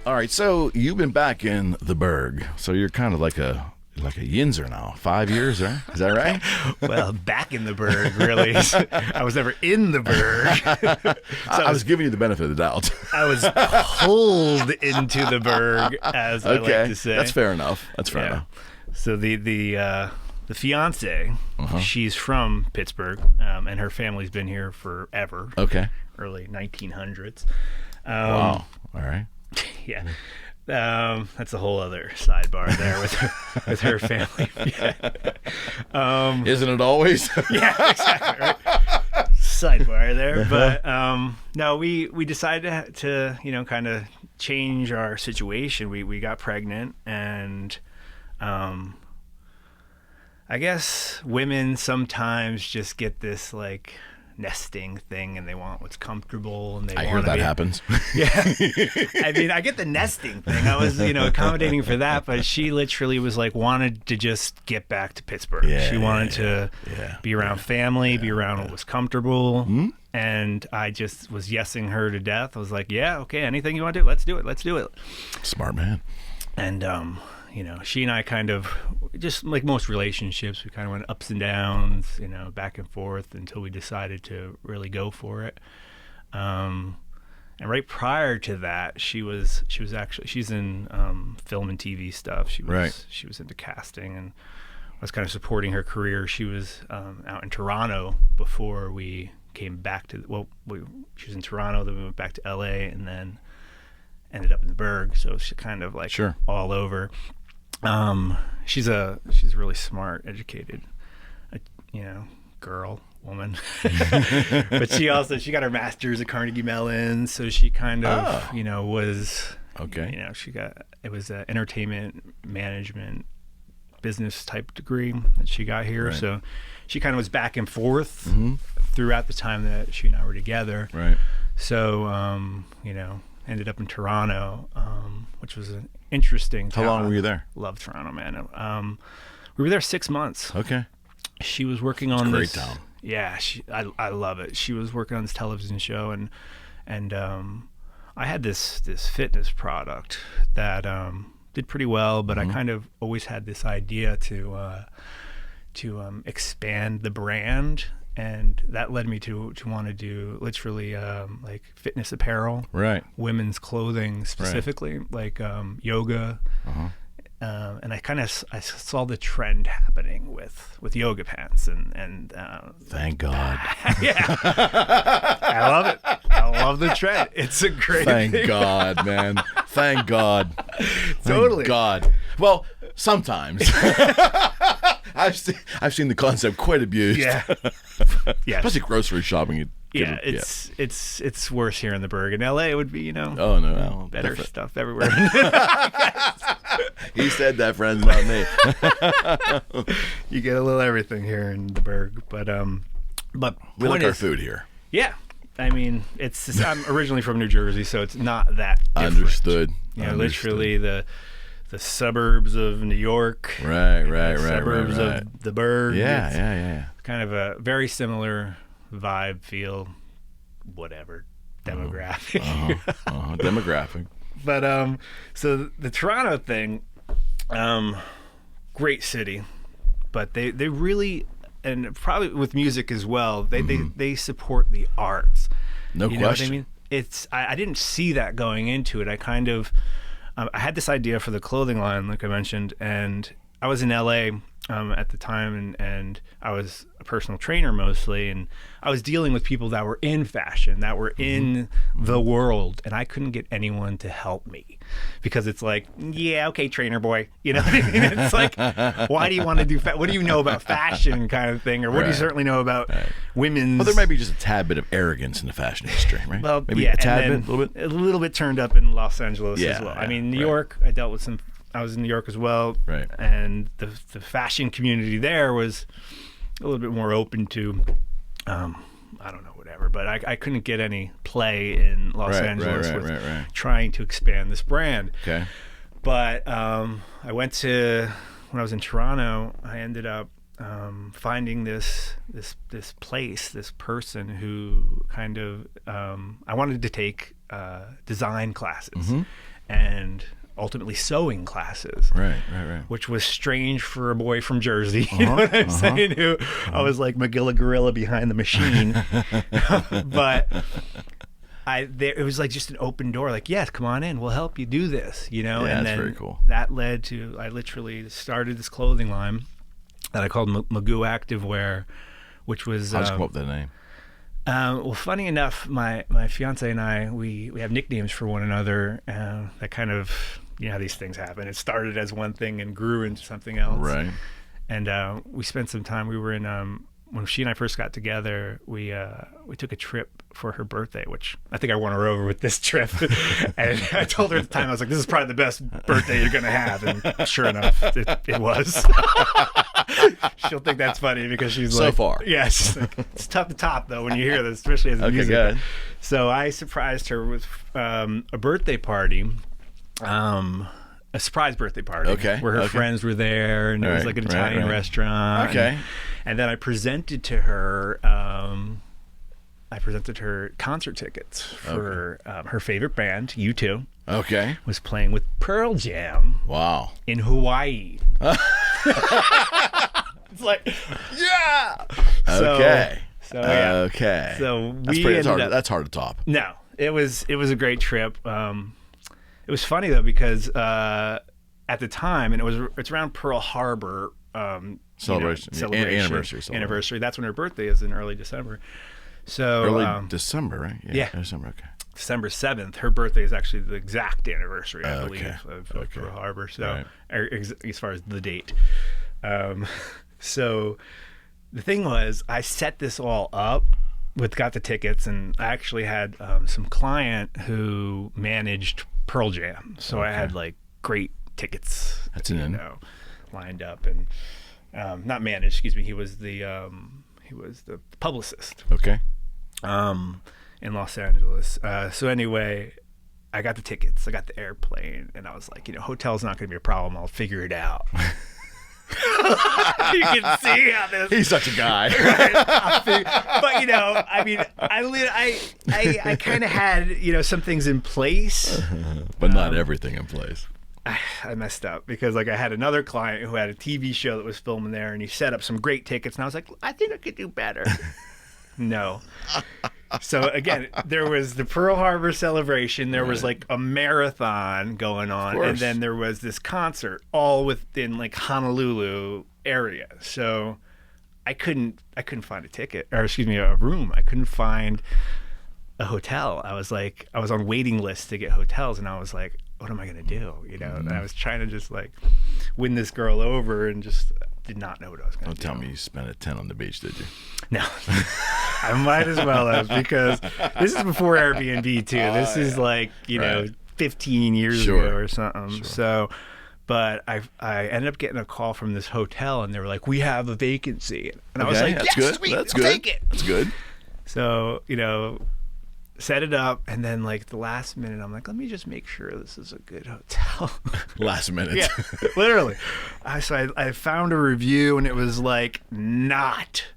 All right, so you've been back in the Berg, so you're kind of like a Yinzer now. 5 years, right? Is that right? Well, back in the Berg, really. I was never in the Berg. So I was giving you the benefit of the doubt. I was pulled into the Berg, as I like to say. That's fair enough. That's fair enough. So the fiance, she's from Pittsburgh, and her family's been here forever. Okay. Early 1900s. Wow. All right. Yeah. That's a whole other sidebar there with her family. Yeah. Isn't it always? Yeah, exactly. Right? Sidebar there, but no, we decided to kind of change our situation. We got pregnant, and I guess women sometimes just get this like nesting thing, and they want what's comfortable, and I hear that happens. Yeah. I mean, I get the nesting thing. I was, accommodating for that, but she literally was like, wanted to just get back to Pittsburgh. She wanted to be around family, be around what was comfortable. Mm-hmm. And I just was yesing her to death. I was like, yeah, okay, anything you want to do, let's do it. Smart man. And, she and I kind of, just like most relationships, we kind of went ups and downs, back and forth until we decided to really go for it. And right prior to that, she's in film and TV stuff. She was into casting, and I was kind of supporting her career. She was out in Toronto before we came back to, she was in Toronto, then we went back to LA, and then ended up in the Berg. So she's kind of like all over. She's a really smart, educated, woman, but she got her master's at Carnegie Mellon. So she kind of, was okay. It was an entertainment management business type degree that she got here. Right. So she kind of was back and forth throughout the time that she and I were together. Right. So, ended up in Toronto, which was an interesting town. How long were you there? Love Toronto, man. We were there 6 months. Okay. She was working on this. Great town. Yeah, I love it. She was working on this television show, and I had this fitness product that did pretty well, but I kind of always had this idea to expand the brand. And that led me to want to do literally like fitness apparel, right? Women's clothing specifically, like yoga. And I saw the trend happening with yoga pants and thank God. Yeah, I love it. I love the trend. It's a great Thank thing. God, man. Thank God. Totally. Thank God. Well, sometimes. I've seen the concept quite abused. Yeah. Yeah. Especially grocery shopping. It's worse here in the Berg. In LA, it would be, oh no, better different stuff everywhere. He said that, friends, not me. You get a little everything here in the Berg, but we like our food here. Yeah. I mean, I'm originally from New Jersey, so it's not that different. Understood. Literally the suburbs of New York. Right. Suburbs of the Berg. Yeah. Kind of a very similar vibe, feel, whatever, demographic. Demographic. But so the Toronto thing, great city, but they really, and probably with music as well, they support the arts. No question. Know what I mean? I didn't see that going into it. I kind of I had this idea for the clothing line, like I mentioned, and I was in LA at the time, and I was a personal trainer mostly, and I was dealing with people that were in fashion, that were in the world, and I couldn't get anyone to help me because it's like, yeah, okay, trainer boy, you know what I mean? It's like, why do you want to do what do you know about fashion kind of thing, or what do you certainly know about women's? Well, there might be just a tad bit of arrogance in the fashion industry, right? Well, maybe yeah, a tad bit, a little bit turned up in Los Angeles as well. I mean, New York, I was in New York as well, right? And the fashion community there was a little bit more open to, I don't know, whatever. But I couldn't get any play in Los Angeles with trying to expand this brand. Okay. But when I was in Toronto, I ended up finding this place, this person who kind of I wanted to take design classes. and ultimately sewing classes. Right. Which was strange for a boy from Jersey. You know what I'm saying? Who I was like McGilla Gorilla behind the machine. But it was like just an open door. Like, yes, come on in. We'll help you do this. You know? Yeah, and that's then very cool. that led to, I literally started this clothing line that I called Magoo Activewear, which was... How'd you come up with that name? Well, funny enough, my fiance and I, we have nicknames for one another. That kind of, you know how these things happen. It started as one thing and grew into something else. Right. And we spent some time. We were in when she and I first got together. We took a trip for her birthday, which I think I won her over with this trip. And I told her at the time, I was like, "This is probably the best birthday you're gonna have." And sure enough, it was. She'll think that's funny because she's so like, far. Yes, yeah, it's tough to top though when you hear this, especially as a music good. guy. So I surprised her with a birthday party. A surprise birthday party, where her friends were there, and it was like an Italian restaurant. Okay, and then I presented to her. Concert tickets for her favorite band, U2. Okay, was playing with Pearl Jam. Wow, in Hawaii. It's like, yeah. Okay. So yeah. Okay. So that's hard to top. No, it was a great trip. It was funny though because at the time, and it's around Pearl Harbor celebration, anniversary. That's when her birthday is in early December. So early December, right? Yeah. December. Okay. December 7th. Her birthday is actually the exact anniversary, I believe, of Pearl Harbor. So as far as the date. So the thing was, I set this all up. Got the tickets, and I actually had some client who managed Pearl Jam, so I had like great tickets. That's an lined up, and not managed. Excuse me. He was the publicist. Okay. In Los Angeles. So anyway, I got the tickets. I got the airplane, and I was like, hotel's not going to be a problem. I'll figure it out. You can see how this. He's such a guy. Right? But I mean, I kind of had some things in place, but not everything in place. I messed up because I had another client who had a TV show that was filming there, and he set up some great tickets, and I was like, I think I could do better. No. So again, there was the Pearl Harbor celebration. There was like a marathon going on, and then there was this concert all within like Honolulu area. So I couldn't find a room. I couldn't find a hotel. I was on waiting lists to get hotels, and I was like, what am I gonna do? And I was trying to just like win this girl over, and just did not know what I was going to do. Don't tell me you spent a 10 on the beach, did you? No. I might as well have, because this is before Airbnb too. This is 15 years ago or something. Sure. So, but I ended up getting a call from this hotel, and they were like, "We have a vacancy," and I was like, "That's good. Sweet, That's I'll good. Take it." That's good. So set it up, and then the last minute, I'm like, let me just make sure this is a good hotel. Last minute. Yeah, literally. So I found a review, and it was not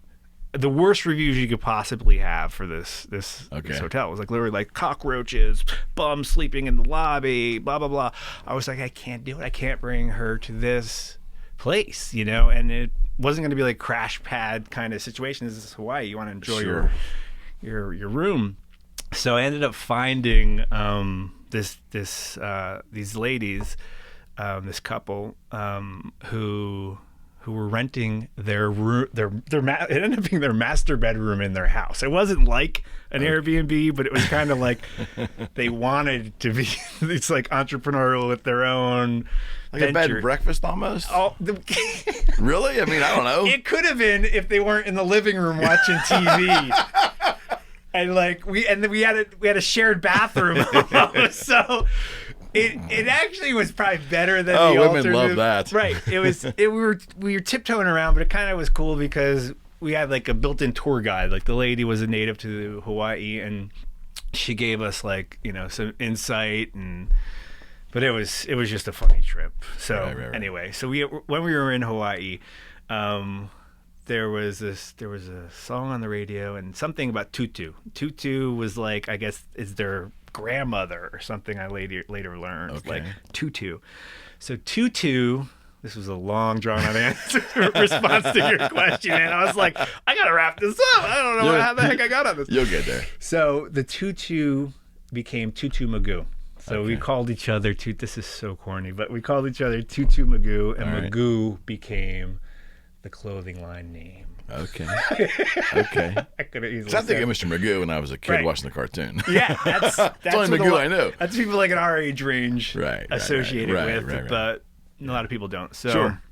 the worst reviews you could possibly have for this hotel. It was literally cockroaches, bums sleeping in the lobby, blah blah blah. I was like, I can't do it. I can't bring her to this place, and it wasn't going to be crash pad kind of situation. This is Hawaii. You want to enjoy your room. So I ended up finding these ladies, this couple who were renting their room. It ended up being their master bedroom in their house. It wasn't like an Airbnb, but it was kind of they wanted to be. It's entrepreneurial with their own. Like venture. A bed and breakfast almost? Really? I mean, I don't know. It could have been if they weren't in the living room watching TV. And we had a shared bathroom, so it actually was probably better than the alternative. Women love that, right? We were tiptoeing around, but it kind of was cool because we had a built-in tour guide. The lady was a native to Hawaii, and she gave us some insight, but it was just a funny trip. So anyway, so when we were in Hawaii. There was a song on the radio and something about tutu. Tutu was I guess is their grandmother or something. I later learned, Okay. like tutu. So tutu. This was a long, drawn-out answer response to your question, and I was like, I gotta wrap this up. I don't know how the heck I got on this. You'll get there. So the tutu became Tutu Magoo. So we Okay. called each other this is so corny, but we called each other Tutu Magoo, and All right. Magoo became the clothing line name. Okay. Okay. I could have easily I think said- of Mr. Magoo when I was a kid Right. watching the cartoon. Yeah, that's only what Magoo I know. That's people like in our age range Right, associated right, with, right. but a lot of people don't. So Sure.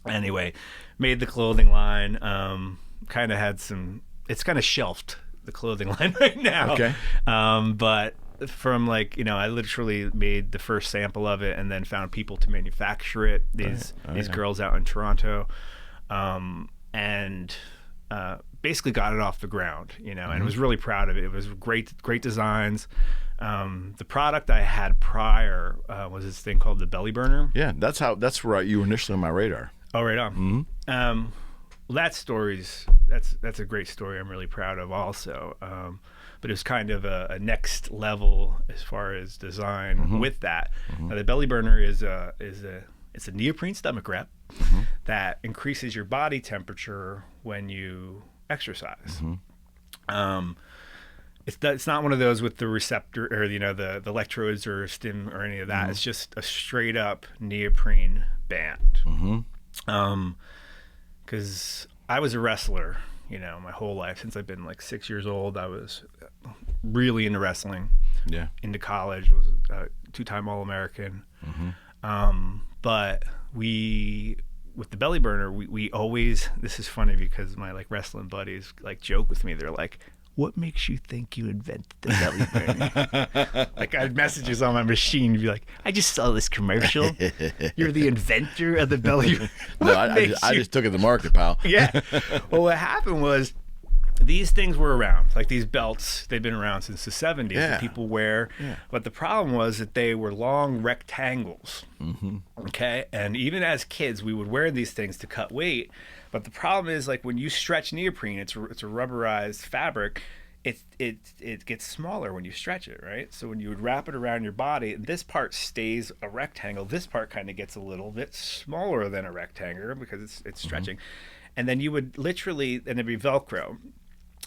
anyway, made the clothing line. Kind of had some. It's kind of shelved, the clothing line right now. Okay. But from I literally made the first sample of it and then found people to manufacture it. These girls out in Toronto, and basically got it off the ground. And was really proud of it. It was great designs. The product I had prior was this thing called the Belly Burner. Yeah, that's where you were initially on my radar. Oh, right on. Well, that's a great story. I'm really proud of also. But it was kind of a next level as far as design with that. Now, the Belly Burner it's a neoprene stomach wrap that increases your body temperature when you exercise. It's not one of those with the receptor or the electrodes or stim or any of that. It's just a straight up neoprene band. Because I was a wrestler, my whole life since I've been like 6 years old. I was really into wrestling. Yeah. Into college, was a 2-time All-American. But with the Belly Burner, we always, this is funny because my wrestling buddies joke with me. They're like, what makes you think you invented the Belly Burner? I had messages on my machine. You'd be like, I just saw this commercial. You're the inventor of the Belly Burner. No, I just took it to market, pal. Yeah. Well, what happened was these things were around, these belts. They've been around since the 70s. Yeah. That people wear. Yeah. But the problem was that they were long rectangles. Okay. And even as kids, we would wear these things to cut weight. But the problem is, when you stretch neoprene, it's a rubberized fabric. It gets smaller when you stretch it, right? So when you would wrap it around your body, this part stays a rectangle. This part kind of gets a little bit smaller than a rectangle because it's stretching. And then you would literally, and it'd be Velcro.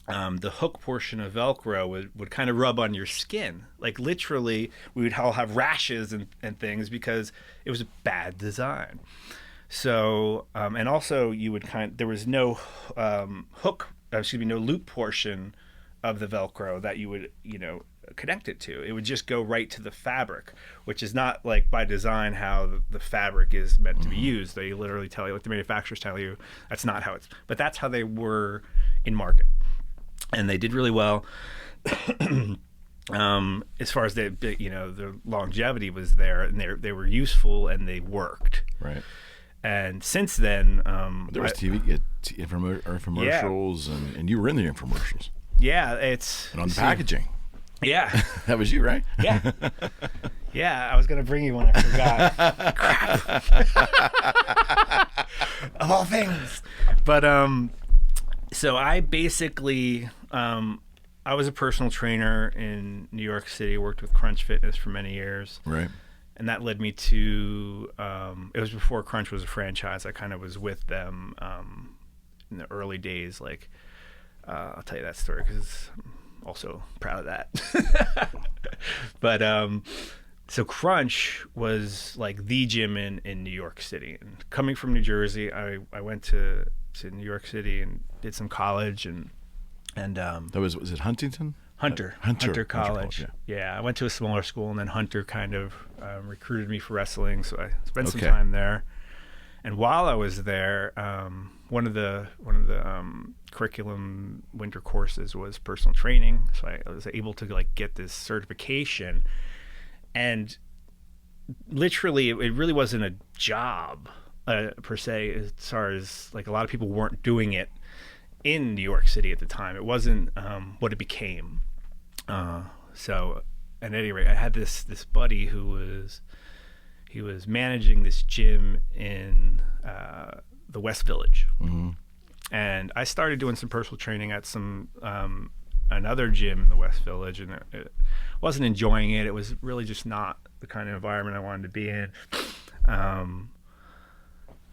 The hook portion of Velcro would kind of rub on your skin. Literally, we would all have rashes and things because it was a bad design. So, and also you would there was no no loop portion of the Velcro that you would, connect it to. It would just go right to the fabric, which is not by design how the fabric is meant to be used. They literally tell you, the manufacturers tell you, that's not how but that's how they were in market. And they did really well. As far as the longevity was there, and they were useful and they worked. Right. And since then, There was TV infomercials, and you were in the infomercials. Yeah, it's And on the packaging. Yeah, That was you, right? yeah, yeah. I was gonna bring you one. I forgot. Crap. Of all things, but so I basically I was a personal trainer in New York City. Worked with Crunch Fitness for many years. Right. And that led me to, it was before Crunch was a franchise. I kind of was with them in the early days. I'll tell you that story because I'm also proud of that. But so Crunch was the gym in New York City. And coming from New Jersey, I went to New York City and did some college and That was it Huntington? Hunter College. Yeah, I went to a smaller school, and then Hunter kind of recruited me for wrestling, so I spent some time there. And while I was there, one of the curriculum winter courses was personal training, so I was able to get this certification. And literally, it really wasn't a job per se, as far as a lot of people weren't doing it in New York City at the time. It wasn't what it became. So at any rate, I had this buddy who was managing this gym in the West Village. And I started doing some personal training at some another gym in the West Village, and it wasn't enjoying it. It was really just not the kind of environment I wanted to be in.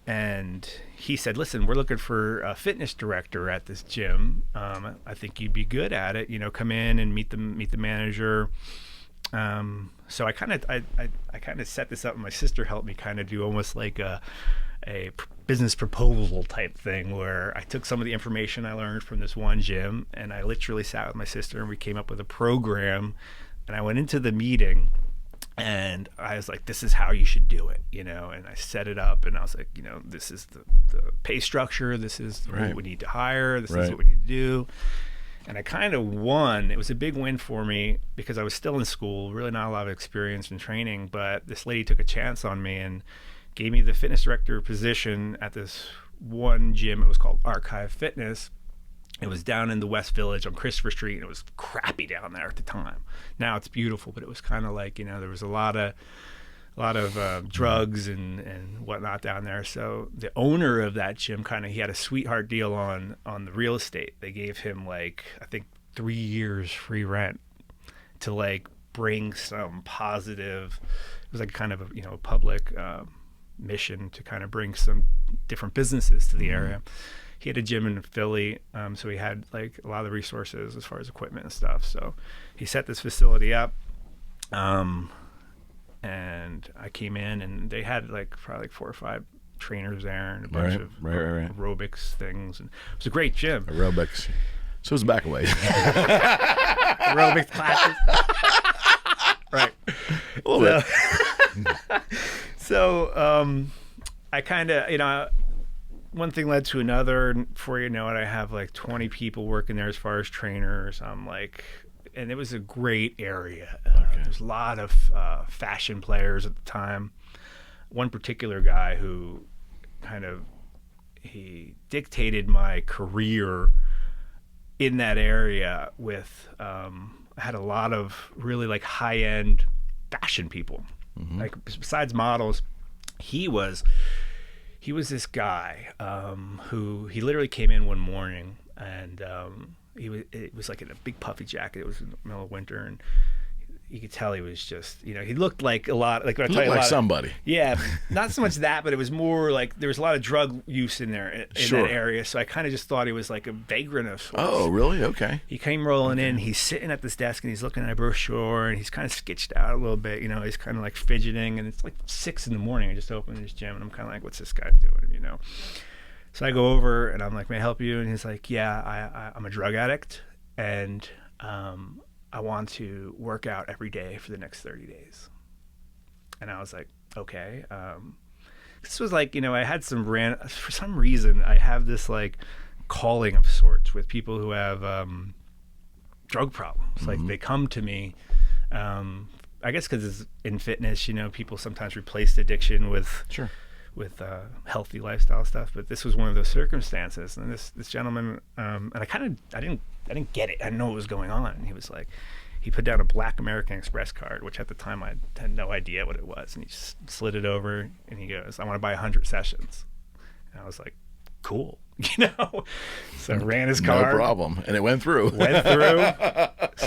And he said, listen, we're looking for a fitness director at this gym. I think you'd be good at it. Come in and meet the manager. So I kind of set this up, and my sister helped me kind of do almost like a business proposal type thing, where I took some of the information I learned from this one gym, and I literally sat with my sister and we came up with a program. And I went into the meeting and I was like, this is how you should do it, and I set it up, and I was like, this is the pay structure, this is what we need to hire, this is what we need to do. And I kind of won. It was a big win for me because I was still in school, really not a lot of experience in training, but this lady took a chance on me and gave me the fitness director position at this one gym. It was called Archive Fitness. It was down in the West Village on Christopher Street, and it was crappy down there at the time. Now it's beautiful, but it was kind of like, there was a lot of drugs and whatnot down there. So the owner of that gym he had a sweetheart deal on the real estate. They gave him I think 3 years free rent to bring some positive. It was kind of a public mission to kind of bring some different businesses to the area. He had a gym in Philly, so he had a lot of the resources as far as equipment and stuff. So he set this facility up. And I came in, and they had probably 4 or 5 trainers there and a bunch of aerobics things. And it was a great gym. Aerobics. So it was back away. Aerobics classes. Right. A little bit. So I kind of, one thing led to another. And before you know it, I have 20 people working there as far as trainers. And it was a great area. There's a lot of fashion players at the time. One particular guy who he dictated my career in that area with, I had a lot of really high-end fashion people. Besides models, he was this guy who he literally came in one morning, and it was in a big puffy jacket. It was in the middle of winter, and you could tell he was just, he looked like a lot, when I tell you a lot somebody. Yeah, not so much that, but it was more there was a lot of drug use in there in that area. So I kind of just thought he was a vagrant of sorts. Oh, really? Okay. He came rolling in. He's sitting at this desk, and he's looking at a brochure, and he's kind of sketched out a little bit. He's kind of fidgeting, and it's 6 in the morning. I just opened his gym, and I'm kind of like, what's this guy doing? So I go over, and I'm like, may I help you? And he's like, yeah, I'm a drug addict, and I want to work out every day for the next 30 days. And I was like, okay. This was I had for some reason, I have this calling of sorts with people who have drug problems. They come to me, I guess because in fitness, people sometimes replace addiction with healthy lifestyle stuff, but this was one of those circumstances. And this gentleman, and I didn't get it. I didn't know what was going on. And he was he put down a black American Express card, which at the time I had no idea what it was. And he slid it over, and he goes, I want to buy 100 sessions. And I was like, cool, So I ran his card. No problem. And it went through. So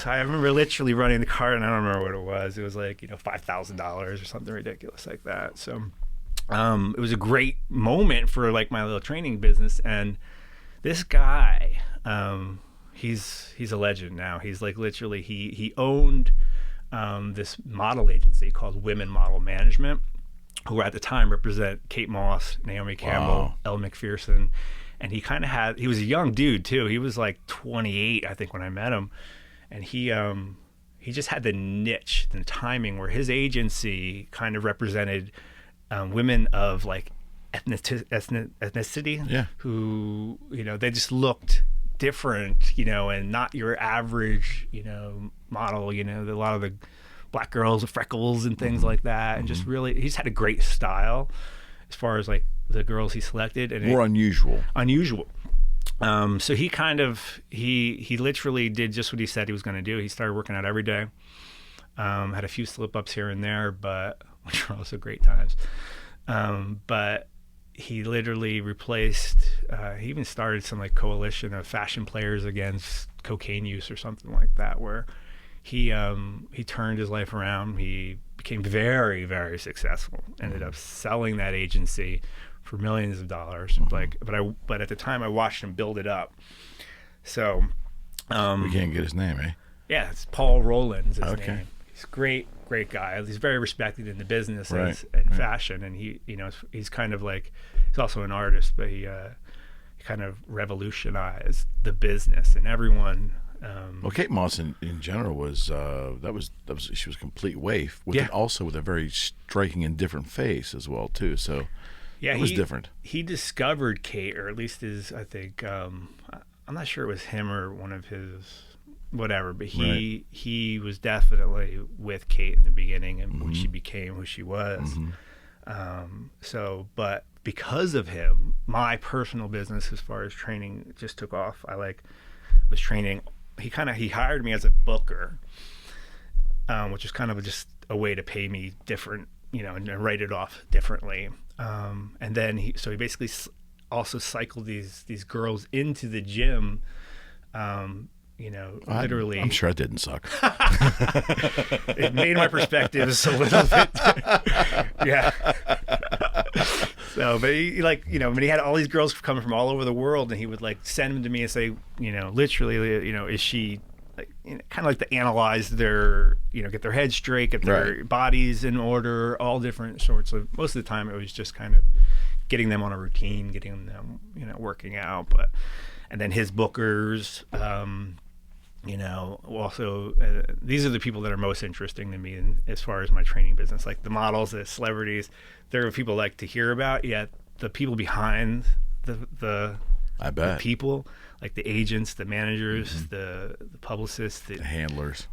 I remember literally running the card, and I don't remember what it was. It was $5,000 or something ridiculous like that. So it was a great moment for my little training business. And this guy, he's a legend now. He's literally, he owned this model agency called Women Model Management, who at the time represent Kate Moss, Naomi Campbell, Elle McPherson. And he was a young dude too. He was 28, I think, when I met him. And he just had the niche, the timing, where his agency kind of represented women of ethnicity, who they just looked different, and not your average, model. A lot of the black girls with freckles and things like that, and just really, he's had a great style as far as the girls he selected, and more unusual. So he he literally did just what he said he was going to do. He started working out every day. Had a few slip ups here and there, but which were also great times. But he literally replaced. He even started some like coalition of fashion players against cocaine use or something like that, where he turned his life around. He became very, very successful. Ended up selling that agency for millions of dollars. But at the time I watched him build it up. So we can't get his name, eh? Yeah, it's Paul Rowland's his name. He's a great guy. He's very respected in the business and fashion, and he's kind of like, he's also an artist, but he kind of revolutionized the business, and everyone. Well, Kate Moss in general was she was a complete waif, also with a very striking and different face as well too. So it was different. He discovered Kate, or at least I think I'm not sure it was him or one of his whatever, but he was definitely with Kate in the beginning, and when she became who she was. But because of him, my personal business as far as training just took off. I was training. He hired me as a booker, which is kind of just a way to pay me different, and write it off differently. And then he basically also cycled these girls into the gym. Literally. I'm sure it didn't suck. It made my perspectives a little bit. Yeah. So, but he when he had all these girls coming from all over the world, and he would send them to me and say, literally, is she kind of like to analyze their, get their heads straight, get their bodies in order, all different sorts of. Most of the time, it was just kind of getting them on a routine, getting them, working out. And then his bookers, also these are the people that are most interesting to me as far as my training business, like the models, the celebrities. They're people like to hear about, yet the people behind the people, like the agents, the managers, the publicists, the handlers.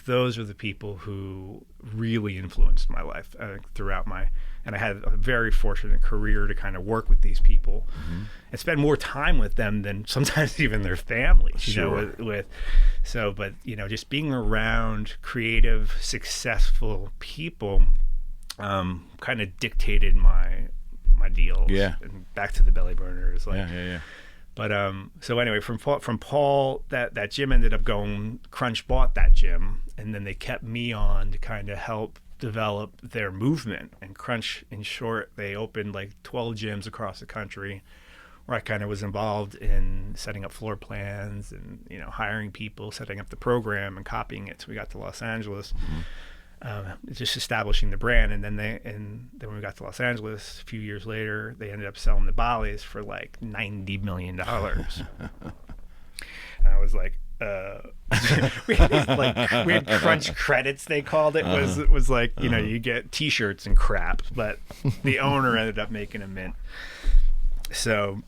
Those are the people who really influenced my life throughout and I had a very fortunate career to kind of work with these people and spend more time with them than sometimes even their families, but just being around creative, successful people kind of dictated my deals. Yeah. And back to the belly burners. But so anyway, from Paul, that gym ended up going. Crunch bought that gym, and then they kept me on to kind of help develop their movement. And Crunch, in short, they opened 12 gyms across the country, where I kind of was involved in setting up floor plans and hiring people, setting up the program, and copying it. So we got to Los Angeles. Just establishing the brand, and then when we got to Los Angeles a few years later, they ended up selling the Bally's for $90 million. And I was like, we had Crunch credits, they called it. Was you get T-shirts and crap, but the owner ended up making a mint. So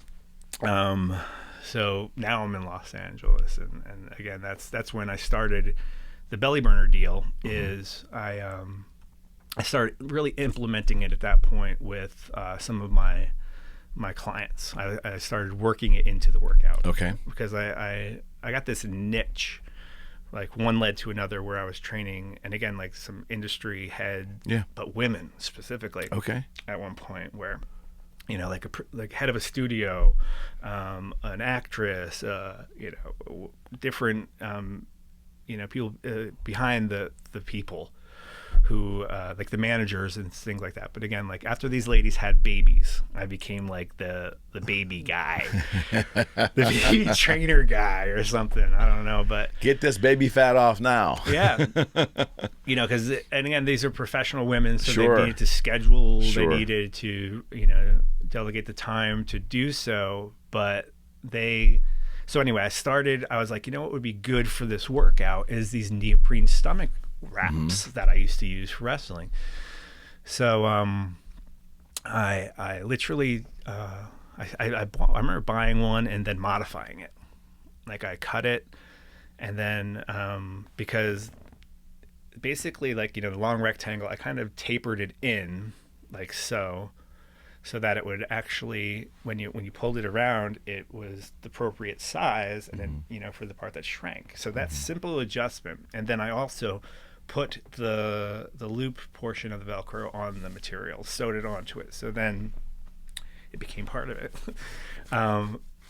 now I'm in Los Angeles, and again, that's when I started. The belly burner deal is I started really implementing it at that point with some of my clients. I started working it into the workout. Okay. Because I got this niche, one led to another, where I was training, and again, some industry head, but women specifically. Okay. At one point where, like head of a studio, an actress, different. People behind the people who like the managers and things like that. But again, after these ladies had babies, I became the baby guy, the baby trainer guy or something. I don't know, but get this baby fat off now. Yeah. Because, and again, these are professional women, so they needed to schedule, they needed to, delegate the time to do so, but so anyway, I was like, what would be good for this workout is these neoprene stomach wraps that I used to use for wrestling. So I literally, I remember buying one and then modifying it. I cut it, and then because basically the long rectangle, I kind of tapered it in so that it would actually, when you pulled it around, it was the appropriate size, and then for the part that shrank. So that simple adjustment, and then I also put the loop portion of the Velcro on the material, sewed it onto it. So then it became part of it.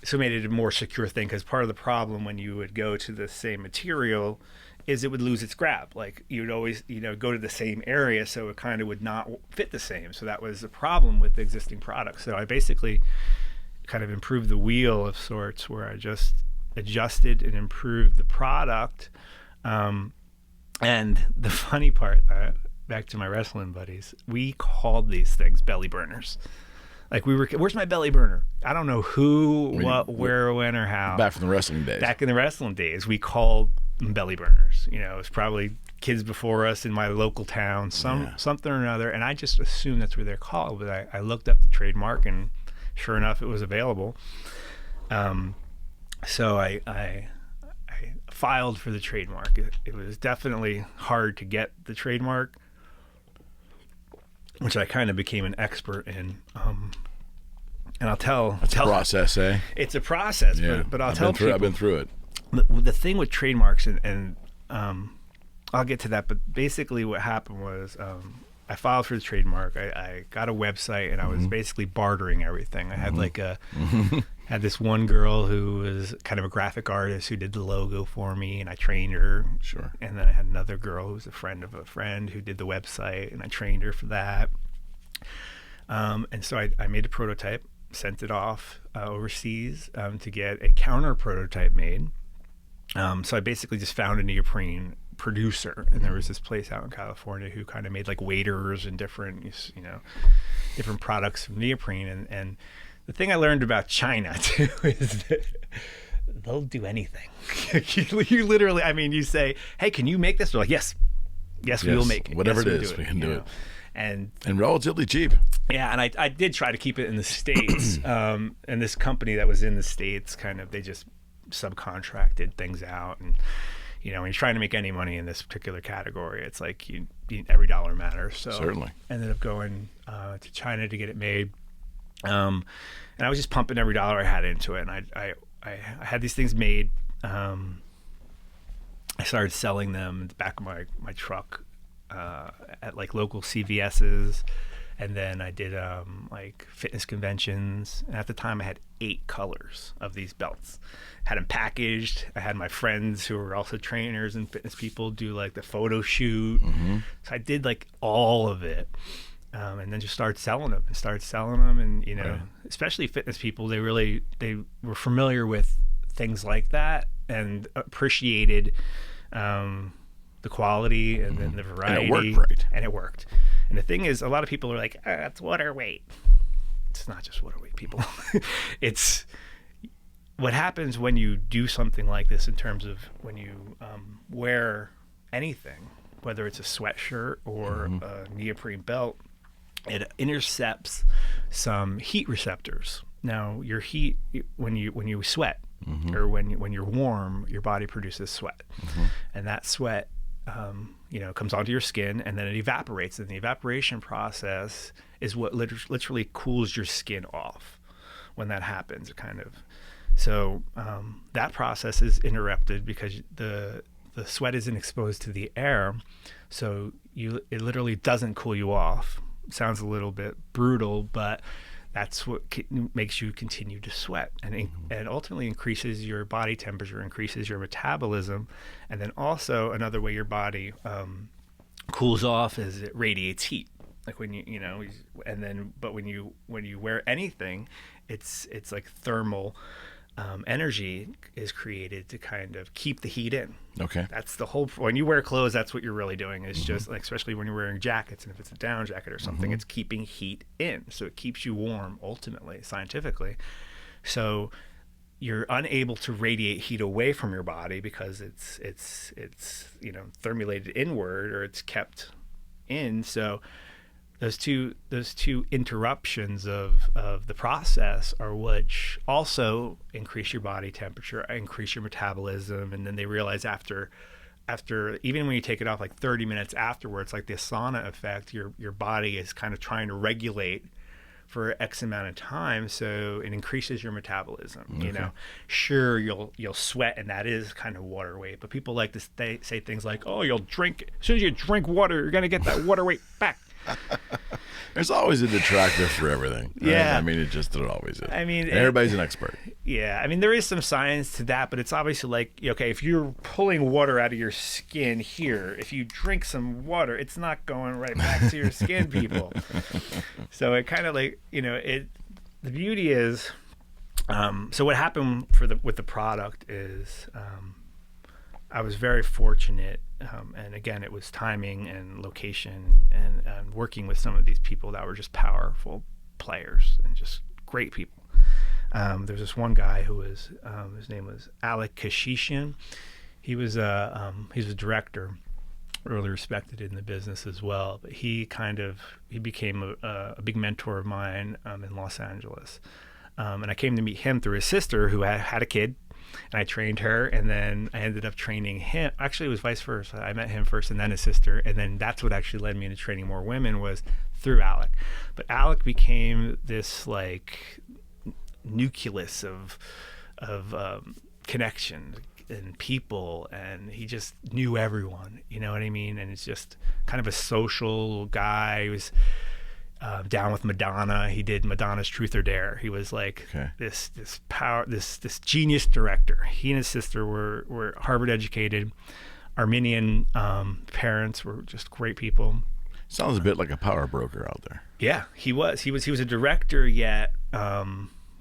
So it made it a more secure thing, because part of the problem when you would go to the same material is it would lose its grab. Like you'd always, go to the same area, so it kind of would not fit the same. So that was a problem with the existing products. So I basically kind of improved the wheel of sorts, where I just adjusted and improved the product. And the funny part, back to my wrestling buddies, we called these things belly burners. Like where's my belly burner? I don't know who, where, when, or how. Back from the wrestling days. Back in the wrestling days, we called them belly burners. It was probably kids before us in my local town, something or another, and I just assumed that's what they're called. But I looked up the trademark, and sure enough, it was available. So I filed for the trademark. It was definitely hard to get the trademark, which I kind of became an expert in. And I'll tell... It's a process, eh? It's a process, but I'll tell people... I've been through it. The thing with trademarks, and I'll get to that, but basically what happened was I filed for the trademark. I got a website, and I was basically bartering everything. I had had this one girl who was kind of a graphic artist who did the logo for me, and I trained her. Sure. And then I had another girl who was a friend of a friend who did the website, and I trained her for that. And so I made a prototype, sent it off overseas to get a counter prototype made. So I basically just found a neoprene producer, and there was this place out in California who kind of made like waders and different products from neoprene. And the thing I learned about China too is that they'll do anything. You literally, you say, "Hey, can you make this?" They're like, "Yes, we will make it. Whatever yes, it is, we can do it." And relatively cheap. Yeah, and I did try to keep it in the States. And this company that was in the States, they just subcontracted things out. And when you're trying to make any money in this particular category, it's like every dollar matters. So certainly ended up going to China to get it made. And I was just pumping every dollar I had into it. And I had these things made. I started selling them in the back of my truck at like local CVS's. And then I did like fitness conventions. And at the time I had 8 colors of these belts. Had them packaged. I had my friends who were also trainers and fitness people do like the photo shoot. So I did like all of it. And then just started selling them. And, right. Especially fitness people, they were familiar with things like that and appreciated the quality and then the variety. And it worked right. And it worked. And the thing is, a lot of people are like, it's water weight. It's not just water weight, people. It's what happens when you do something like this in terms of when you wear anything, whether it's a sweatshirt or a neoprene belt, it intercepts some heat receptors. Now, your heat, when you sweat or when you're warm, your body produces sweat. And that sweat comes onto your skin, and then it evaporates. And the evaporation process is what literally cools your skin off when that happens, kind of. So that process is interrupted because the sweat isn't exposed to the air, so it literally doesn't cool you off. It sounds a little bit brutal, but that's what makes you continue to sweat, and ultimately increases your body temperature, increases your metabolism. And then also another way your body cools off is it radiates heat. Like when but when you wear anything, it's like thermal energy is created to kind of keep the heat in. Okay. That's the whole. When you wear clothes, that's what you're really doing. It's just like, especially when you're wearing jackets, and if it's a down jacket or something, it's keeping heat in, so it keeps you warm. Ultimately, scientifically, so you're unable to radiate heat away from your body because it's thermulated inward, or it's kept in. So those two interruptions of the process are which also increase your body temperature, increase your metabolism. And then they realize after even when you take it off, like 30 minutes afterwards, like the sauna effect, your body is kind of trying to regulate for X amount of time, so it increases your metabolism. Okay. Sure, you'll sweat, and that is kind of water weight, but people like to say things like, "Oh, you'll drink, as soon as you drink water, you're gonna get that water weight back." There's always a detractor for everything. Right? Yeah. I mean, it always is. I mean, everybody's an expert. Yeah. I mean, there is some science to that, but it's obviously like, okay, if you're pulling water out of your skin here, if you drink some water, it's not going right back to your skin, people. So it kind of like, the beauty is, so what happened with the product is, I was very fortunate, and again, it was timing and location and working with some of these people that were just powerful players and just great people. There's this one guy who was, his name was Alec Kashishian. He was a director, really respected in the business as well. But he became a big mentor of mine in Los Angeles, and I came to meet him through his sister who had a kid. And I trained her, and then I ended up training him. Actually, it was vice versa. I met him first and then his sister, and then that's what actually led me into training more women was through Alec. But Alec became this like nucleus of connection and people, and he just knew everyone. You know what I mean? And it's just kind of a social guy. He was down with Madonna. He did Madonna's Truth or Dare. He was like this genius director. He and his sister were Harvard educated, Armenian parents, were just great people. Sounds a bit like a power broker out there. Yeah, he was a director, yet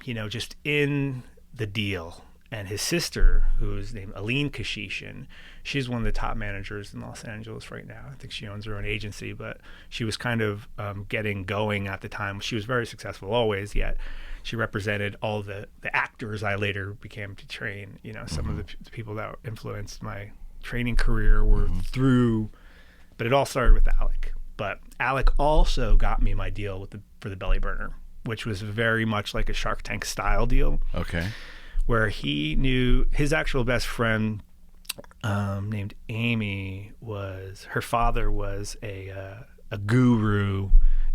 just in the deal. And his sister, who's named Aline Kashishian, she's one of the top managers in Los Angeles right now. I think she owns her own agency, but she was kind of getting going at the time. She was very successful always, yet she represented all the actors I later became to train. Some of the people that influenced my training career were through, but it all started with Alec. But Alec also got me my deal for the Belly Burner, which was very much like a Shark Tank style deal. Okay. Where he knew his actual best friend named Amy her father was a guru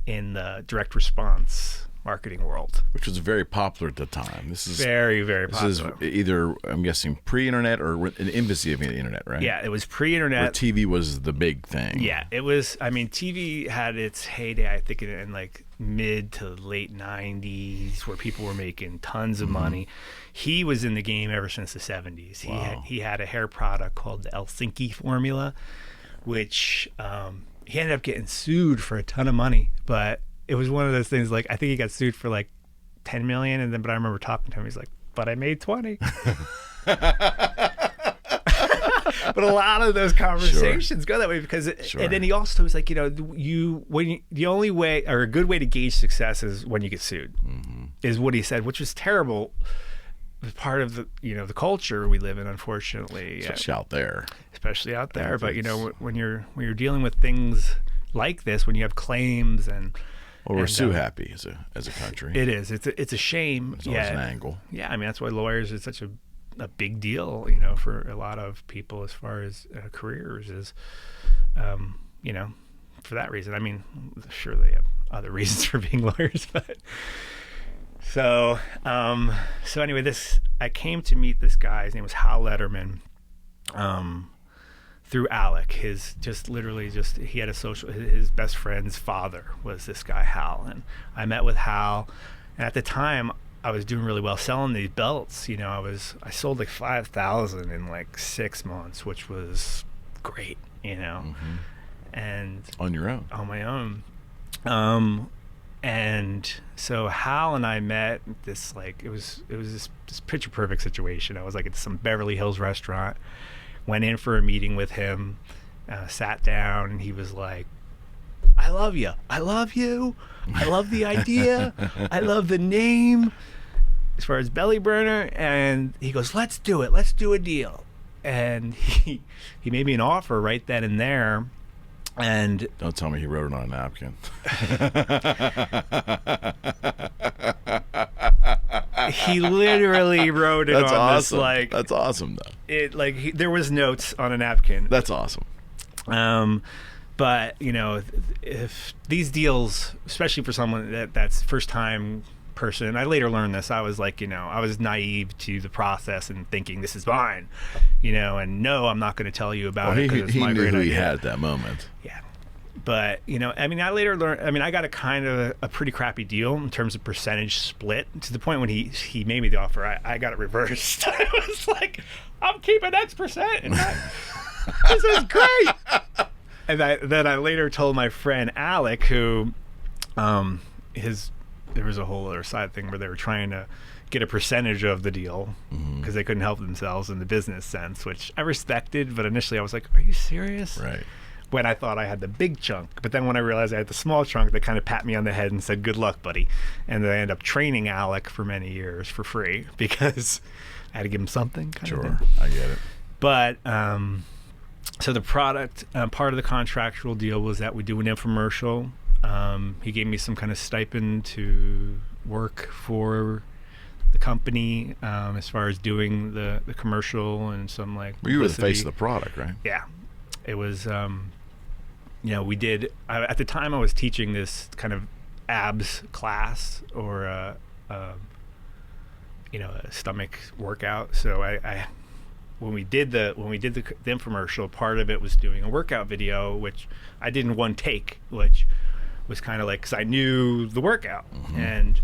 in the direct response marketing world, which was very popular at the time. This is very, very popular. This is either, I'm guessing, pre-internet or an infancy of the internet, right? Yeah, it was pre-internet. Where TV was the big thing. Yeah, it was. I mean, TV had its heyday, I think, in like mid to late 90s, where people were making tons of money. He was in the game ever since the 70s. Wow. He had a hair product called the Helsinki formula, which he ended up getting sued for a ton of money, but it was one of those things, like, I think he got sued for like 10 million, but I remember talking to him, he's like, but I made 20. But a lot of those conversations go that way because, and then he also was like, the only way, or a good way to gauge success is when you get sued, is what he said, which was terrible. Part of the the culture we live in, unfortunately, especially out there. But when you're dealing with things like this, when you have claims and we're sue happy as a country. It is. It's a shame. It's always an angle. Yeah, I mean that's why lawyers is such a big deal, for a lot of people as far as careers is, for that reason. I mean, sure they have other reasons for being lawyers, but. So anyway, I came to meet this guy. His name was Hal Letterman, through Alec. He had his best friend's father was this guy Hal, and I met with Hal. And at the time, I was doing really well selling these belts. I sold like 5,000 in like 6 months, which was great. And on your own, on my own. And so Hal and I met this, like, it was this picture perfect situation. I was like at some Beverly Hills restaurant, went in for a meeting with him, sat down, and he was like, I love you. I love you. I love the idea. I love the name as far as Belly Burner. And he goes, let's do it. Let's do a deal. And he made me an offer right then and there. And don't tell me he wrote it on a napkin. He literally wrote it on awesome. this, like, that's awesome though. There was notes on a napkin. That's awesome. But if these deals, especially for someone that's first time person, I later learned this. I was like, I was naive to the process and thinking this is mine, and no, I'm not going to tell you about it because it's my he knew great who idea. he had at that moment. Yeah. But, you know, I mean, I later learned, I mean, I got a pretty crappy deal in terms of percentage split, to the point when he made me the offer, I got it reversed. I was like, I'm keeping X%. And this is great. And then I later told my friend Alec, who, there was a whole other side thing where they were trying to get a percentage of the deal because they couldn't help themselves in the business sense, which I respected. But initially I was like, are you serious? Right. When I thought I had the big chunk. But then when I realized I had the small chunk, they kind of pat me on the head and said, good luck, buddy. And then I ended up training Alec for many years for free because I had to give him something. Sure, I get it. But so the product, part of the contractual deal was that we do an infomercial. He gave me some kind of stipend to work for the company as far as doing the commercial and some like well, you were the face of the product, right? Yeah. It was, you know, we did, at the time I was teaching this kind of abs class or, you know, a stomach workout. So when we did the infomercial, part of it was doing a workout video, which I did in one take, which was kind of like, because I knew the workout. And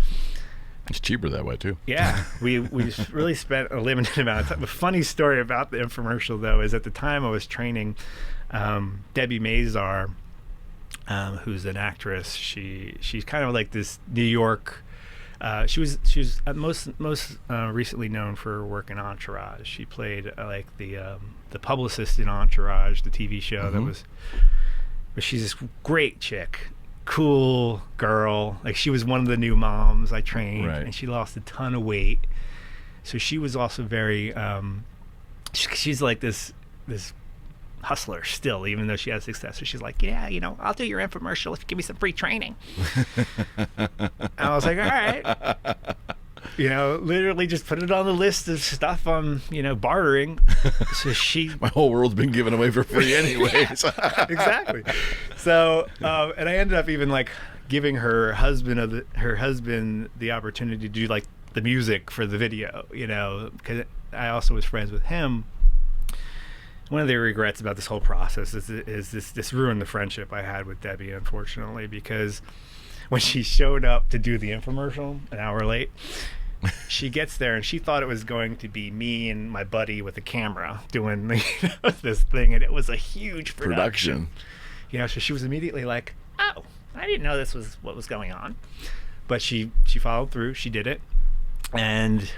it's cheaper that way too. Yeah, we really spent a limited amount of time. The funny story about the infomercial, though, is at the time I was training Debbie Mazar, who's an actress. She's kind of like this New York. She was most recently known for her work in Entourage. She played like the publicist in Entourage, the TV show that was. But she's this great chick. Cool girl. Like, she was one of the new moms I trained, and she lost a ton of weight. So she was also very she's like this hustler still, even though she has success. So she's like, yeah, you know, I'll do your infomercial if you give me some free training. And I was like, all right. You know, literally just put it on the list of stuff I'm, you know, bartering. So my whole world's been given away for free anyways. Exactly. So, and I ended up even like giving her husband the opportunity to do like the music for the video, you know, because I also was friends with him. One of the regrets about this whole process is this ruined the friendship I had with Debbie, unfortunately, because when she showed up to do the infomercial an hour late, she gets there and she thought it was going to be me and my buddy with a camera doing this thing, and it was a huge production. You know, so she was immediately like, oh, I didn't know this was what was going on. But she followed through. She did it. And,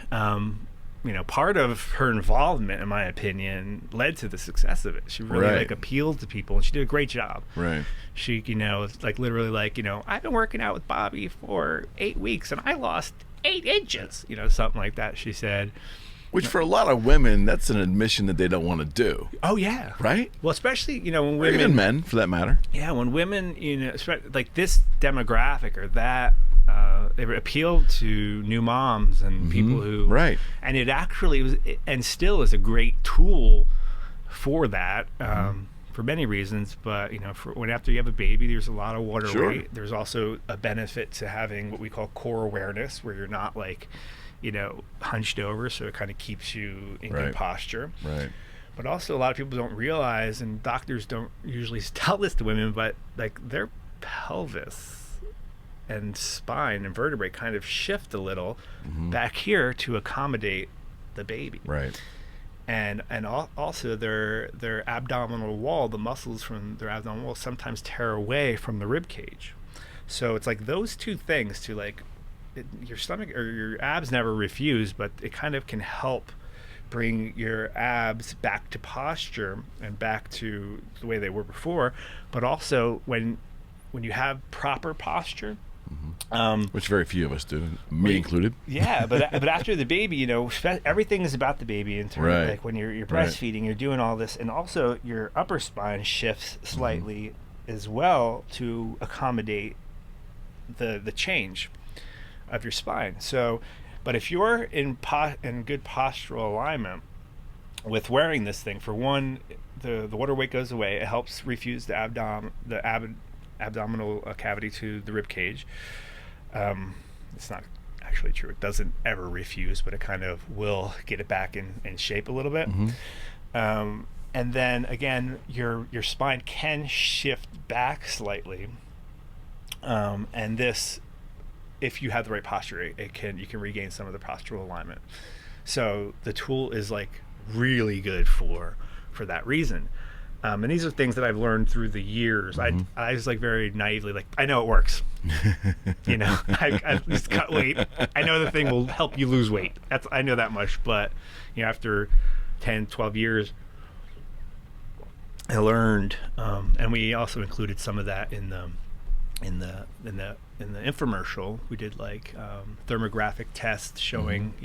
you know, part of her involvement, in my opinion, led to the success of it. She really like appealed to people, and she did a great job. Right. She, you know, like literally like, you know, I've been working out with Bobby for 8 weeks and I lost 8 inches, you know, something like that, she said. Which for a lot of women, that's an admission that they don't want to do. Oh, yeah. Right? Well, especially, you know, when women... Or even men, for that matter. Yeah, when women, you know, like this demographic or that, they appeal to new moms and people who... Right. And it actually was, and still is a great tool for that, for many reasons. But, you know, for after you have a baby, there's a lot of water weight. There's also a benefit to having what we call core awareness, where you're not like... you know, hunched over, so it kind of keeps you in good posture. Right. But also a lot of people don't realize, and doctors don't usually tell this to women, but like their pelvis and spine and vertebrae kind of shift a little back here to accommodate the baby. Right. And also their abdominal wall, the muscles from their abdominal wall sometimes tear away from the rib cage. So it's like those two things to like your stomach or your abs never refuse, but it kind of can help bring your abs back to posture and back to the way they were before. But also when you have proper posture, which very few of us do, me included. Yeah, but after the baby, you know, everything is about the baby in terms of like when you're breastfeeding, you're doing all this, and also your upper spine shifts slightly as well to accommodate the change of your spine. So, but if you're in good postural alignment with wearing this thing, for one, the water weight goes away. It helps refuse the abdominal cavity to the rib cage. It's not actually true. It doesn't ever refuse, but it kind of will get it back in shape a little bit. And then again, your spine can shift back slightly, and this, if you have the right posture, you can regain some of the postural alignment. So the tool is like really good for that reason. And these are things that I've learned through the years. I was like very naively like, I know it works. I just cut weight. I know the thing will help you lose weight. I know that much. But after 10, 12 years, I learned, and we also included some of that in the infomercial. We did like thermographic tests showing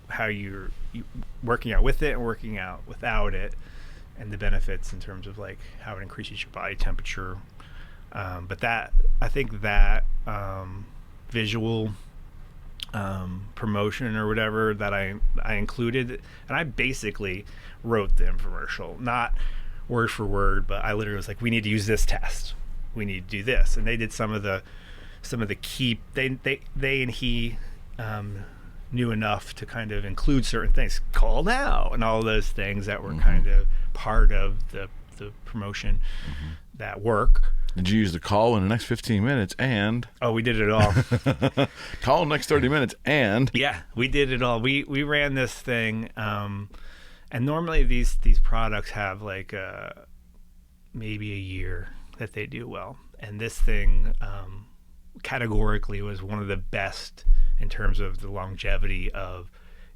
how you're working out with it and working out without it, and the benefits in terms of like how it increases your body temperature. But that, I think that visual promotion or whatever that I included, and I basically wrote the infomercial, not word for word, but I literally was like, we need to use this test, we need to do this, and they did some of the key. They and he knew enough to kind of include certain things, call now, and all those things that were kind of part of the promotion that work. Did you use the call in the next 15 minutes and... Oh, we did it all. Call in the next 30 minutes and... Yeah, we did it all. We ran this thing, and normally these products have like maybe a year that they do well. And this thing categorically was one of the best in terms of the longevity of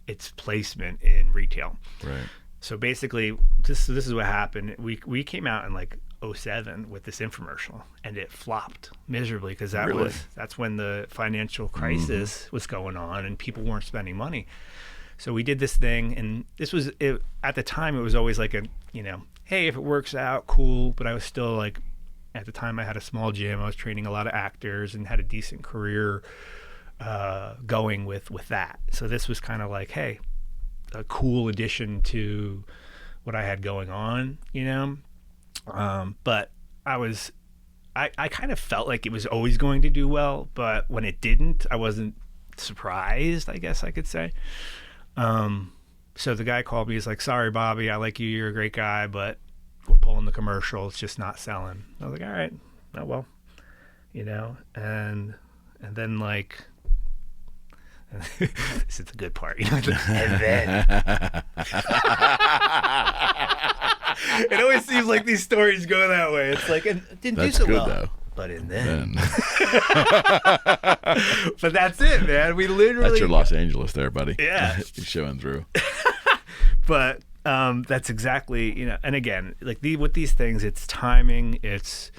its placement in retail. Right. So basically, this is what happened. We came out in like 2007 with this infomercial, and it flopped miserably because that's when the financial crisis was going on and people weren't spending money. So we did this thing, and this was at the time it was always like hey, if it works out, cool. But I was still like, at the time I had a small gym. I was training a lot of actors and had a decent career going with that. So this was kind of like, hey, a cool addition to what I had going on, but I kind of felt like it was always going to do well, but when it didn't, I wasn't surprised, I guess I could say. So the guy called me, he's like, sorry, Bobby, I like you, you're a great guy, but we're pulling the commercial, it's just not selling. I was like, all right, oh well, and then like, this is the good part, and then it always seems like these stories go that way. It's like, it didn't do so well, though. But then. But that's it, man. We literally. That's your Los Angeles there, buddy. Yeah. You're showing through. But that's exactly, and again, like with these things, it's timing, it's,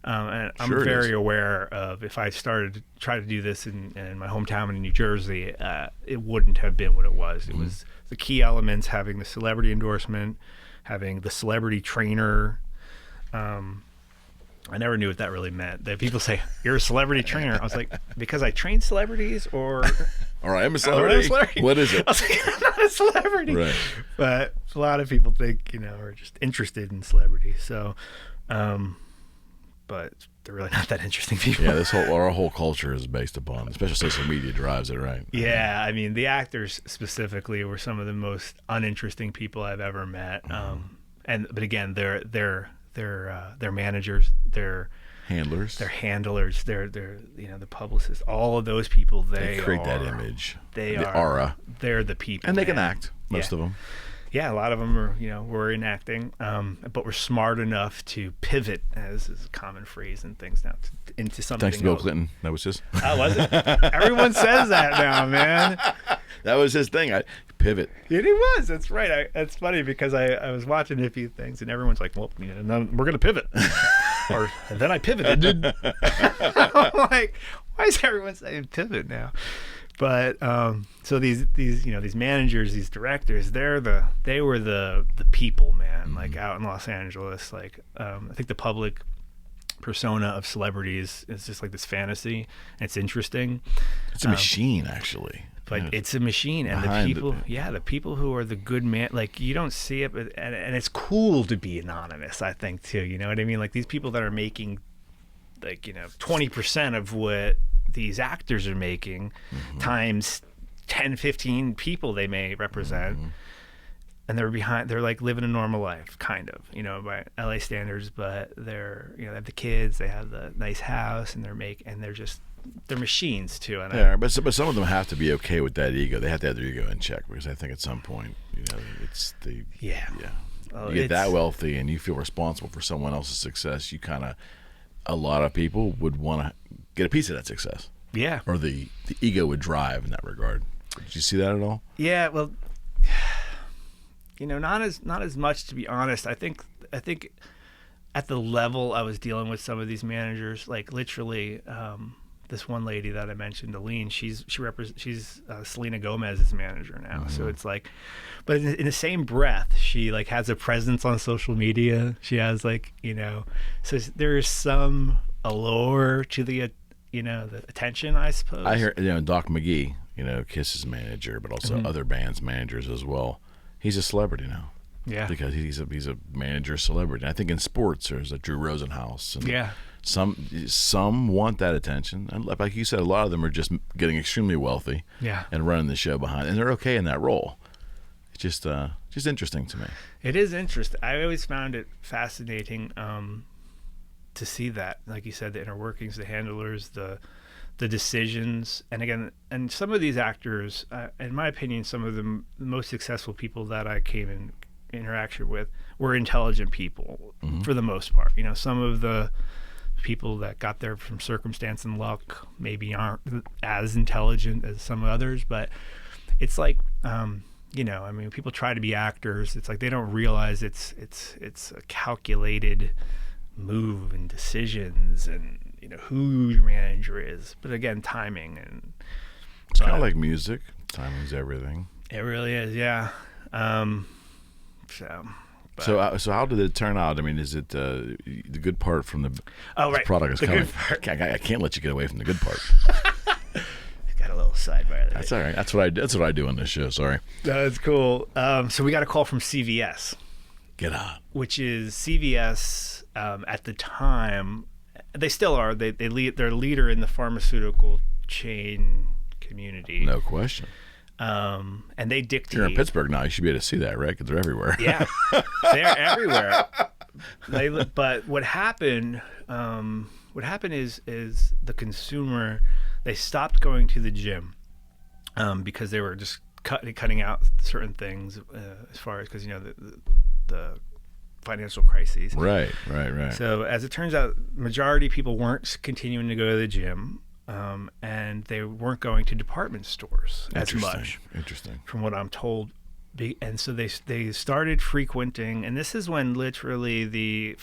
and I'm very aware of if I started to try to do this in my hometown in New Jersey, it wouldn't have been what it was. It was the key elements, having the celebrity endorsement, having the celebrity trainer. I never knew what that really meant. That people say, you're a celebrity trainer. I was like, because I train celebrities or I am a celebrity? What is it? I was like, I'm not a celebrity. Right. But a lot of people think, are just interested in celebrity. So, but they're really not that interesting people. Yeah, our whole culture is based upon, especially social media drives it, right? Yeah, I mean, the actors specifically were some of the most uninteresting people I've ever met. But again, they're managers, they're handlers, they're the publicists, all of those people. They create that image. The aura. They're the people, and they can act. Most of them. Yeah, a lot of them are, were in acting, but we're smart enough to pivot, as is a common phrase in things now, into something. Thanks to Bill Clinton. That was his. Oh, was it? Everyone says that now, man. That was his thing. Pivot. It was. That's right. It's funny because I was watching a few things and everyone's like, well, and then we're going to pivot. And then I pivoted. I'm like, why is everyone saying pivot now? But so these managers, these directors, they were the people, man. Like out in Los Angeles, like I think the public persona of celebrities is just like this fantasy. It's interesting. It's a machine, actually. But it's a machine, and the people who are the good man, like you don't see it, and it's cool to be anonymous. I think too. You know what I mean? Like these people that are making, like 20% of what these actors are making, times 10, 15 people they may represent. they're like living a normal life, kind of, you know, by LA standards, but they're, you know, they have the kids, they have the nice house, and they're machines too. And but some of them have to be okay with that ego. They have to have their ego in check, because I think at some point, you know, it's the Well, you get that wealthy and you feel responsible for someone else's success. A lot of people would want to get a piece of that success. Yeah. Or the ego would drive in that regard. Did you see that at all? Yeah. Well, you know, not as much, to be honest. I think at the level I was dealing with some of these managers, like literally, this one lady that I mentioned, Aline, she's Selena Gomez's manager now. Mm-hmm. So it's like, but in the same breath, she like has a presence on social media. She has like, you know, so there's some allure to the, you know, the attention, I suppose. I hear, you know, Doc McGee, you know, Kiss's manager, but also other bands' managers as well. He's a celebrity now. Yeah. Because he's a manager celebrity. And I think in sports there's a Drew Rosenhaus. And some want that attention. And like you said, a lot of them are just getting extremely wealthy. Yeah. And running the show behind. And they're okay in that role. It's just interesting to me. It is interesting. I always found it fascinating to see that. Like you said, the inner workings, the handlers, the decisions, and again, and some of these actors, in my opinion, some of the most successful people that I came in interaction with were intelligent people for the most part. You know, some of the people that got there from circumstance and luck maybe aren't as intelligent as some others, but it's like, you know, I mean, people try to be actors. It's like they don't realize it's a calculated move and decisions and, you know, who your manager is, but again, timing, and it's kind of like music. Timing's everything. It really is, yeah. So how did it turn out? I mean, is it the good part from the product is coming? I can't let you get away from the good part. Got a little sidebar there. That's all right. That's what I do on this show. Sorry. That's cool. So we got a call from CVS. Get out. Which is CVS at the time. They still are. They're leader in the pharmaceutical chain community. No question. And they dictate. You're in Pittsburgh now. You should be able to see that, right? Because they're everywhere. Yeah, they're everywhere. But what happened? Is the consumer, they stopped going to the gym because they were just cutting out certain things as far as, because, you know, the financial crises. Right. So as it turns out, majority of people weren't continuing to go to the gym, and they weren't going to department stores as much. Interesting. From what I'm told. And so they started frequenting, and this is when literally the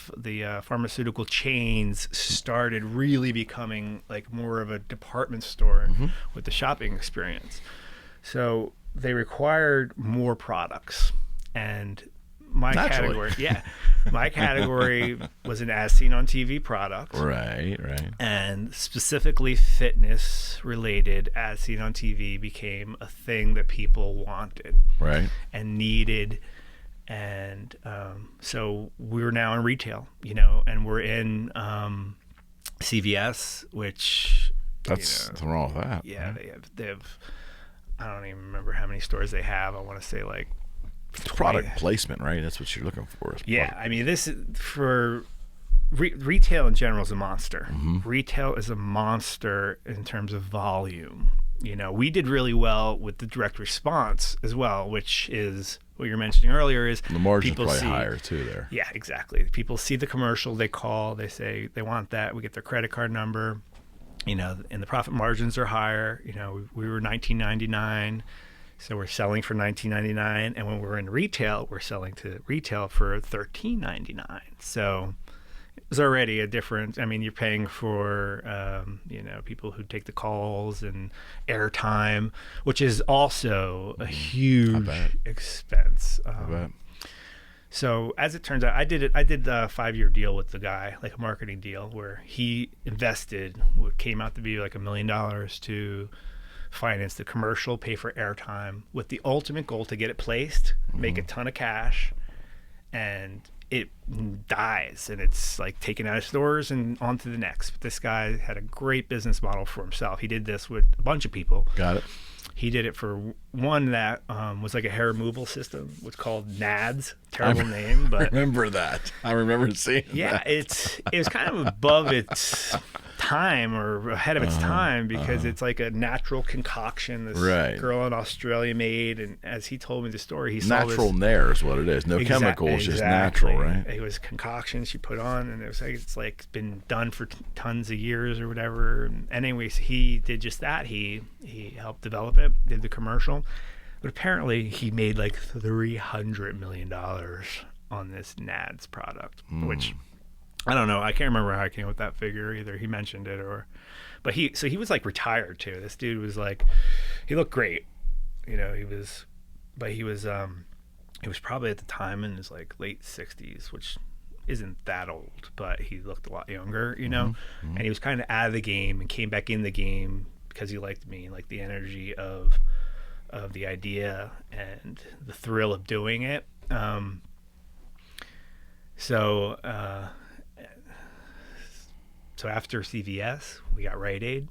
pharmaceutical chains started really becoming like more of a department store with the shopping experience. So they required more products, and my category was an as seen on TV product. Right. And specifically fitness related as seen on TV became a thing that people wanted. Right. And needed. And so we're now in retail, you know, and we're in CVS, which that's what's wrong with that. Yeah, right? they have I don't even remember how many stores they have. I want to say like it's product placement, right? That's what you're looking for. Yeah, I mean, this is for retail in general is a monster. Retail is a monster in terms of volume. You know, we did really well with the direct response as well, which is what you're mentioning earlier. Is the margin's probably higher too there. Yeah, exactly. People see the commercial, they call, they say they want that. We get their credit card number. You know, and the profit margins are higher. You know, we were $19.99. So we're selling for $19.99, and when we're in retail, we're selling to retail for $13.99. So it's already a difference. I mean, you're paying for, you know, people who take the calls and airtime, which is also a huge expense. I bet. So as it turns out, I did a 5-year deal with the guy, like a marketing deal, where he invested what came out to be like $1 million to finance the commercial, pay for airtime, with the ultimate goal to get it placed, make a ton of cash, and it dies, and it's like taken out of stores and on to the next. But this guy had a great business model for himself. He did this with a bunch of people. Got it. He did it for one that was like a hair removal system. It was called NADS. Terrible name, but I remember that. I remember seeing that. It was kind of above its time or ahead of its time because it's like a natural concoction this girl in Australia made, and as he told me the story, he saw natural nair is what it is. No chemicals, just natural, right? It was concoction she put on, and it's like been done for tons of years or whatever. And anyways, he did just that. He helped develop it, did the commercial, but apparently he made like $300 million on this NADS product, which I don't know. I can't remember how I came up with that figure either. He mentioned it but he was like retired too. This dude was like, he looked great. He was probably at the time in his like late 60s, which isn't that old, but he looked a lot younger, and he was kind of out of the game and came back in the game because he liked me, like the energy of the idea and the thrill of doing it. So after CVS, we got Rite Aid,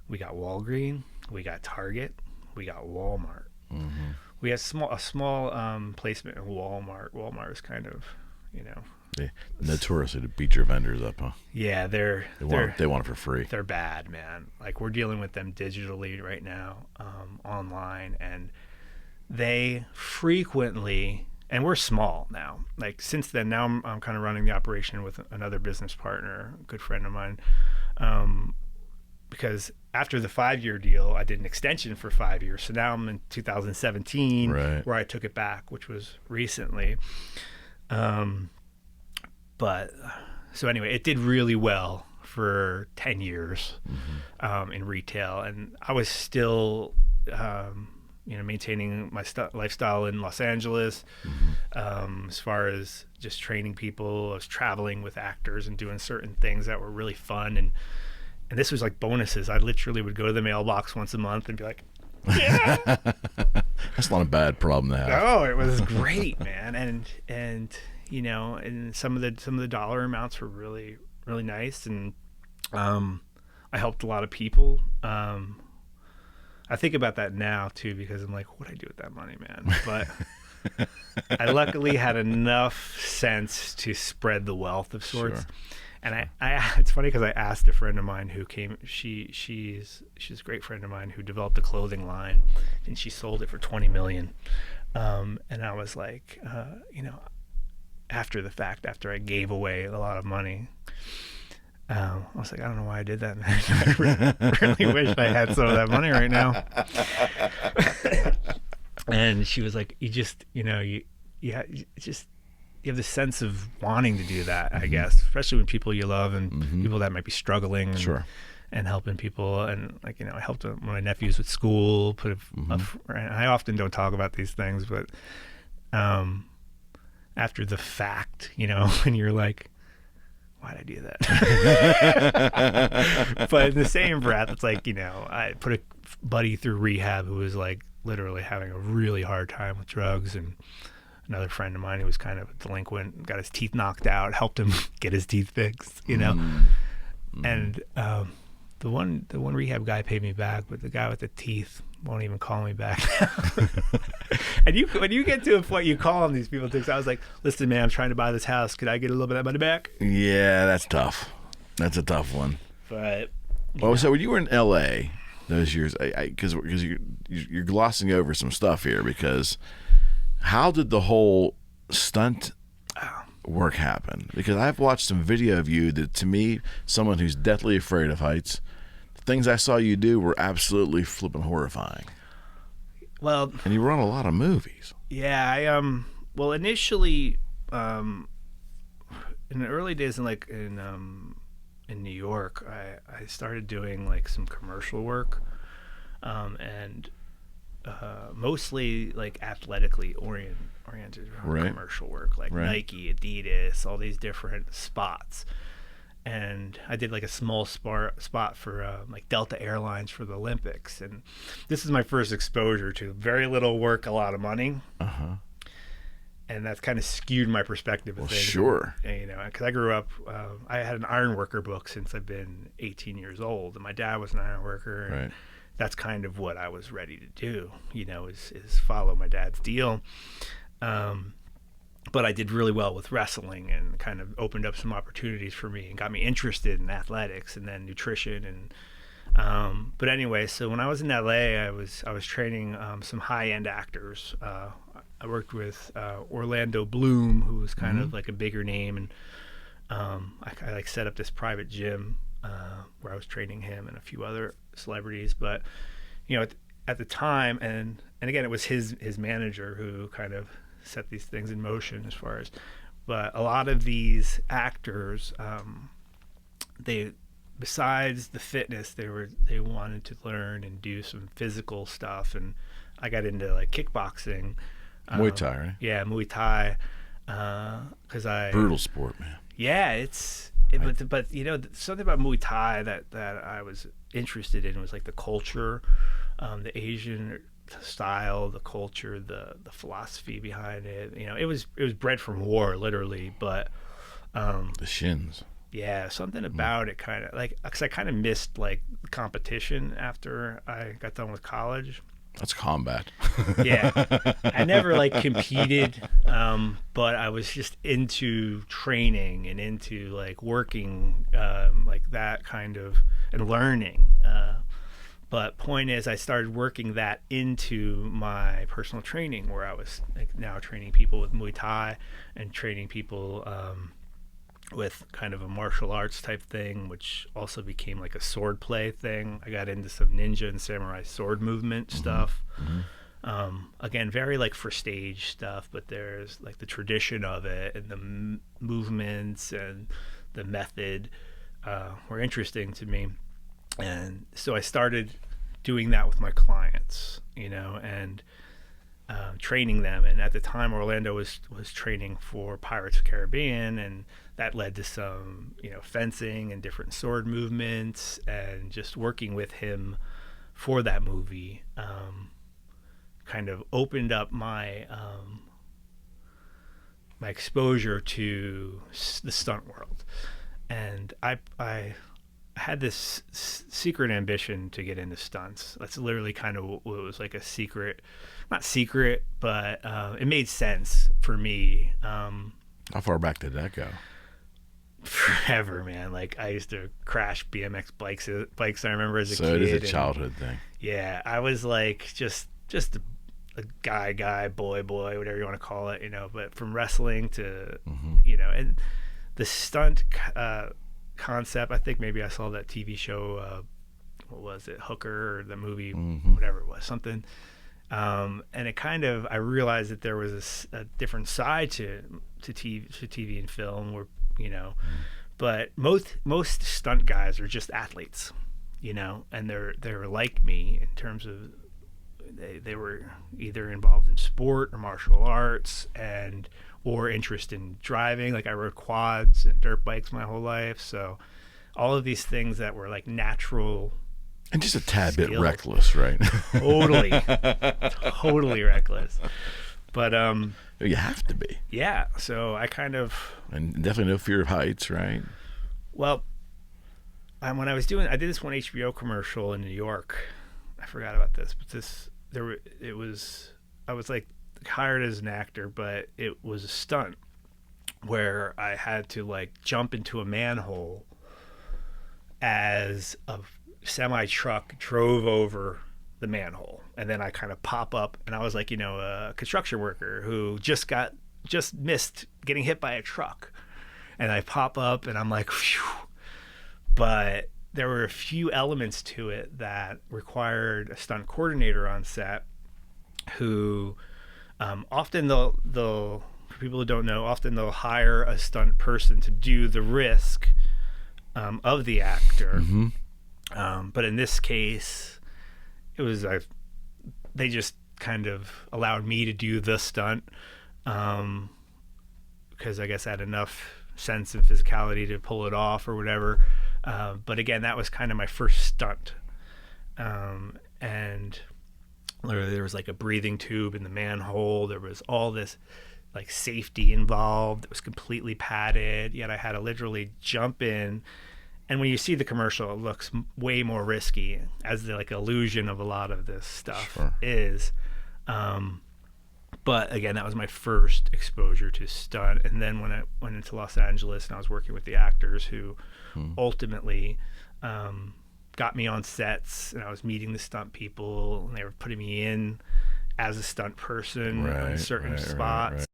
we got Walgreens, we got Target, we got Walmart. We had a small placement in Walmart. Walmart is kind of, They notoriously to beat your vendors up, huh? Yeah, they want it for free. They're bad, man. Like, we're dealing with them digitally right now, online, and they frequently. And we're small now. Like, since then, now I'm kind of running the operation with another business partner, a good friend of mine. Because after the 5-year deal, I did an extension for 5 years. So now I'm in 2017, where I took it back, which was recently. But so anyway, it did really well for 10 years in retail, and I was still. Maintaining my lifestyle in Los Angeles, as far as just training people. I was traveling with actors and doing certain things that were really fun, and this was like bonuses. I literally would go to the mailbox once a month and be like, yeah. That's not a bad problem to have. No, it was great, man, and some of the dollar amounts were really, really nice, and I helped a lot of people. I think about that now too, because I'm like, what do I do with that money, man? But I luckily had enough sense to spread the wealth of sorts. Sure. And I it's funny because I asked a friend of mine who came. She's a great friend of mine who developed a clothing line, and she sold it for $20 million. And I was like, after the fact, after I gave away a lot of money. I was like, I don't know why I did that, man. I really wish I had some of that money right now. And she was like, you have this sense of wanting to do that, I guess, especially when people you love and people that might be struggling and helping people. And like, I helped my nephews with school, I often don't talk about these things, but after the fact, when you're like, why'd I do that? But in the same breath, it's like, I put a buddy through rehab who was like literally having a really hard time with drugs, and another friend of mine who was kind of a delinquent, got his teeth knocked out, helped him get his teeth fixed, and the one rehab guy paid me back, but the guy with the teeth won't even call me back now. And when you get to a point, you call on these people too. So I was like, listen, man, I'm trying to buy this house. Could I get a little bit of that money back? Yeah, that's tough. That's a tough one. But so when you were in L.A. those years, because you're glossing over some stuff here, because how did the whole stunt work happen? Because I've watched some video of you that, to me, someone who's deathly afraid of heights, the things I saw you do were absolutely flipping horrifying. Well, and you run a lot of movies. Yeah, I initially in the early days in New York, I started doing like some commercial work, and mostly like athletically oriented commercial work, like Nike, Adidas, all these different spots. And I did like a small spot for like Delta Airlines for the Olympics. And this is my first exposure to very little work, a lot of money. And that's kind of skewed my perspective of things. Sure. And, because I grew up, I had an iron worker book since I've been 18 years old. And my dad was an iron worker. And that's kind of what I was ready to do, is follow my dad's deal. But I did really well with wrestling and kind of opened up some opportunities for me and got me interested in athletics and then nutrition. And but anyway, so when I was in LA, I was training some high-end actors. I worked with Orlando Bloom, who was kind of like a bigger name, and I like set up this private gym where I was training him and a few other celebrities. But at the time, and again, it was his manager who kind of set these things in motion as far as, but a lot of these actors, they, besides the fitness, they wanted to learn and do some physical stuff, and I got into like kickboxing, Muay Thai, right? Yeah, Muay Thai, because brutal sport, man. Yeah, but something about Muay Thai that I was interested in was like the culture, the Asian style, the culture, the philosophy behind it. It was bred from war, literally, but the shins. Yeah, something about it kind of like, because I kind of missed like competition after I got done with college. That's combat. Yeah, I never like competed, but I was just into training and into like working like that kind of, and learning. But point is, I started working that into my personal training, where I was like now training people with Muay Thai and training people with kind of a martial arts type thing, which also became like a sword play thing. I got into some ninja and samurai sword movement stuff. Again, very like for stage stuff, but there's like the tradition of it, and the movements and the method were interesting to me. And so I started doing that with my clients, and training them. And at the time, Orlando was training for Pirates of the Caribbean, and that led to some, fencing and different sword movements, and just working with him for that movie kind of opened up my my exposure to the stunt world. And I had this secret ambition to get into stunts. That's literally kind of what was like a secret, not secret, but it made sense for me. How far back did that go? Forever, man. Like I used to crash BMX bikes. I remember as a kid. So it is a childhood thing. Yeah, I was like just a guy, boy, whatever you want to call it, But from wrestling to, and the stunt concept. I think maybe I saw that TV show. What was it, Hooker, or the movie, whatever it was, something. And it kind of, I realized that there was a different side to TV and film, where but most stunt guys are just athletes, and they're like me in terms of they were either involved in sport or martial arts or interest in driving. Like I rode quads and dirt bikes my whole life, so all of these things that were like natural. And just a tad bit reckless, right? Totally reckless. But you have to be. Yeah. So I kind of, and definitely no fear of heights, right? Well, when I did this one HBO commercial in New York. I forgot about this, but I was like hired as an actor, but it was a stunt where I had to like jump into a manhole as a semi truck drove over the manhole, and then I kind of pop up, and I was like, a construction worker who just missed getting hit by a truck, and I pop up and I'm like, phew. But there were a few elements to it that required a stunt coordinator on set who often they'll for people who don't know, often they'll hire a stunt person to do the risk of the actor. But in this case, it was they just kind of allowed me to do the stunt because I guess I had enough sense and physicality to pull it off or whatever. But again, that was kind of my first stunt. And literally there was like a breathing tube in the manhole. There was all this like safety involved. It was completely padded. Yet I had to literally jump in And when you see the commercial, it looks way more risky, as the like illusion of a lot of this stuff is. But again, that was my first exposure to stunt. And then when I went into Los Angeles and I was working with the actors who ultimately got me on sets, and I was meeting the stunt people, and they were putting me in as a stunt person in certain spots. Right.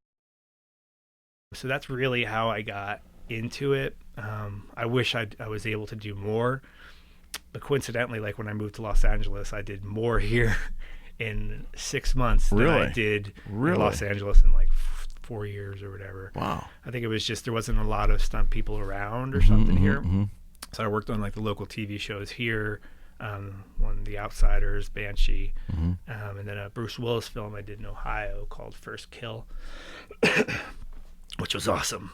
So that's really how I got into it. I wish I was able to do more, but coincidentally, like when I moved to Los Angeles, I did more here in 6 months than I did in Los Angeles in like 4 years or whatever. Wow. I think it was just there wasn't a lot of stunt people around or something here. So I worked on like the local TV shows here, one of The Outsiders, Banshee, and then a Bruce Willis film I did in Ohio called First Kill, which was awesome.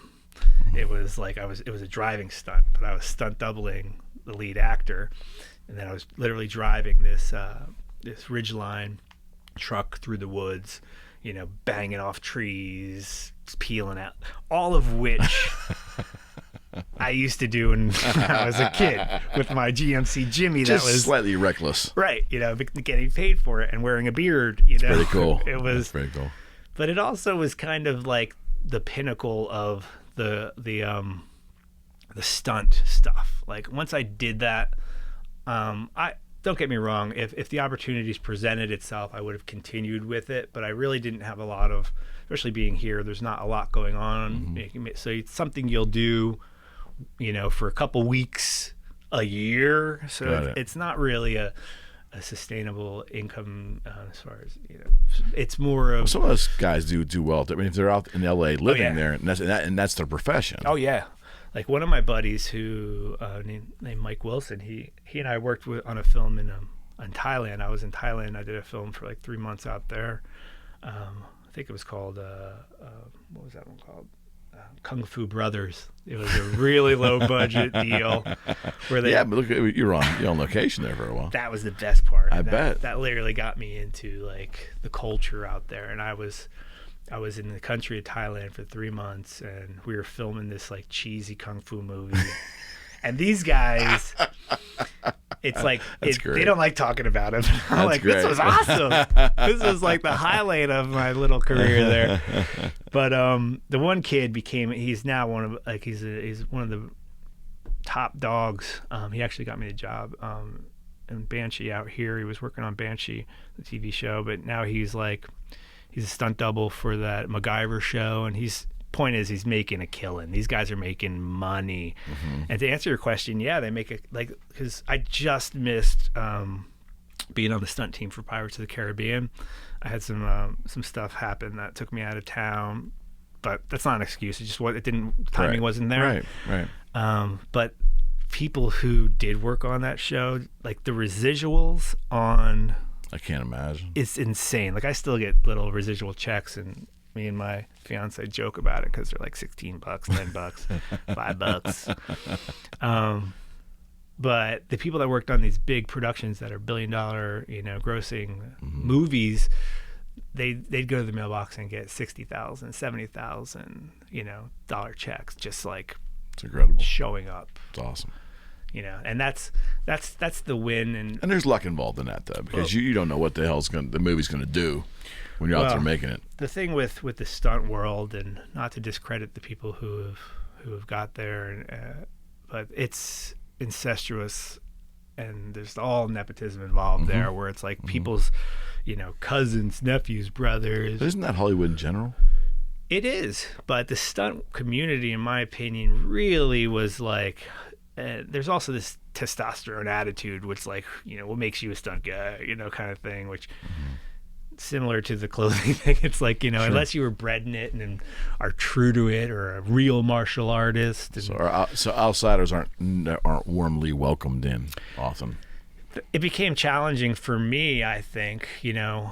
It was like it was a driving stunt, but I was stunt doubling the lead actor, and then I was literally driving this Ridgeline truck through the woods, you know, banging off trees, peeling out, all of which I used to do when I was a kid with my GMC Jimmy. Just that was slightly reckless, right? You know, getting paid for it and wearing a beard. You know, pretty cool. It was That's pretty cool, but it also was kind of like the pinnacle of the stunt stuff. Like once I did that, I don't get me wrong. If the opportunities presented itself, I would have continued with it. But I really didn't have a lot of, especially being here. There's not a lot going on. So it's something you'll do, you know, for a couple weeks, a year. So it's not really a sustainable income as far as, you know. It's more of some of those guys do well. I mean, if they're out in LA living there, and that's their profession. Oh yeah. Like one of my buddies who named Mike Wilson, he and I worked on a film in Thailand. I was in Thailand. I did a film for like 3 months out there. I think it was called what was that one called? Kung Fu Brothers. It was a really low budget deal. Where they, but look, you're on location there for a while. That was the best part. I bet that literally got me into like the culture out there, and I was in the country of Thailand for 3 months, and we were filming this like cheesy kung fu movie. And these guys, it's like they don't like talking about it. I'm like, great. This was awesome. This was like the highlight of my little career there. But the one kid he's now one of like he's one of the top dogs. He actually got me the job in Banshee out here. He was working on Banshee, the TV show, but now he's a stunt double for that MacGyver show, and he's making a killing. These guys are making money. And to answer your question, they make it like, because I just missed being on the stunt team for Pirates of the Caribbean. I had some stuff happen that took me out of town, but that's not an excuse. It's just timing wasn't there. Right. But people who did work on that show, like the residuals on, I can't imagine. It's insane. Like I still get little residual checks, and me and my fiance joke about it because they're like $16, $10, $5. But the people that worked on these big productions that are $1 billion, you know, grossing movies, they'd go to the mailbox and get $60,000, $70,000, you know, dollar checks, just like it's incredible showing up. It's awesome. You know, and that's the win. And there's luck involved in that though, because you don't know what the hell's the movie's going to do when you're out there making it. The thing with the stunt world, and not to discredit the people who have got there, but it's incestuous, and there's all nepotism involved there, where it's like people's, you know, cousins, nephews, brothers. But isn't that Hollywood in general? It is, but the stunt community, in my opinion, really was like. There's also this testosterone attitude, which, like, you know, what makes you a stunt guy, you know, kind of thing, which similar to the clothing thing. It's like, you know, unless you were bred in it and are true to it, or a real martial artist. And so outsiders aren't warmly welcomed in often. It became challenging for me, I think, you know,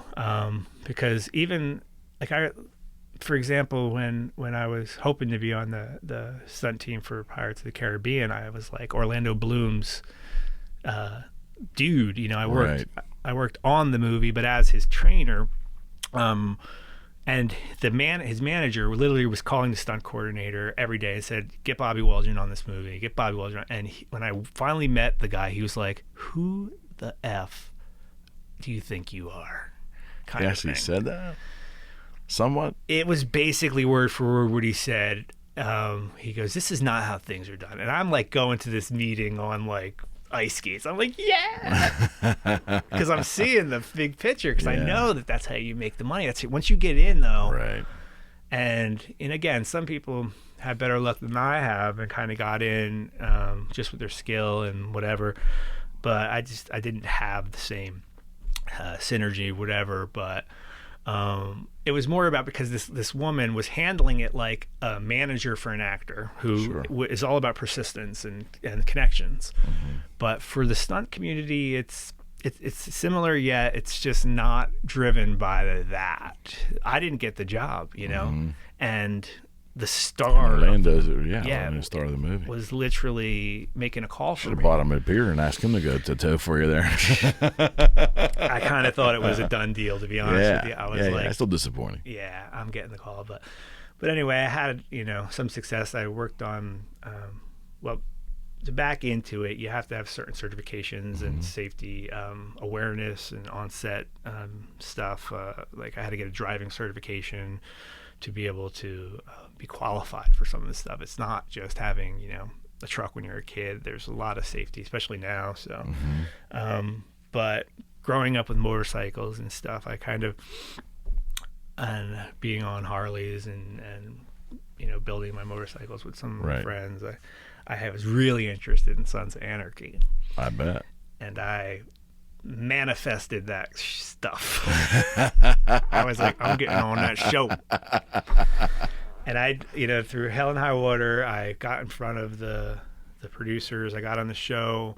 because even like for example, when I was hoping to be on the stunt team for Pirates of the Caribbean, I was like Orlando Bloom's dude. You know, I worked on the movie, but as his trainer, And his manager literally was calling the stunt coordinator every day and said, "Get Bobby Waldron on this movie. Get Bobby Waldron." And when I finally met the guy, he was like, "Who the F do you think you are?" He actually said that? Somewhat? It was basically word for word what he said. He goes, "This is not how things are done." And I'm like going to this meeting on like ice skates. I'm like, yeah, because I'm seeing the big picture. Because I know that's how you make the money. That's it. Once you get in, though, right? And again, some people have better luck than I have, and kind of got in just with their skill and whatever. But I didn't have the same synergy, whatever. But it was more about because this woman was handling it like a manager for an actor who is all about persistence and connections. Mm-hmm. But for the stunt community, it's similar, yet it's just not driven by that. I didn't get the job, and the star Orlando's the star of the movie was literally making a call for Should have me. bought him a beer and asked him to go to toe for you there. I kind of thought it was a done deal, to be honest with you. I was like, it's still disappointing. Yeah, I'm getting the call, but anyway, I had some success. I worked on to back into it, you have to have certain certifications and safety awareness and on-set stuff. Like I had to get a driving certification to be able to be qualified for some of this stuff. It's not just having, a truck when you're a kid. There's a lot of safety, especially now. So, but growing up with motorcycles and stuff, I kind of, and being on Harleys and building my motorcycles with some of my friends, I was really interested in Sons of Anarchy. I bet. And I manifested that stuff. I was like, I'm getting on that show. And I, through hell and high water, I got in front of the producers. I got on the show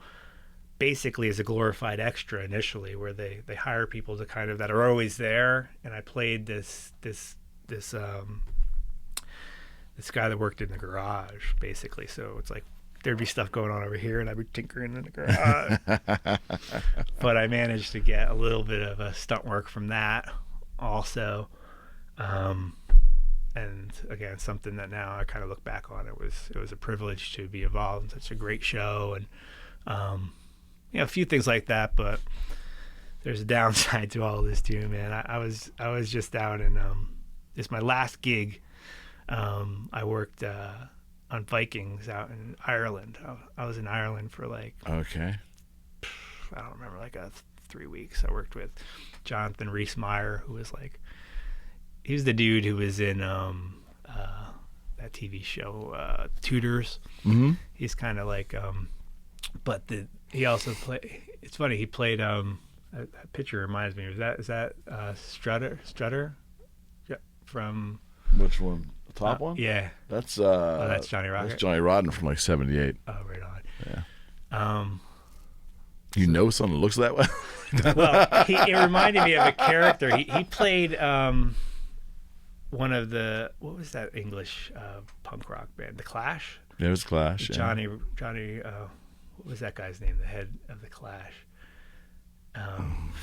basically as a glorified extra initially, where they hire people to kind of that are always there. And I played this guy that worked in the garage, basically. So it's like there'd be stuff going on over here, and I'd be tinkering in the garage. But I managed to get a little bit of a stunt work from that also. And again, something that now I kind of look back on. It was a privilege to be involved in such a great show, and a few things like that. But there's a downside to all this too, man. I was just out in it's my last gig. I worked on Vikings out in Ireland. I was in Ireland for I don't remember, 3 weeks. I worked with Jonathan Rhys-Meyer, who was he was the dude who was in that TV show Tudors. Mm-hmm. He's kind of but he also played. It's funny, he played that picture reminds me. Is that Strutter? Yeah, from which one? The top one? Yeah. That's that's Johnny Rocket. That's Johnny Rodden from 78. Oh, right on. Yeah. Someone that looks that way? Well, it reminded me of a character. He played one of the, what was that English punk rock band? The Clash? Yeah, it was Clash. Johnny, what was that guy's name? The head of the Clash.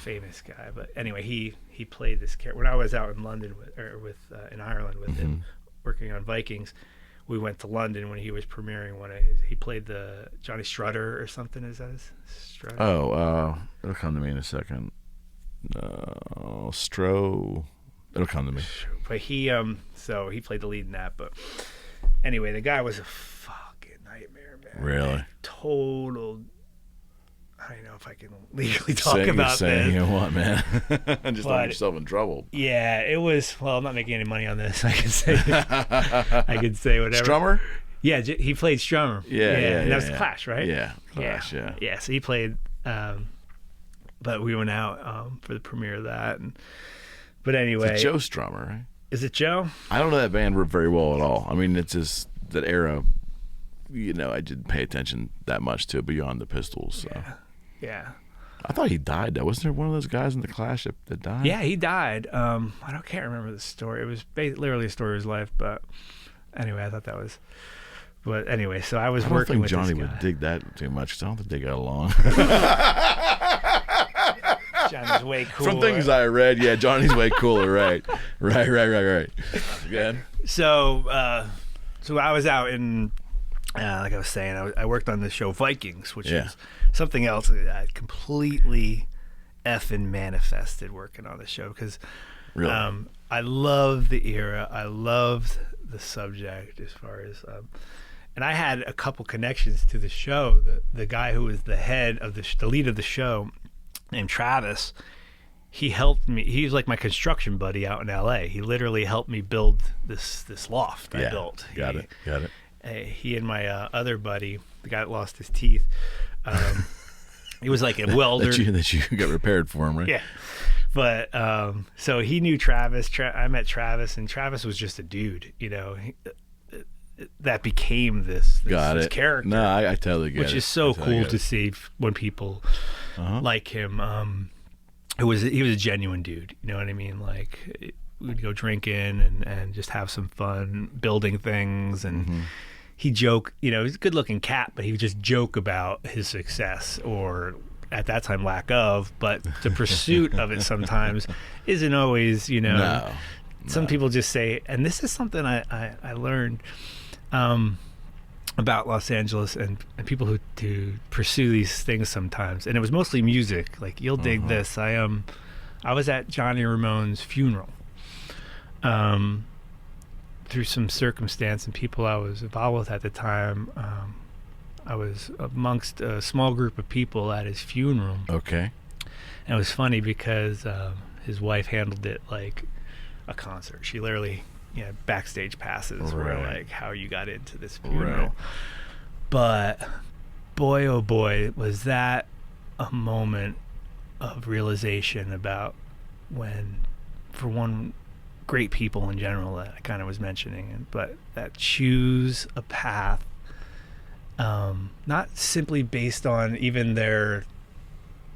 Famous guy. But anyway, he played this character. When I was out in London in Ireland with him, working on Vikings, we went to London when he was premiering he played the Johnny Strutter or something. Is that his Strutter? Oh, it'll come to me in a second. It'll come to me. But he he played the lead in that. But anyway, the guy was a fucking nightmare, man. Really? Total. I don't know if I can legally talk about saying this. You what, man? Just don't get yourself in trouble. Yeah, it was. Well, I'm not making any money on this. I can say. I can say whatever. Strummer? Yeah, he played Strummer. Yeah. And that was the Clash, right? Yeah, Clash. Yeah. So he played. But we went out for the premiere of that, but anyway. It's Joe Strummer, right? Is it Joe? I don't know that band very well at all. I mean, it's just that era. I didn't pay attention that much to it beyond the Pistols. So. Yeah. I thought he died, though. Wasn't there one of those guys in the Clash that died? Yeah, he died. Can't remember the story. It was literally a story of his life. But anyway, I thought that was. But anyway, so I was working with Johnny this guy. would dig that too much because I don't think they got along. Johnny's way cooler. From things I read, yeah, Johnny's way cooler, right. Right. Again. So I was out in, like I was saying, I worked on the show Vikings, which is something else that I completely effing manifested working on the show because Really? I love the era. I loved the subject as far as, and I had a couple connections to the show. The guy who was the head of the lead of the show, named Travis, he helped me. He was like my construction buddy out in L.A. He literally helped me build this loft I built. Got it. He and my other buddy, the guy that lost his teeth, he was like a welder. that you got repaired for him, right? Yeah. But so he knew Travis. I met Travis, and Travis was just a dude, that became this character. No, I totally get it. Which is so cool to see when people like him. He was a genuine dude. You know what I mean? Like we'd go drinking and just have some fun building things, and he joke. He's a good-looking cat, but he would just joke about his success or at that time lack of. But the pursuit of it sometimes isn't always. No. Some people just say, and this is something I learned. About Los Angeles and people who pursue these things sometimes, and it was mostly music. Like you'll dig this. I was at Johnny Ramone's funeral through some circumstance and people I was involved with at the time. I was amongst a small group of people at his funeral. Okay. And it was funny because his wife handled it like a concert. She literally backstage passes were like how you got into this funeral. Right. But boy, oh boy, was that a moment of realization about when, for one, great people in general that I kind of was mentioning, but that choose a path, not simply based on even their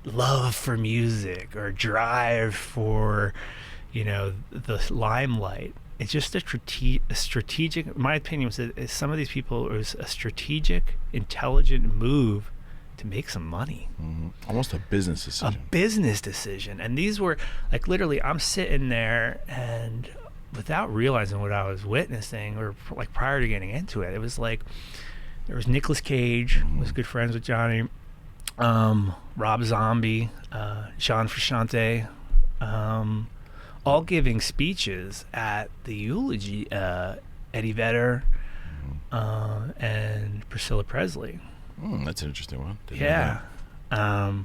love for music or drive for, the limelight. It's just a strategic, in my opinion, was that some of these people, it was a strategic, intelligent move to make some money. Almost a business decision. And these were, like, literally, I'm sitting there and without realizing what I was witnessing or, like, prior to getting into it, it was like, there was Nicolas Cage, was good friends with Johnny, Rob Zombie, Jean Frusciante, all giving speeches at the eulogy, Eddie Vedder and Priscilla Presley. That's an interesting one. Didn't know.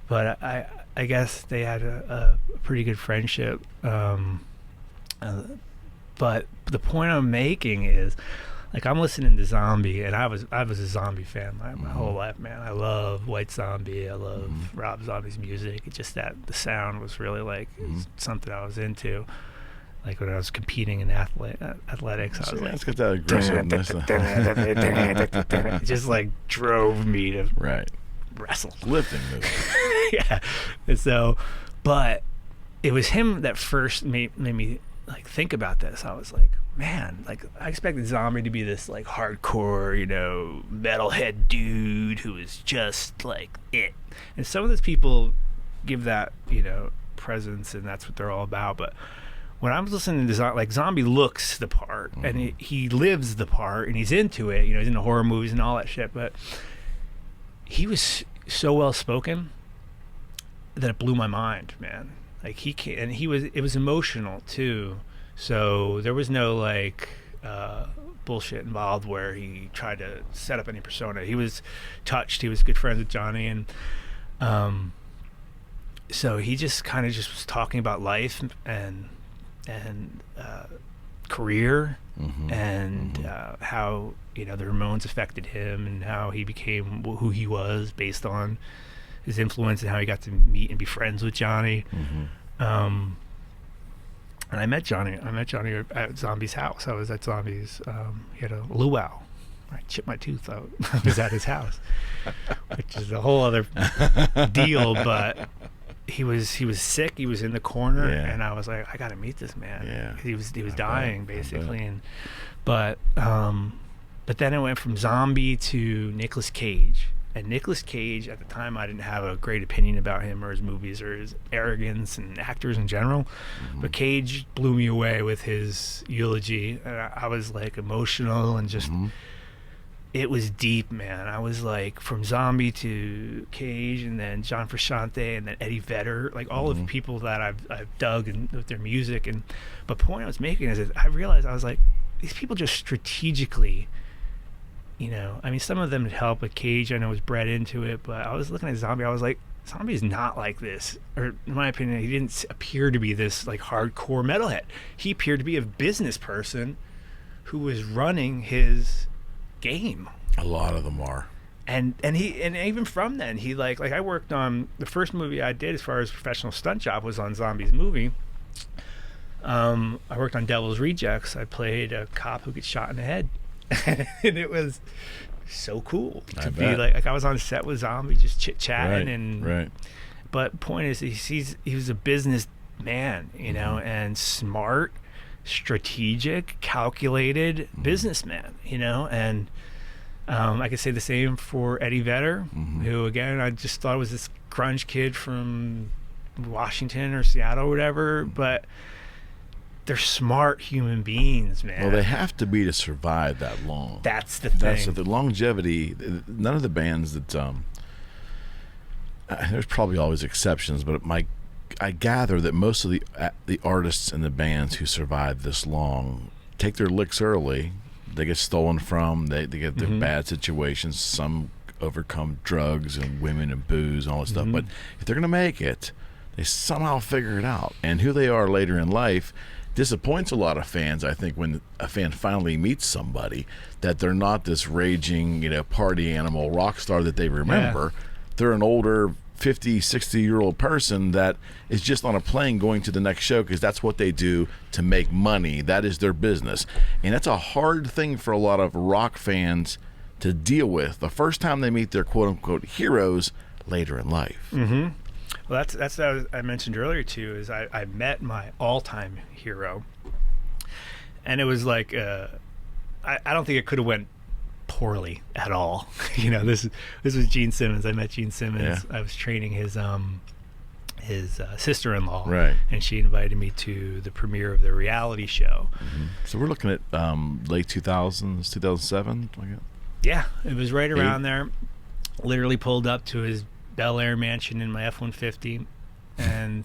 But I guess they had a pretty good friendship. But the point I'm making is, like, I'm listening to Zombie, and I was a Zombie fan my whole life, man. I love White Zombie. I love Rob Zombie's music. It's just that the sound was really like something I was into. Like when I was competing in athletics, I was like, it's got that aggressiveness. It just like drove me to wrestle. Lifting moves. Yeah. And so, but it was him that first made me like think about this. I was like, man, like I expected Zombie to be this like hardcore, metalhead dude who was just like it. And some of those people give that, presence, and that's what they're all about. But when I was listening to Zombie looks the part, and he lives the part, and he's into it. He's into horror movies and all that shit. But he was so well spoken that it blew my mind, man. Like it was emotional too. So there was no like bullshit involved where he tried to set up any persona. He was touched. He was good friends with Johnny, and so he just kind of just was talking about life and career and how the Ramones affected him and how he became who he was based on his influence and how he got to meet and be friends with Johnny. And I met Johnny at Zombie's house. I was at Zombie's. He had a luau. I chipped my tooth out. I was at his house, which is a whole other deal. But he was sick. He was in the corner, and I was like, I got to meet this man. Yeah. He was dying basically, but then it went from Zombie to Nicolas Cage, And Nicolas Cage, at the time, I didn't have a great opinion about him or his movies or his arrogance and actors in general. But Cage blew me away with his eulogy. And I was like emotional and just, it was deep, man. I was like, from Zombie to Cage, and then John Frusciante, and then Eddie Vedder, like all of the people that I've dug and with their music. And but the point I was making is that I realized, I was like, these people just strategically, you know, I mean, some of them had helped, but Cage, I know, was bred into it. But I was looking at Zombie, I was like, Zombie's not like this. Or in my opinion, he didn't appear to be this like hardcore metalhead. He appeared to be a business person who was running his game. A lot of them are. And even from then, he like I worked on the first movie I did as far as professional stunt job was on Zombie's movie. I worked on Devil's Rejects. I played a cop who gets shot in the head. And it was so cool to be like I was on set with Zombie just chit-chatting but point is he was a business man, you know, and smart, strategic, calculated businessman, you know. And I could say the same for Eddie Vedder, who again I just thought was this grunge kid from Washington or Seattle or whatever, but they're smart human beings, man. Well, they have to be to survive that long. That's the thing. That's the longevity. None of the bands that there's probably always exceptions, but I gather that most of the artists and the bands who survive this long take their licks early. They get stolen from. They get their bad situations. Some overcome drugs and women and booze and all that stuff. But if they're going to make it, they somehow figure it out. And who they are later in life disappoints a lot of fans, I think, when a fan finally meets somebody, that they're not this raging, you know, party animal rock star that they remember. They're an older 50, 60-year-old person that is just on a plane going to the next show because that's what they do to make money. That is their business. And that's a hard thing for a lot of rock fans to deal with the first time they meet their quote-unquote heroes later in life. Well, that's what I mentioned earlier too. Is I met my all-time hero, and it was like I don't think it could have went poorly at all. You know, this was Gene Simmons. I met Gene Simmons. I was training his sister-in-law, right? And she invited me to the premiere of the reality show. So we're looking at late 2000s, 2007. Yeah, it was right around there. Literally pulled up to his Bel Air mansion in my F-150 and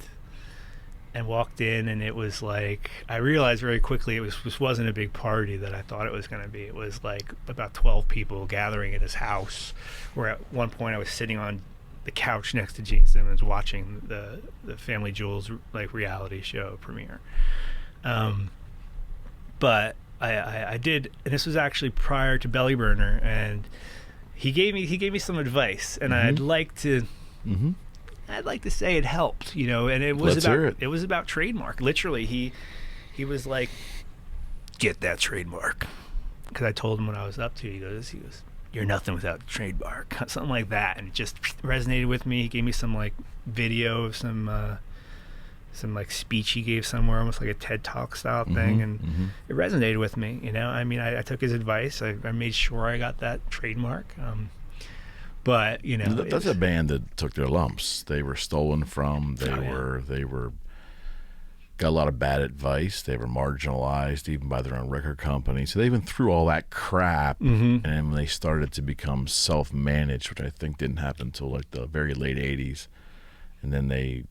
walked in, and it was like I realized very quickly this wasn't a big party that I thought it was going to be. It was like about 12 people gathering at his house, where at one point I was sitting on the couch next to Gene Simmons watching the Family Jewels like reality show premiere. But I did, and this was actually prior to Belly Burner, and he gave me some advice, and I'd like to say it helped, you know. And it was about trademark. Literally, he was like, "Get that trademark," because I told him what I was up to. He goes, "You're nothing without trademark," something like that, and it just resonated with me. He gave me some like video of some like speech he gave somewhere, almost like a TED Talk style thing, and it resonated with me, you know. I mean, I took his advice. I made sure I got that trademark. But you know, that's a band that took their lumps. They were stolen from. They were got a lot of bad advice. They were marginalized even by their own record company. So they went through all that crap, and then when they started to become self-managed, which I think didn't happen until like the very late '80s, and then they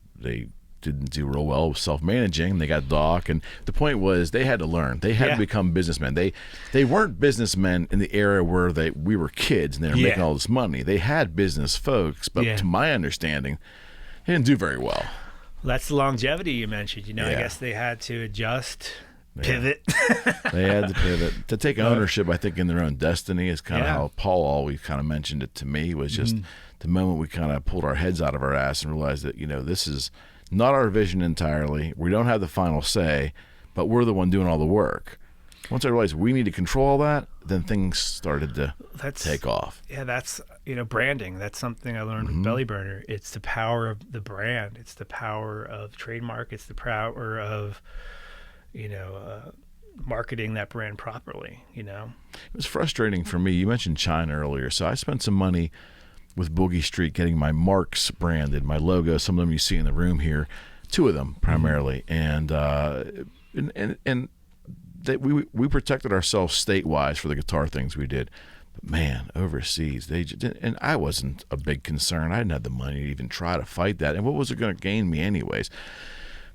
didn't do real well with self-managing. They got Doc, and the point was they had to learn. They had to become businessmen. They weren't businessmen in the era where we were kids and they were making all this money. They had business folks, but to my understanding, they didn't do very well. That's the longevity you mentioned. You know, I guess they had to adjust, pivot. They had to pivot to take ownership. I think in their own destiny is kind of how Paul always kind of mentioned it to me. Was just the moment we kind of pulled our heads out of our ass and realized that, you know, this is not our vision entirely. We don't have the final say, but we're the one doing all the work. Once I realized we need to control all that, then things started to take off. Yeah, that's, you know, branding. That's something I learned with Belly Burner. It's the power of the brand. It's the power of trademark. It's the power of, you know, marketing that brand properly, you know. It was frustrating for me. You mentioned China earlier. So I spent some money with Boogie Street, getting my marks branded, my logo. Some of them you see in the room here, 2 of them primarily, and we protected ourselves state-wise for the guitar things we did. But man, overseas, they just didn't, and I wasn't a big concern. I didn't have the money to even try to fight that. And what was it going to gain me anyways?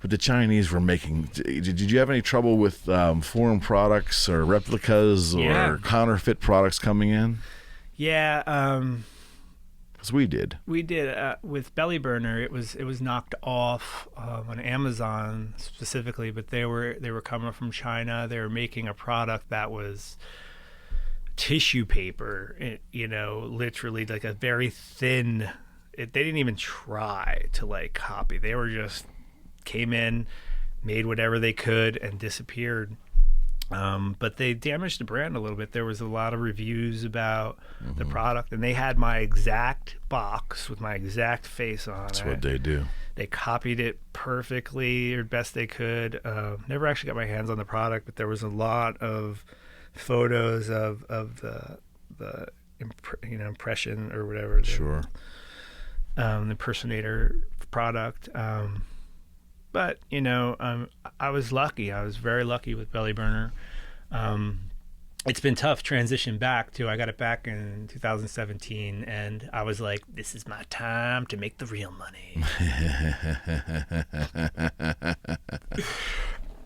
But the Chinese were making. Did you have any trouble with foreign products or replicas or counterfeit products coming in? Yeah, because we did. We did with Belly Burner. It was knocked off on Amazon specifically, but they were coming from China. They were making a product that was tissue paper. Literally like a very thin. They didn't even try to like copy. They were just came in, made whatever they could, and disappeared. But they damaged the brand a little bit. There was a lot of reviews about the product, and they had my exact box with my exact face on it. That's what they do. They copied it perfectly, or best they could. Never actually got my hands on the product, but there was a lot of photos of the impression or whatever. Sure. The impersonator product. But, I was lucky. I was very lucky with Belly Burner. It's been tough transition back, too. I got it back in 2017, and I was like, this is my time to make the real money.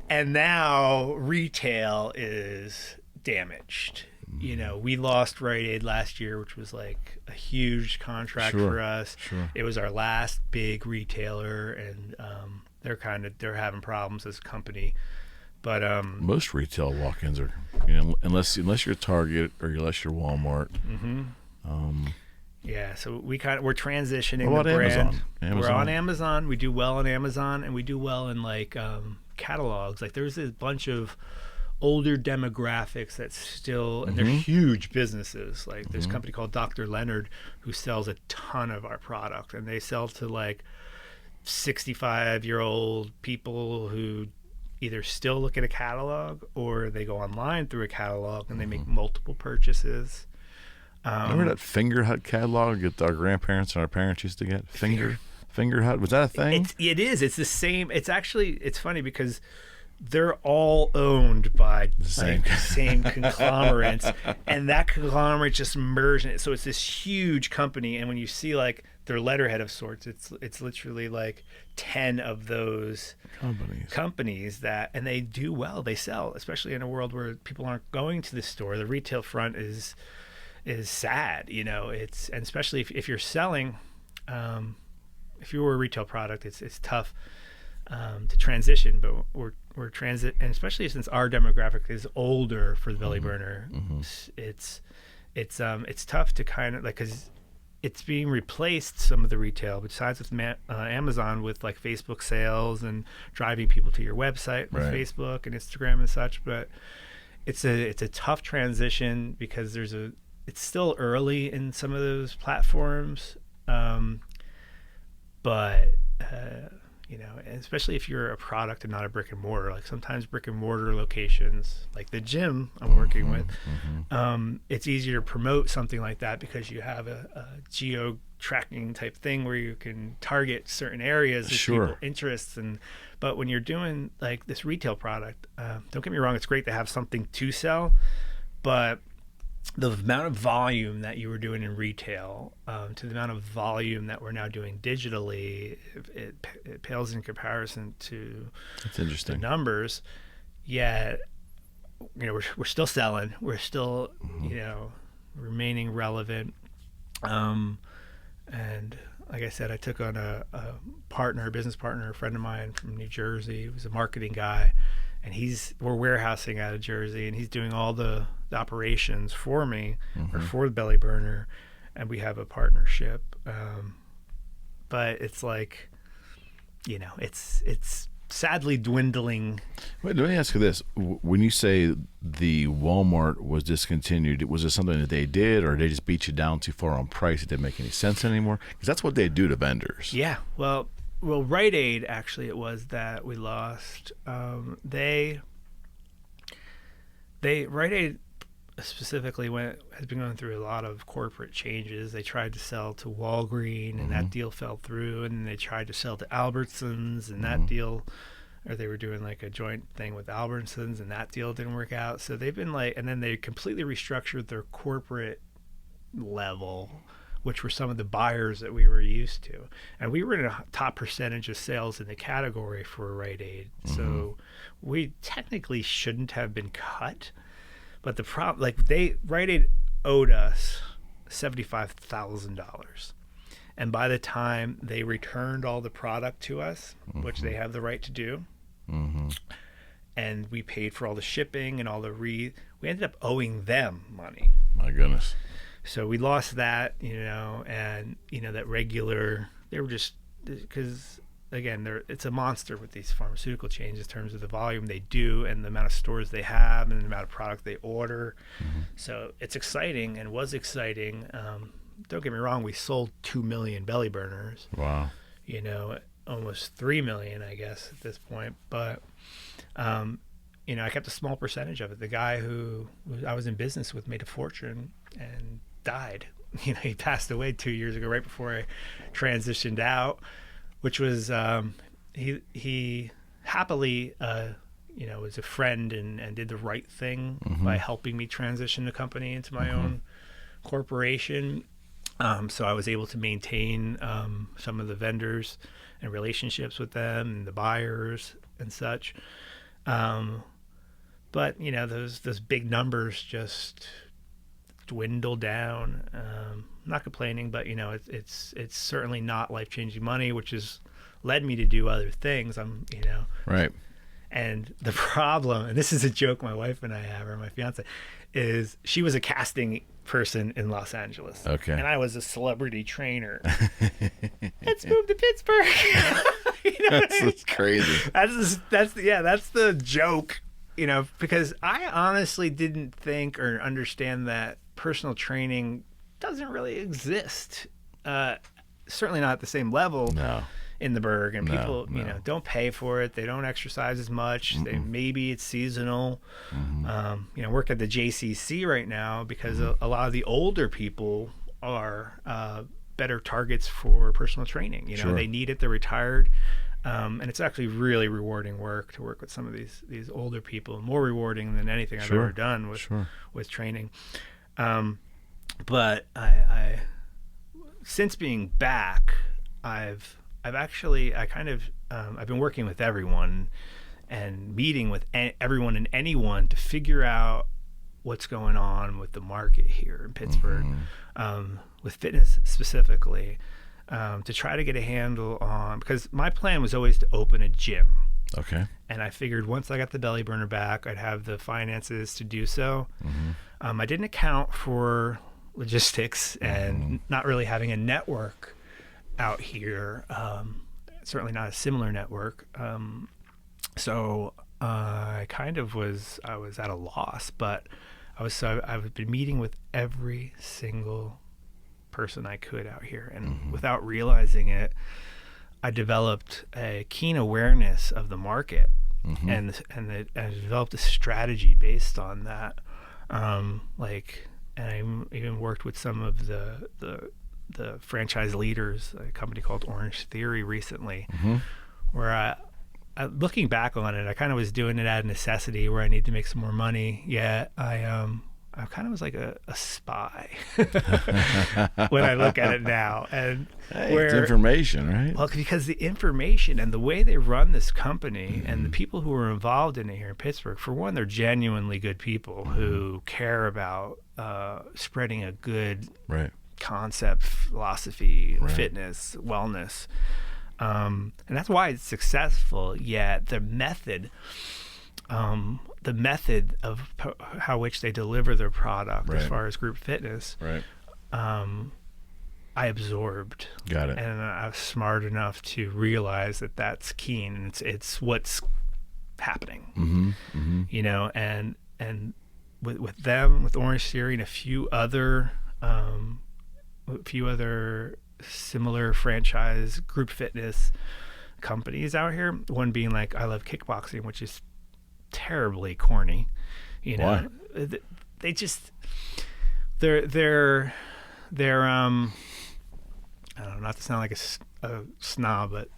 And now retail is damaged. We lost Rite Aid last year, which was like a huge contract for us. Sure. It was our last big retailer, and they're having problems as a company. But most retail walk-ins are, unless you're Target or unless you're Walmart. Yeah, so we're transitioning what about the brand. Amazon? We're on Amazon. We do well on Amazon, and we do well in like catalogs. Like there's a bunch of older demographics that still, and they're huge businesses. Like there's a company called Dr. Leonard who sells a ton of our product, and they sell to like 65-year-old people who either still look at a catalog or they go online through a catalog and they make multiple purchases. Remember that Finger Hut catalog that our grandparents and our parents used to get? Finger Hut, was that a thing? It is. It's the same. It's funny because they're all owned by the same conglomerates, and that conglomerate just merged it. So it's this huge company, and when you see like their letterhead of sorts, it's literally like 10 of those companies that, and they do well. They sell, especially in a world where people aren't going to the store. The retail front is sad, and especially if you're selling, if you were a retail product, it's tough to transition, but we're and especially since our demographic is older for the Belly Burner, it's tough to kind of like, because it's being replaced, some of the retail besides with Amazon, with like Facebook sales and driving people to your website with Facebook and Instagram and such. But it's a tough transition because it's still early in some of those platforms, but and especially if you're a product and not a brick and mortar. Like sometimes brick and mortar locations, like the gym I'm working with, it's easier to promote something like that because you have a geo tracking type thing where you can target certain areas of people interests. But when you're doing like this retail product, don't get me wrong, it's great to have something to sell, but the amount of volume that you were doing in retail to the amount of volume that we're now doing digitally, it pales in comparison to That's interesting. the numbers. Yet, we're still selling. We're still, remaining relevant. And like I said, I took on a business partner, a friend of mine from New Jersey. He was a marketing guy. And we're warehousing out of Jersey, and he's doing all the operations for me, or for the Belly Burner, and we have a partnership. But it's like, it's sadly dwindling. Wait, let me ask you this: when you say the Walmart was discontinued, was it something that they did, or they just beat you down too far on price? It didn't make any sense anymore, because that's what they do to vendors. Yeah, well, Rite Aid, actually, it was that we lost. Rite Aid specifically has been going through a lot of corporate changes. They tried to sell to Waldron, and that deal fell through. And then they tried to sell to Albertsons, and that deal, or they were doing like a joint thing with Albertsons, and that deal didn't work out. So they've been like, and then they completely restructured their corporate level, which were some of the buyers that we were used to. And we were in a top percentage of sales in the category for Rite Aid. So we technically shouldn't have been cut. But the problem, like Rite Aid owed us $75,000. And by the time they returned all the product to us, which they have the right to do, and we paid for all the shipping and all we ended up owing them money. My goodness. So we lost that, and, that regular, they were just, because, again, it's a monster with these pharmaceutical chains in terms of the volume they do and the amount of stores they have and the amount of product they order. So it's exciting and was exciting. Don't get me wrong, we sold 2 million belly burners. Wow. Almost 3 million, I guess, at this point. But, I kept a small percentage of it. The guy who I was in business with made a fortune and died. He passed away 2 years ago, right before I transitioned out, which was, he happily, was a friend and did the right thing by helping me transition the company into my own corporation. So I was able to maintain some of the vendors and relationships with them and the buyers and such. But those big numbers just dwindle down. I'm not complaining, but it's certainly not life-changing money, which has led me to do other things. Right. And the problem, and this is a joke my wife and I have, or my fiance, is she was a casting person in Los Angeles. Okay. And I was a celebrity trainer. Let's move to Pittsburgh. That's crazy. That's the joke, because I honestly didn't think or understand that personal training doesn't really exist. Certainly not at the same level. No. In the Berg, and people don't pay for it. They don't exercise as much. Maybe it's seasonal. Work at the JCC right now because a lot of the older people are better targets for personal training. They need it. They're retired, and it's actually really rewarding work to work with some of these older people. More rewarding than anything I've ever done with training. But I since being back, I've been working with everyone and meeting with everyone and anyone to figure out what's going on with the market here in Pittsburgh, with fitness specifically, to try to get a handle on, because my plan was always to open a gym. Okay. And I figured once I got the belly burner back, I'd have the finances to do so. I didn't account for logistics and not really having a network out here, certainly not a similar network. So I was at a loss, but I've been meeting with every single person I could out here, and without realizing it, I developed a keen awareness of the market, and I developed a strategy based on that. And I even worked with some of the franchise leaders, a company called Orange Theory recently, where I looking back on it, I kind of was doing it out of necessity where I need to make some more money. Yet I kind of was like a spy when I look at it now. And it's information, right? Well, because the information and the way they run this company and the people who are involved in it here in Pittsburgh, for one, they're genuinely good people who care about spreading a good concept, philosophy, fitness, wellness. And that's why it's successful. Yet the method of how which they deliver their product as far as group fitness, I absorbed. Got it. And I was smart enough to realize that that's keen, and it's what's happening. And with them, with Orange Theory and a few other similar franchise group fitness companies out here, one being like I Love Kickboxing, which is terribly corny. Why? they just they're I don't know, not to sound like a snob, but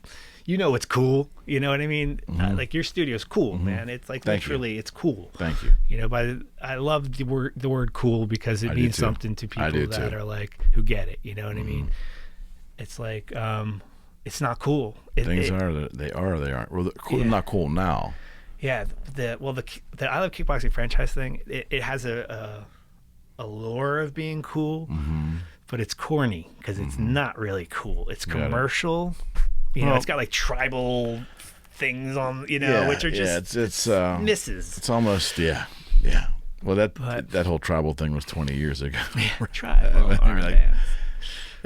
it's cool. You know what I mean? Like your studio's cool, man. It's like literally, it's cool. Thank you. But I love the word cool because it means something to people that are like, who get it. You know what I mean? It's like, it's not cool. They aren't. Well, cool, not cool now. Yeah. The I Love Kickboxing franchise thing, it has a allure of being cool, but it's corny because it's not really cool. It's commercial. It's got like tribal things on, which are just it's misses. It's almost Well, that whole tribal thing was 20 years ago. Tribal.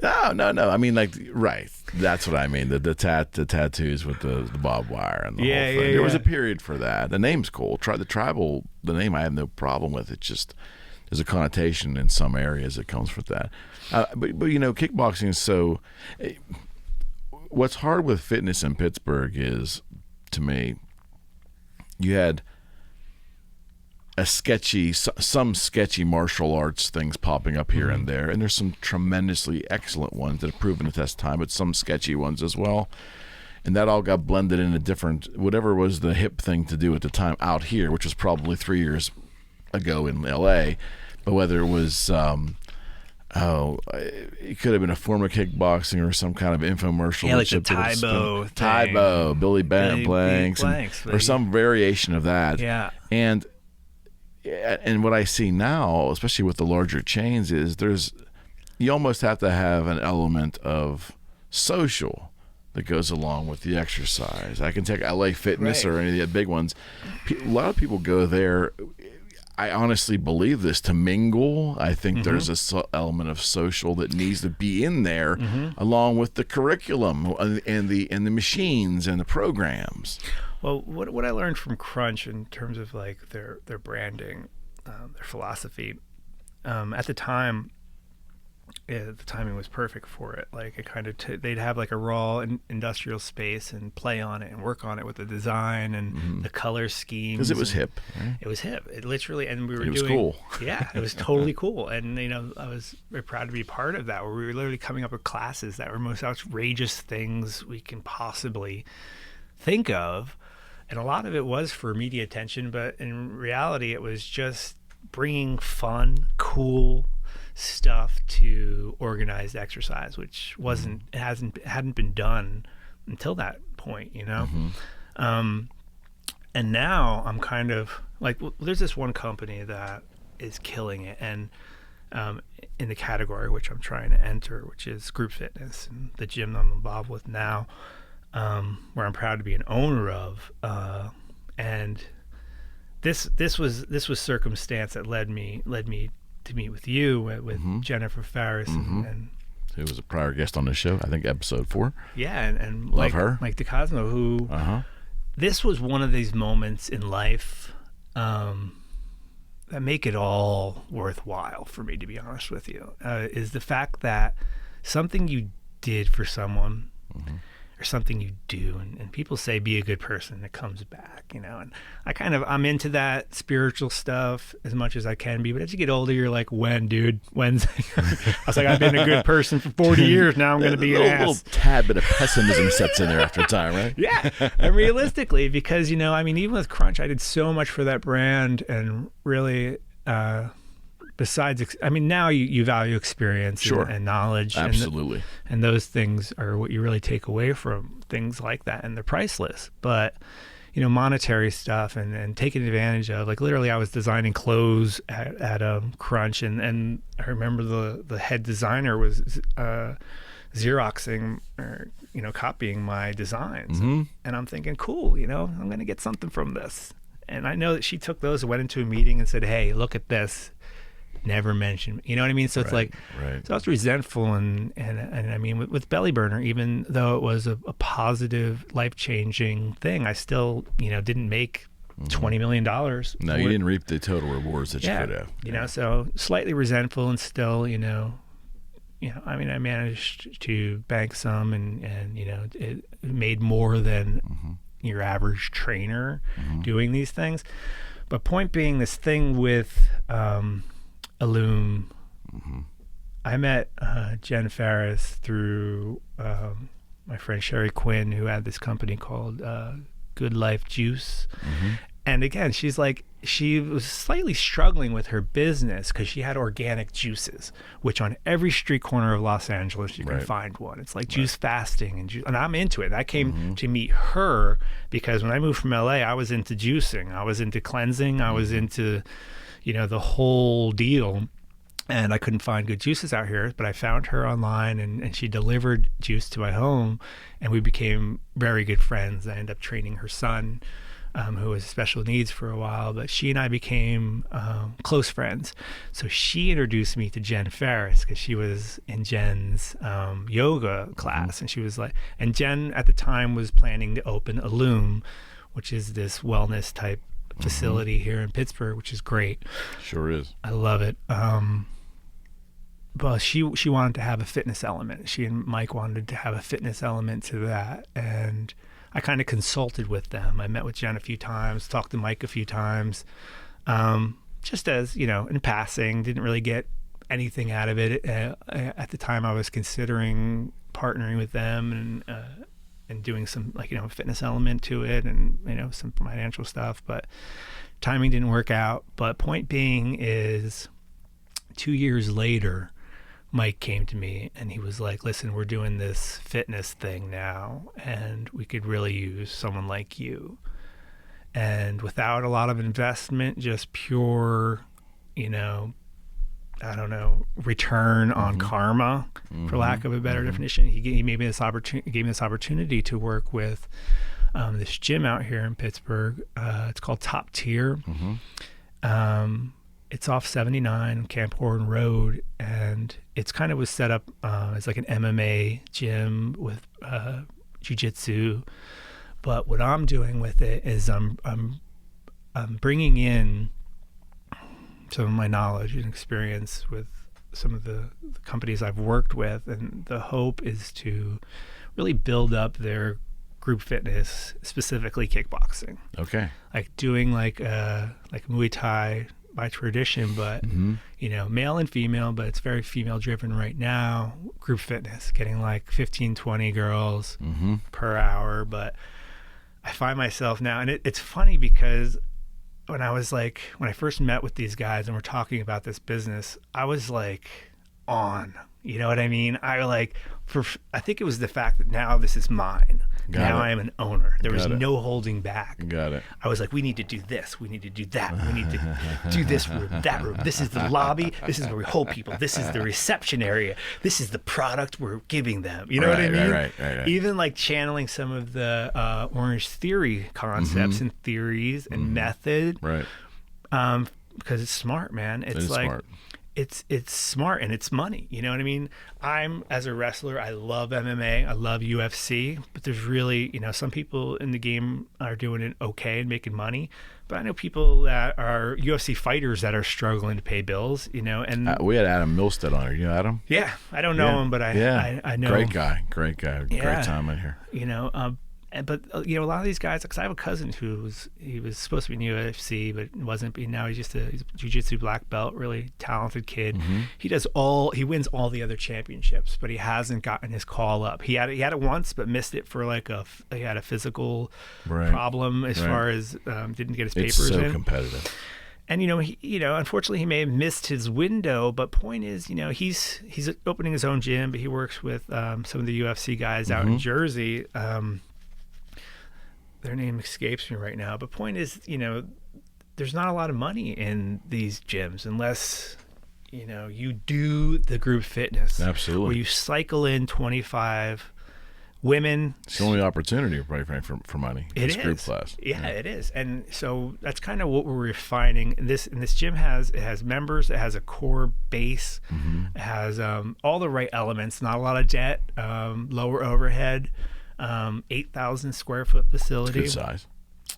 No. I mean, like, right. That's what I mean. The tattoos with the barbed wire and the whole thing. There was a period for that. The name's cool. The name I have no problem with. It's just there's a connotation in some areas that comes with that. But kickboxing is so. What's hard with fitness in Pittsburgh is, to me, you had some sketchy martial arts things popping up here and there, and there's some tremendously excellent ones that have proven the test of time, but some sketchy ones as well. And that all got blended into different, whatever was the hip thing to do at the time out here, which was probably 3 years ago in LA, but whether it was it could have been a form of kickboxing or some kind of infomercial. Yeah, like the Tybo, Billy Blanks, or some variation of that. Yeah. And what I see now, especially with the larger chains, is you almost have to have an element of social that goes along with the exercise. I can take LA Fitness or any of the big ones. A lot of people go there. I honestly believe this, to mingle. I think there's a element of social that needs to be in there, along with the curriculum and the machines and the programs. Well, what I learned from Crunch in terms of like their branding, their philosophy, at the time, the timing was perfect for it. Like it kind of they'd have like a raw industrial space and play on it and work on it with the design and the color schemes. Because it was hip. Right? It was hip. It literally, and we were doing. It was cool. Yeah, it was totally cool. And I was very proud to be part of that. Where we were literally coming up with classes that were most outrageous things we can possibly think of, and a lot of it was for media attention. But in reality, it was just bringing fun, cool stuff to organized exercise, which hadn't been done until that point, and now I'm kind of like, there's this one company that is killing it, and in the category which I'm trying to enter, which is group fitness, and the gym I'm involved with now, where I'm proud to be an owner of, and this was circumstance that led me to meet with you, with Jennifer Farris, and who was a prior guest on the show, I think episode 4. Yeah, and love her, Mike DeCosmo, who this was one of these moments in life that make it all worthwhile for me, to be honest with you, is the fact that something you did for someone, or something you do, and people say be a good person, and it comes back, and I'm into that spiritual stuff as much as I can be, but as you get older, you're like, when's I was like, I've been a good person for 40 years, now I'm going to be an ass. A little tad bit of pessimism sets in there after time, right? Yeah, and realistically, because even with Crunch, I did so much for that brand, and really besides, now you value experience and knowledge. Absolutely. And those things are what you really take away from things like that, and they're priceless. But, monetary stuff and taking advantage of, like, literally I was designing clothes at Crunch, and I remember the head designer was Xeroxing or, copying my designs. And I'm thinking, cool, I'm going to get something from this. And I know that she took those and went into a meeting and said, hey, look at this. Never mention, you know what I mean? So it's so I was resentful, and I mean, with Belly Burner, even though it was a positive, life-changing thing, I still, didn't make $20 million. No, you didn't reap the total rewards that you could have. So slightly resentful, and still, I managed to bank some, and it made more than your average trainer doing these things. But point being, this thing with Illume, I met Jen Ferris through my friend Sherry Quinn, who had this company called Good Life Juice. And again, she's like, she was slightly struggling with her business because she had organic juices, which on every street corner of Los Angeles you can find one. It's like juice fasting and I'm into it. I came to meet her because when I moved from LA, I was into juicing, I was into cleansing, I was into, you know, the whole deal. And I couldn't find good juices out here, but I found her online, and she delivered juice to my home, and we became very good friends. I ended up training her son, who was special needs for a while, but she and I became close friends. So she introduced me to Jen Ferris because she was in Jen's yoga class, and she was like, and Jen at the time was planning to open Illume, which is this wellness type facility here in Pittsburgh, which is great. Sure is. I love it. But she wanted to have a fitness element. She and Mike wanted to have a fitness element to that, and I kind of consulted with them. I met with Jen a few times, talked to Mike a few times, just as, you know, in passing. Didn't really get anything out of it. At the time, I was considering partnering with them and doing some, like, you know, fitness element to it, and, you know, some financial stuff. But timing didn't work out. But point being is, 2 years later, Mike came to me and he was like, listen, we're doing this fitness thing now, and we could really use someone like you. And without a lot of investment, just pure, you know, I don't know, return on karma, for lack of a better definition. He gave me this opportunity to work with this gym out here in Pittsburgh. It's called Top Tier. It's off 79 Camp Horn Road, and it's kind of was set up as like an MMA gym with jiu-jitsu. But what I'm doing with it is I'm bringing in some of my knowledge and experience with some of the companies I've worked with, and the hope is to really build up their group fitness, specifically kickboxing. Okay. Like doing like Muay Thai by tradition, but you know, male and female, but it's very female driven right now. Group fitness, getting like 15, 20 girls per hour. But I find myself now, and it's funny because when I first met with these guys and we're talking about this business, I was like on, you know what I mean? I think it was the fact that now this is mine. Now I am an owner. There was no holding back. Got it. I was like, we need to do this. We need to do that. We need to do this room, that room. This is the lobby. This is where we hold people. This is the reception area. This is the product we're giving them. You know what I mean? Right. Even like channeling some of the Orange Theory concepts and theories and method. Right. Because it's smart, man. It's like smart. It's smart, and it's money. You know what I mean? As a wrestler, I love MMA, I love UFC, but there's really, you know, some people in the game are doing it okay and making money, but I know people that are UFC fighters that are struggling to pay bills, you know. And we had Adam Milstead on here. You know Adam? Yeah, I don't know him, but I know great him. guy, great time in here. You know, but you know, a lot of these guys, because I have a cousin he was supposed to be in UFC, but wasn't. Now he's a jiu-jitsu black belt, really talented kid. He wins all the other championships, but he hasn't gotten his call up. He had it once, but missed it for he had a physical problem as far as didn't get his papers in. It's so competitive. And unfortunately, he may have missed his window. But point is, you know, he's opening his own gym, but he works with some of the UFC guys out in Jersey. Their name escapes me right now. But point is, you know, there's not a lot of money in these gyms unless, you know, you do the group fitness. Absolutely. Where you cycle in 25 women. It's the only opportunity, right, for money. It is. Group class. Yeah, it is. And so that's kind of what we're refining. This gym has members. It has a core base. It has all the right elements. Not a lot of debt. Lower overhead. 8,000 square foot facility. It's good size.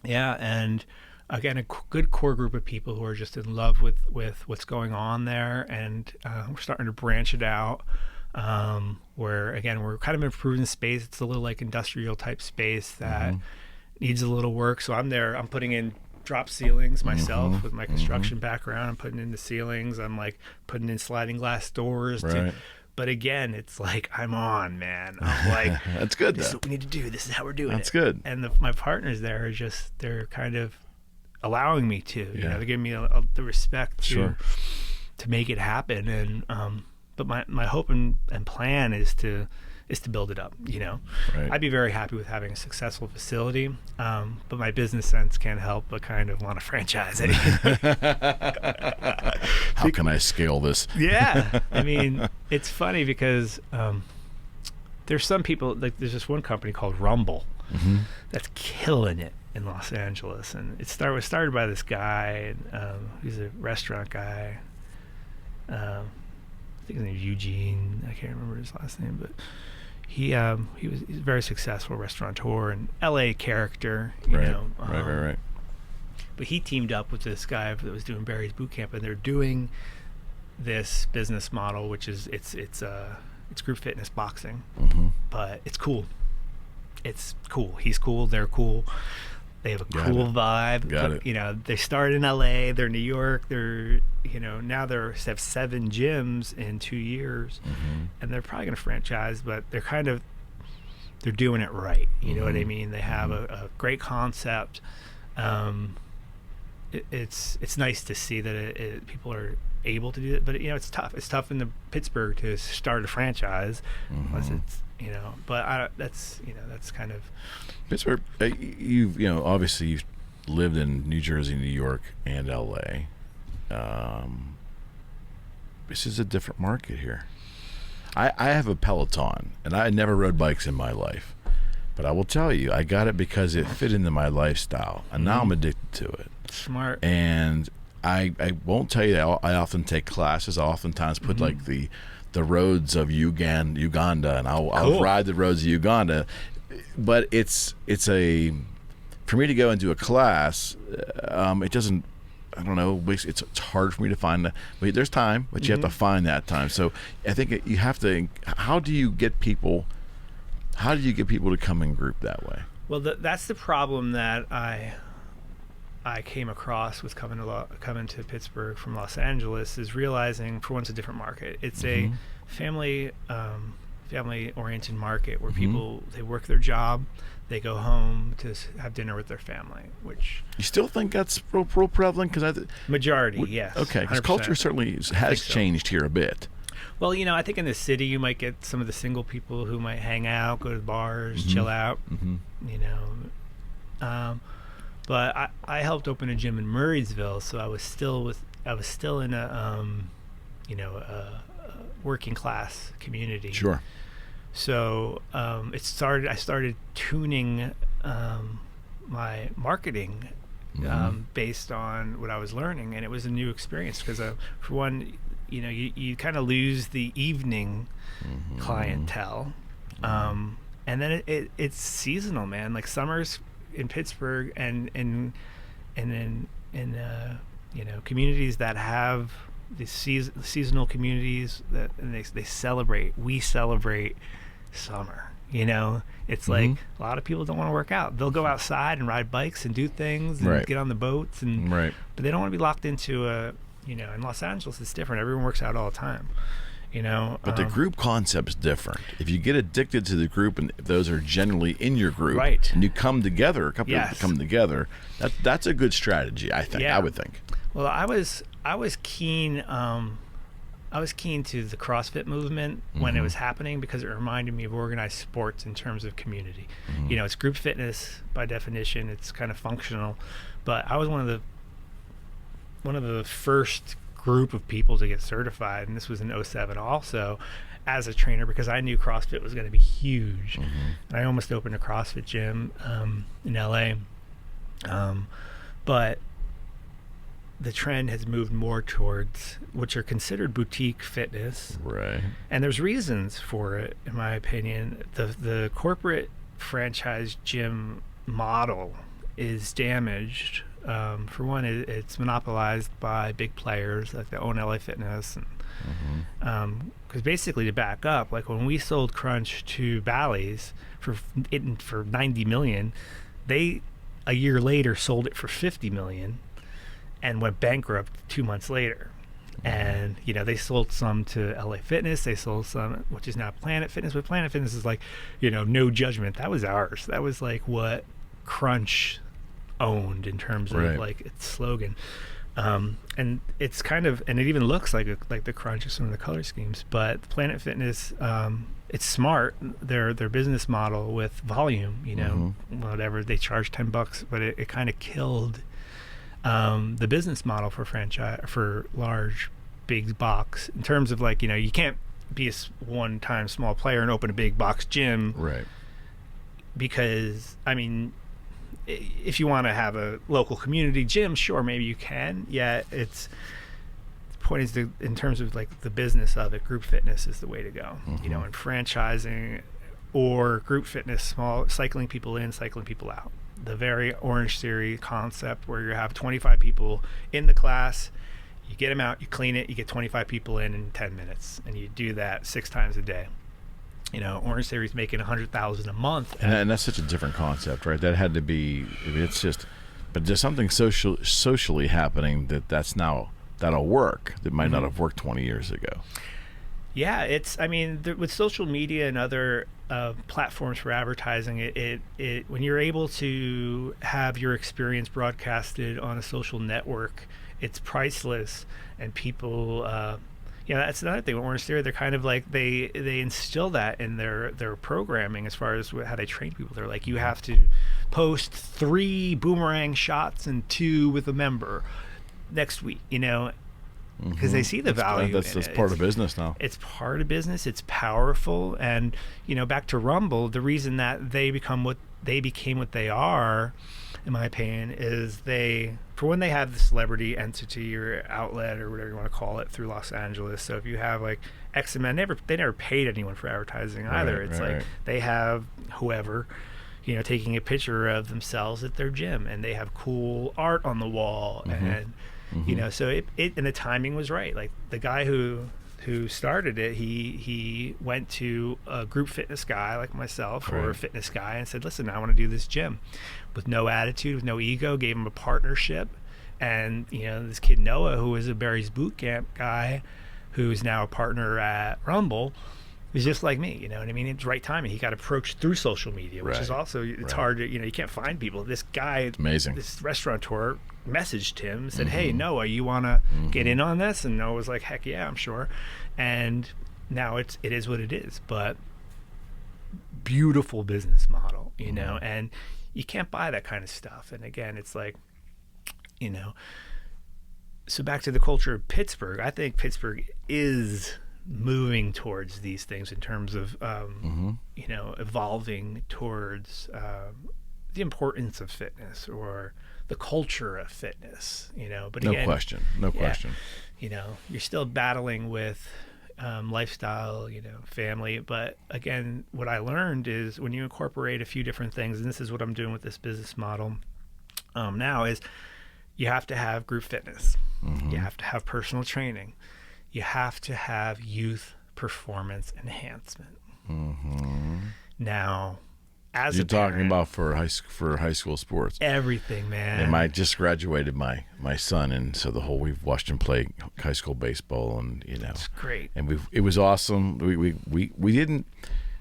Yeah, and again, a good core group of people who are just in love with what's going on there, and we're starting to branch it out. Where again, we're kind of improving the space. It's a little like industrial type space that needs a little work. So I'm there. I'm putting in drop ceilings myself with my construction background. I'm putting in the ceilings. I'm like putting in sliding glass doors. Right. But again, it's like, I'm on, man. I'm like, that's good. This is what we need to do. This is how we're doing That's it. good. And my partners there are just, they're kind of allowing me to, you know, they're giving me the respect to make it happen. And, but my hope and plan is to build it up, you know. Right. I'd be very happy with having a successful facility, but my business sense can't help but kind of want to franchise it. How can I scale this? Yeah. I mean, it's funny because there's some people, like there's this one company called Rumble that's killing it in Los Angeles. And it was started by this guy, and he's a restaurant guy. I think his name's Eugene. I can't remember his last name, but he's a very successful restaurateur and LA character, you know. Right. But he teamed up with this guy that was doing Barry's Boot Camp, and they're doing this business model, which is it's group fitness boxing, but it's cool. It's cool. He's cool. They're cool. They have a cool vibe. Got it. You know, they started in LA. They're in New York. They're, you know, now they have 7 gyms in 2 years, and they're probably going to franchise, but they're doing it right. You know what I mean? They have a great concept. It's nice to see that people are able to do it, but you know, it's tough. It's tough in Pittsburgh to start a franchise, unless it's, you know. But that's kind of Pittsburgh. Obviously you've lived in New Jersey, New York, and LA. This is a different market here. I have a Peloton, and I never rode bikes in my life, but I will tell you, I got it because it fit into my lifestyle, and now I'm addicted to it. smart. And I won't tell you that I often take classes. I oftentimes put like the roads of Uganda, and I'll ride the roads of Uganda. But it's for me to go and do a class. It doesn't. I don't know. It's hard for me to find. There's time, but you have to find that time. So I think you have to. How do you get people to come in group that way? Well, that's the problem that I came across with coming to Pittsburgh from Los Angeles, is realizing, for one, it's a different market. It's a family-oriented market where people, they work their job, they go home to have dinner with their family. Which you still think that's real prevalent? Because majority, yes. Okay, because culture certainly has changed here a bit. Well, I think in the city you might get some of the single people who might hang out, go to bars, chill out, but I helped open a gym in Murraysville, so I was still in a working class community. Sure. So I started tuning my marketing based on what I was learning, and it was a new experience because for one, you kind of lose the evening clientele, and then it's seasonal, man. Like summers in Pittsburgh and in communities that have these seasonal communities and they celebrate. We celebrate summer. It's like a lot of people don't want to work out. They'll go outside and ride bikes and do things and get on the boats but they don't want to be locked into in Los Angeles it's different. Everyone works out all the time. But the group concept's different. If you get addicted to the group, and if those are generally in your group, and you come together, a couple of come together, that's a good strategy, I think. I would think. Well, I was keen. I was keen to the CrossFit movement when it was happening because it reminded me of organized sports in terms of community. It's group fitness by definition. It's kind of functional, but I was one of the first group of people to get certified, and this was in 2007 also, as a trainer, because I knew CrossFit was going to be huge. And I almost opened a CrossFit gym in LA, but the trend has moved more towards which are considered boutique fitness, and there's reasons for it, in my opinion. The corporate franchise gym model is damaged. For one, it's monopolized by big players like the own LA Fitness, and because basically, to back up, like when we sold Crunch to Bally's for $90 million, they a year later sold it for $50 million and went bankrupt 2 months later. And, you know, they sold some to LA Fitness. They sold some, which is now Planet Fitness. But Planet Fitness is like, you know, no judgment. That was ours. That was like what Crunch owned in terms of like its slogan. And it's kind of, and it even looks like the Crunch of some of the color schemes. But Planet Fitness, it's smart. Their business model with volume, you know, whatever, they charge $10, but it kind of killed the business model for franchise, for large, big box, in terms of like, you know, you can't be a one-time small player and open a big box gym, right? Because I mean, if you want to have a local community gym, sure, maybe you can. Yet the point is, in terms of like the business of it, group fitness is the way to go. You know, and franchising or group fitness, small, cycling people in, cycling people out. The very Orange Theory concept where you have 25 people in the class, you get them out, you clean it, you get 25 people in 10 minutes, and you do that 6 times a day. You know, Orange Theory's making $100,000 a month, and that's such a different concept, right? That had to be. It's just, but there's something socially happening that'll work that might not have worked 20 years ago. Yeah, it's. I mean, with social media and other platforms for advertising, it when you're able to have your experience broadcasted on a social network, it's priceless, and people. Yeah, that's another thing with Orange Theory. They're kind of like they instill that in their programming as far as how they train people. They're like, you have to post 3 boomerang shots and 2 with a member next week. You know. Because they see the value. That's part of business now. It's part of business. It's powerful, and you know, back to Rumble, the reason that they became what they are, in my opinion, is for when they have the celebrity entity or outlet or whatever you want to call it through Los Angeles. So if you have like X amount, they never paid anyone for advertising either. It's like they have whoever, you know, taking a picture of themselves at their gym, and they have cool art on the wall and. You know, so it and the timing was right. Like the guy who started it, he went to a group fitness guy like myself or a fitness guy and said, listen, I want to do this gym, with no attitude, with no ego, gave him a partnership. And, you know, this kid Noah, who was a Barry's Boot Camp guy, who's now a partner at Rumble, was just like me, you know what I mean? It's right timing. He got approached through social media, which is also, it's hard to, you know, you can't find people. This guy, amazing. This restaurateur messaged him, said, hey, Noah, you want to get in on this? And Noah was like, heck yeah, I'm sure. And now it is what it is, but beautiful business model, you know, and you can't buy that kind of stuff. And again, it's like, you know, so back to the culture of Pittsburgh, I think Pittsburgh is moving towards these things in terms of, you know, evolving towards the importance of fitness or the culture of fitness, you know. But again, no question. You know, you're still battling with lifestyle, you know, family. But again, what I learned is when you incorporate a few different things, and this is what I'm doing with this business model now, is you have to have group fitness. You have to have personal training. You have to have youth performance enhancement. Now, as you're a parent, talking about for high school sports, everything, man. And I just graduated my son, and so we've watched him play high school baseball, and you know, it's great. And it was awesome. We didn't.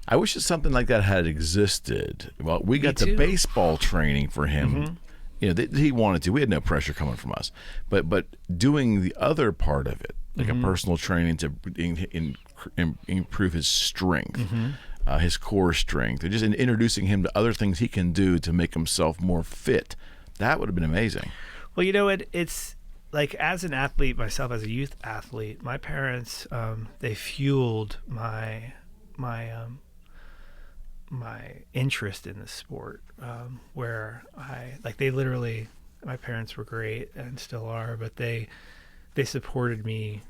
I wish that something like that had existed. Well, we got the baseball training for him. You know, he wanted to. We had no pressure coming from us, but doing the other part of it, like a personal training to improve his strength, his core strength, and just introducing him to other things he can do to make himself more fit. That would have been amazing. Well, you know, it's like, as an athlete myself, as a youth athlete, my parents, they fueled my interest in the sport, where they literally, my parents were great and still are, but they supported me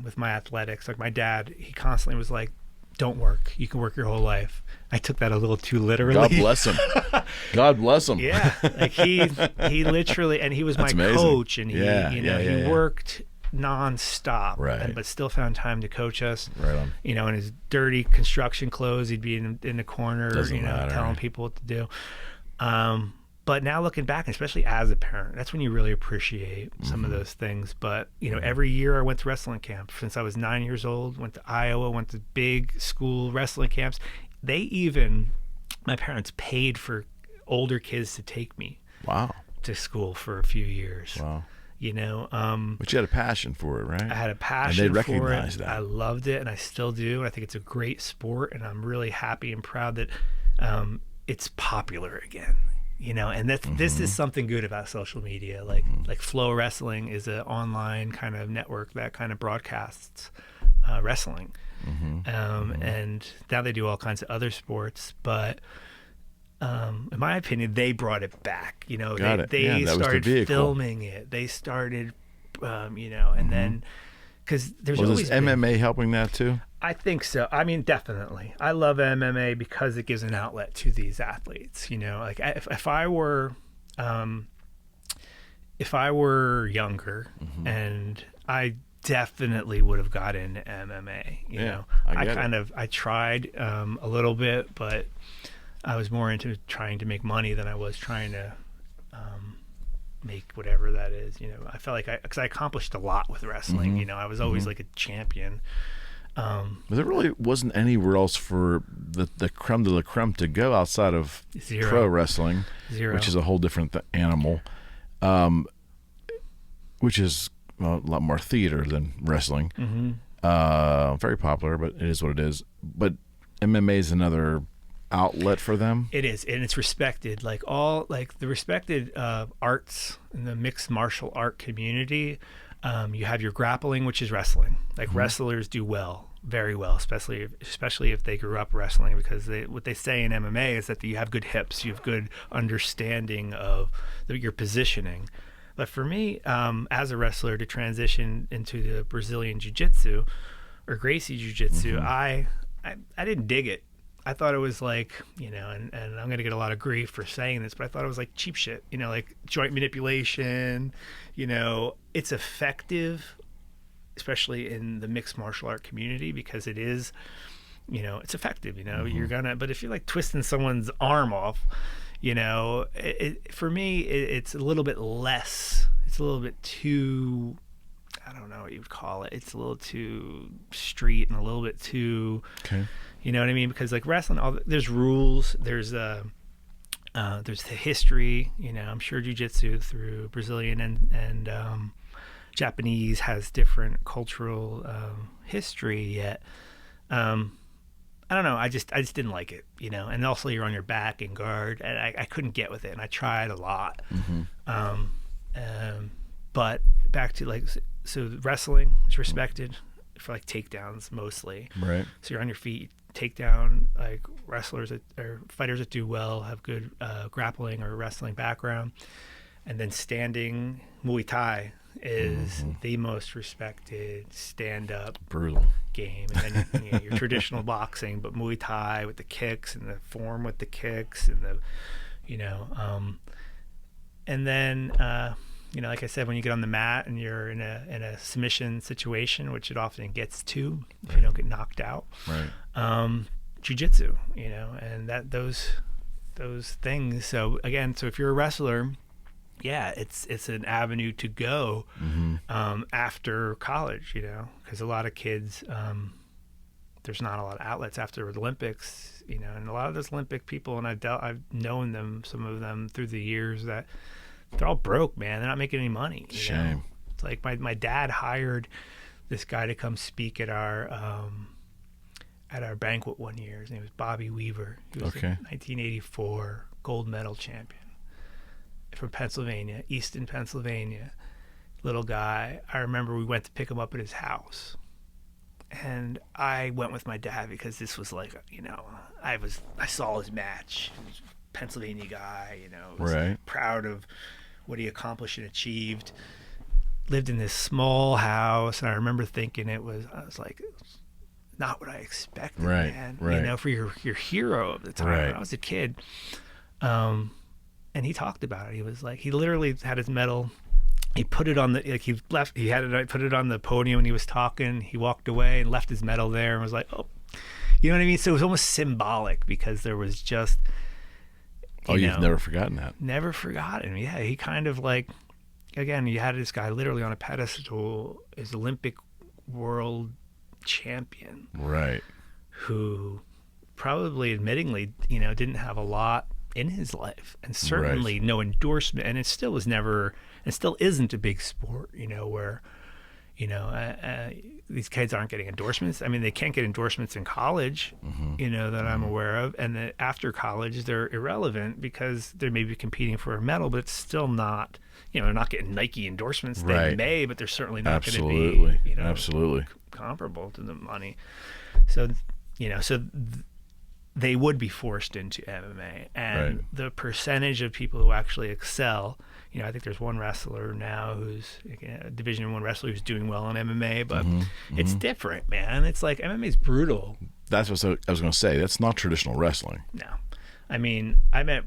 with my athletics. Like my dad, he constantly was like, don't work. You can work your whole life. I took that a little too literally. God bless him. God bless him. Yeah. Like he literally, and he was my coach, and he worked nonstop, but still found time to coach us. Right on. You know, in his dirty construction clothes, he'd be in the corner, Doesn't matter, telling people what to do. But now looking back, especially as a parent, that's when you really appreciate some of those things. But, every year I went to wrestling camp since I was 9 years old, went to Iowa, went to big school wrestling camps. My parents paid for older kids to take me to school for a few years. Wow. But you had a passion for it, right? I had a passion and they for recognize it. that. I loved it, and I still do. I think it's a great sport, and I'm really happy and proud that it's popular again. And this is something good about social media. Like Flow Wrestling is an online kind of network that kind of broadcasts wrestling. And now they do all kinds of other sports, but in my opinion, they brought it back. They started filming it. They started, and then because there's always been MMA helping that too. I think so. I mean, definitely. I love MMA because it gives an outlet to these athletes. If I were younger, and I definitely would have got into MMA. I tried a little bit, but I was more into trying to make money than I was trying to make whatever that is. I felt like because I accomplished a lot with wrestling. I was always like a champion. But there really wasn't anywhere else for the creme de la creme to go outside of pro wrestling, which is a whole different animal, which is a lot more theater than wrestling. Very popular, but it is what it is. But MMA is another outlet for them. It is, and it's respected. The respected arts in the mixed martial art community. You have your grappling, which is wrestling. Wrestlers do very well, especially if they grew up wrestling, because what they say in MMA is that you have good hips, you have good understanding of your positioning. But for me, as a wrestler, to transition into the Brazilian Jiu-Jitsu or Gracie Jiu-Jitsu, I didn't dig it. I thought it was and I'm going to get a lot of grief for saying this, but I thought it was like cheap shit, like joint manipulation. It's effective, especially in the mixed martial art community, because it is, it's effective. But if you're twisting someone's arm off, for me, it's a little bit less. It's a little bit too, I don't know what you would call it. It's a little too street and a little bit too, you know what I mean? Because wrestling, there's rules. There's the history. I'm sure jiu-jitsu through Brazilian and Japanese has different cultural history. Yet, I don't know. I just didn't like it. And also you're on your back and guard, and I couldn't get with it. And I tried a lot. But back to so wrestling is respected for takedowns mostly. Right. So you're on your feet, takedown, wrestlers or fighters that do well have good grappling or wrestling background. And then standing Muay Thai is the most respected stand-up brutal game. And then your traditional boxing, but Muay Thai with the kicks and the form with the kicks and the, and then like I said, when you get on the mat and you're in a submission situation, which it often gets to if you don't get knocked out, right? Jiu-jitsu, and those things. So again, if you're a wrestler, yeah, it's an avenue to go after college, because a lot of kids, there's not a lot of outlets after the Olympics, and a lot of those Olympic people, and I've known them, some of them through the years, that they're all broke, man. They're not making any money. Shame. It's like my dad hired this guy to come speak at our banquet one year. His name was Bobby Weaver. He was a 1984 gold medal champion from Pennsylvania, Easton, Pennsylvania. Little guy. I remember we went to pick him up at his house. And I went with my dad because this was I saw his match. He was a Pennsylvania guy, was proud of what he accomplished and achieved. Lived in this small house, and I remember thinking I was like, not what I expected, man. For your hero of the time. When I was a kid. And he talked about it. He was he literally had his medal. He put it on put it on the podium when he was talking. He walked away and left his medal there and was like, oh, you know what I mean? So it was almost symbolic, because there was just, Oh, you've never forgotten that. Never forgotten. Yeah, he kind of like, again, you had this guy literally on a pedestal, is Olympic world champion. Right. Who probably admittingly, didn't have a lot in his life, and certainly no endorsement, and it still isn't a big sport, where these kids aren't getting endorsements. I mean, they can't get endorsements in college, that I'm aware of, and then after college they're irrelevant because they may be competing for a medal, but it's still not, they're not getting Nike endorsements. They may, but they're certainly not going to be absolutely comparable to the money. So they would be forced into MMA, and the percentage of people who actually excel, I think there's one wrestler now who's a Division I wrestler who's doing well in MMA, but it's different, man. It's like MMA is brutal. That's what I was going to say. That's not traditional wrestling. No. I mean, I met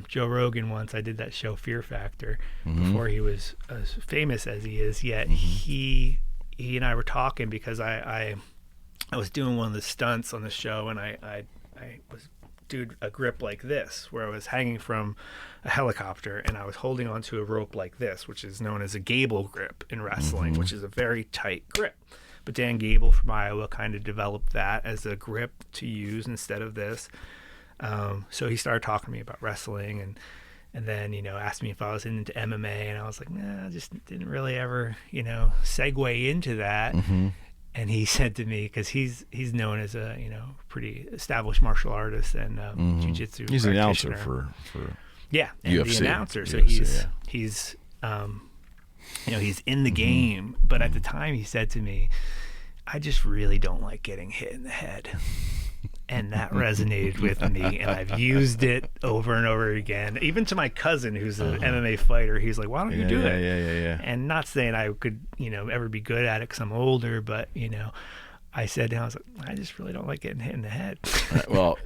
Joe Rogan once. I did that show Fear Factor before he was as famous as he is, yet he and I were talking because I was doing one of the stunts on the show, and I was doing a grip like this, where I was hanging from a helicopter and I was holding onto a rope like this, which is known as a Gable grip in wrestling, which is a very tight grip. But Dan Gable from Iowa kind of developed that as a grip to use instead of this. So he started talking to me about wrestling, and then, asked me if I was into MMA, and I was like, nah, I just didn't really ever, segue into that. And he said to me, because he's known as a pretty established martial artist and jiu-jitsu He's an announcer practitioner. for and UFC. The announcer. So UFC, he's he's in the game. But at the time, he said to me, I just really don't like getting hit in the head. And that resonated with me, and I've used it over and over again. Even to my cousin, who's an MMA fighter, he's like, "Why don't you do it?" Yeah. And not saying I could, ever be good at it because I'm older, but I said, I was like, I just really don't like getting hit in the head. Well,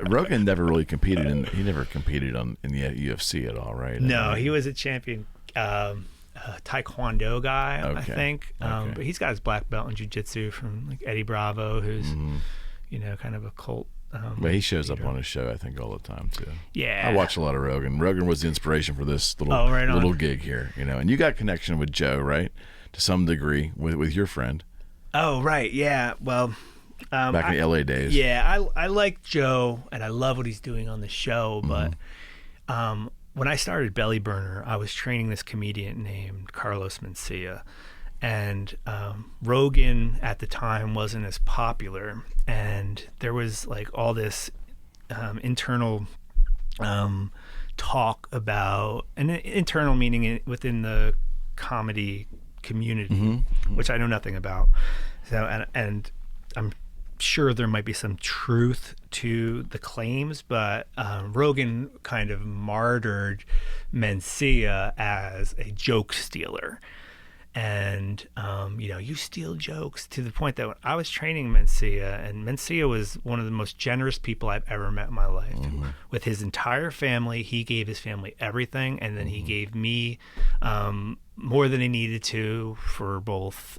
Rogan never really competed in the UFC at all, right? No, he was a champion Taekwondo guy, I think. But he's got his black belt in jiu-jitsu from like Eddie Bravo, who's kind of a cult. But he shows up on his show, I think, all the time too. Yeah, I watch a lot of Rogan. Rogan was the inspiration for this little gig here, and you got connection with Joe, right, to some degree with your friend. Oh, right, yeah. Well, back in the LA days. Yeah, I like Joe, and I love what he's doing on the show. But when I started Belly Burner, I was training this comedian named Carlos Mencia. And Rogan at the time wasn't as popular, and there was like all this internal talk about, and internal meaning within the comedy community, which I know nothing about. So and I'm sure there might be some truth to the claims, but Rogan kind of martyred Mencia as a joke stealer. And, you steal jokes, to the point that when I was training Mencia, and Mencia was one of the most generous people I've ever met in my life. With his entire family, he gave his family everything, and then he gave me more than he needed to for both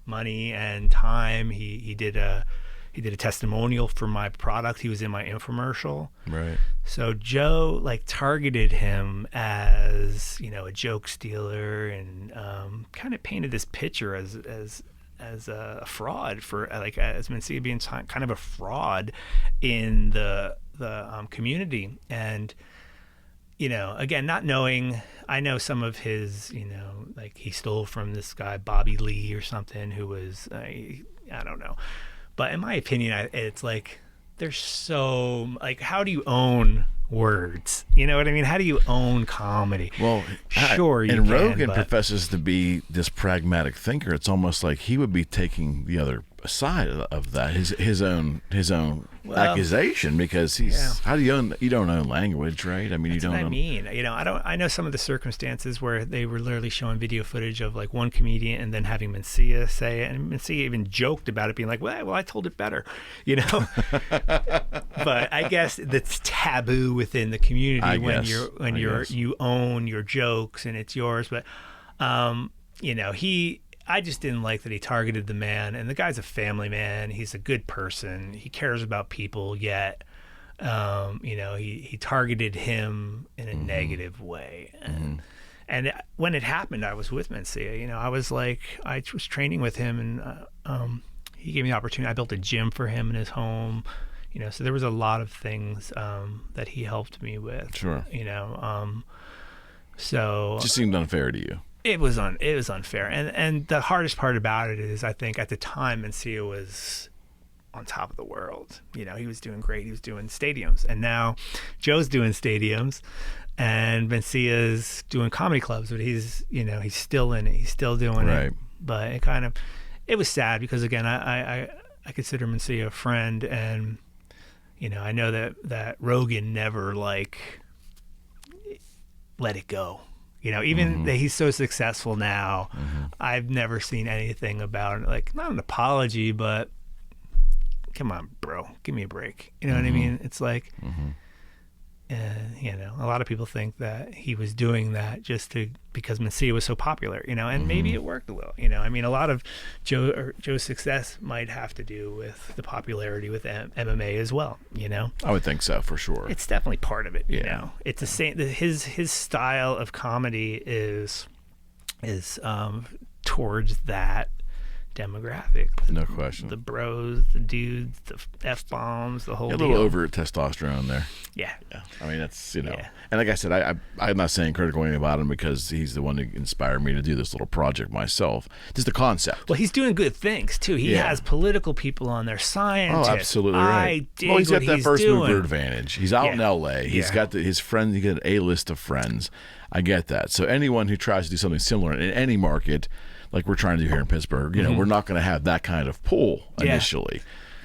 money and time. He did a testimonial for my product. He was in my infomercial. Right. So Joe targeted him as, a joke stealer, and kind of painted this picture as a fraud for as Mencia being kind of a fraud in the community. And again, not knowing, I know some of his, he stole from this guy Bobby Lee or something, who was I don't know. But in my opinion, it's there's so, how do you own words? You know what I mean? How do you own comedy? Well, sure, you and can, Rogan but professes to be this pragmatic thinker. It's almost like he would be taking the other side of that, his own accusation, because how do you don't own language, right? I mean, that's you don't what I mean. I know some of the circumstances where they were literally showing video footage of one comedian and then having Mencia say it, and Mencia even joked about it, being like, well, I told it better, But I guess that's taboo within the community when you own your jokes and it's yours. But I just didn't like that he targeted the man, and the guy's a family man. He's a good person. He cares about people, yet He targeted him in a negative way. And when it happened, I was with Mencia. I was training with him, and he gave me the opportunity. I built a gym for him in his home. So there was a lot of things that he helped me with. Sure. So it just seemed unfair to you. It was unfair, and the hardest part about it is, I think at the time Mencia was on top of the world. He was doing great. He was doing stadiums, and now Joe's doing stadiums, and Mencia's doing comedy clubs. But he's still in it. He's still doing it. But it was sad because, again, I consider Mencia a friend, and I know that Rogan never let it go. Even that he's so successful now, I've never seen anything about not an apology, but come on, bro, give me a break. You know what I mean? It's like, a lot of people think that he was doing that just because Mencia was so popular, and maybe it worked a little. A lot of Joe's success might have to do with the popularity with MMA as well. I would think so, for sure. It's definitely part of it. It's the same. His style of comedy is towards that demographic. No question. The bros, the dudes, the F-bombs, the whole deal. A little over testosterone there. Yeah. I mean, that's, and like I said, I'm not saying critical anything about him because he's the one who inspired me to do this little project myself. Just the concept. Well, he's doing good things, too. He has political people on there, scientists. Oh, absolutely right. Well, he's got that first mover advantage. He's out in L.A. He's got his friends. He got an A-list of friends. I get that. So anyone who tries to do something similar in any market, like we're trying to do here in Pittsburgh, we're not going to have that kind of pull initially.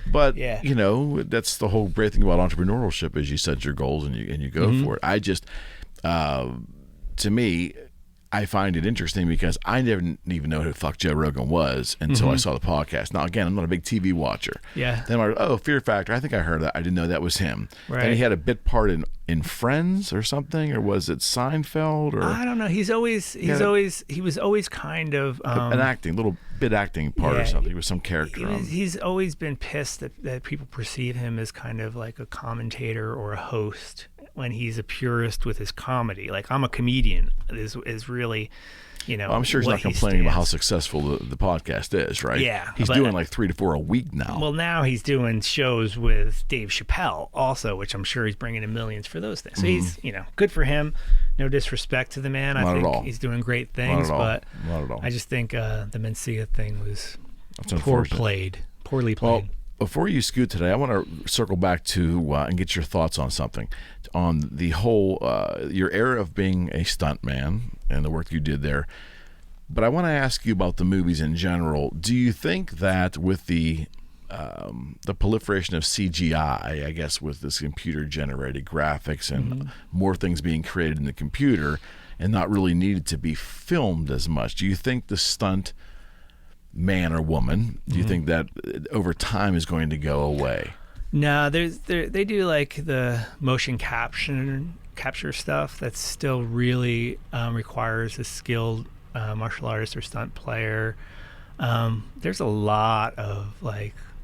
But, that's the whole great thing about entrepreneurship is you set your goals and you go for it. I just, to me, I find it interesting because I never even know who the fuck Joe Rogan was until I saw the podcast. Now, again, I'm not a big TV watcher. Yeah. Then I was, Fear Factor. I think I heard that. I didn't know that was him. Right. And he had a bit part in Friends or something, or was it Seinfeld? Or I don't know. He was always kind of an little bit acting part or something. He was some character. He's always been pissed that people perceive him as kind of like a commentator or a host, when he's a purist with his comedy. Like, I'm a comedian is really, I'm sure he's not complaining about how successful the podcast is, right? Yeah. He's doing like 3 to 4 a week now. Well, now he's doing shows with Dave Chappelle also, which I'm sure he's bringing in millions for those things. So he's, good for him. No disrespect to the man. I think he's doing great things. Not at all. I just think the Mencia thing was poorly played. Well, before you scoot today, I want to circle back to and get your thoughts on something, on the whole your era of being a stuntman and the work you did there. But I want to ask you about the movies in general. Do you think that with the proliferation of CGI, I guess, with this computer-generated graphics and more things being created in the computer and not really needed to be filmed as much, do you think the stunt man or woman, do you think that over time is going to go away? No, they do like the motion capture stuff that still really requires a skilled martial artist or stunt player. There's a lot of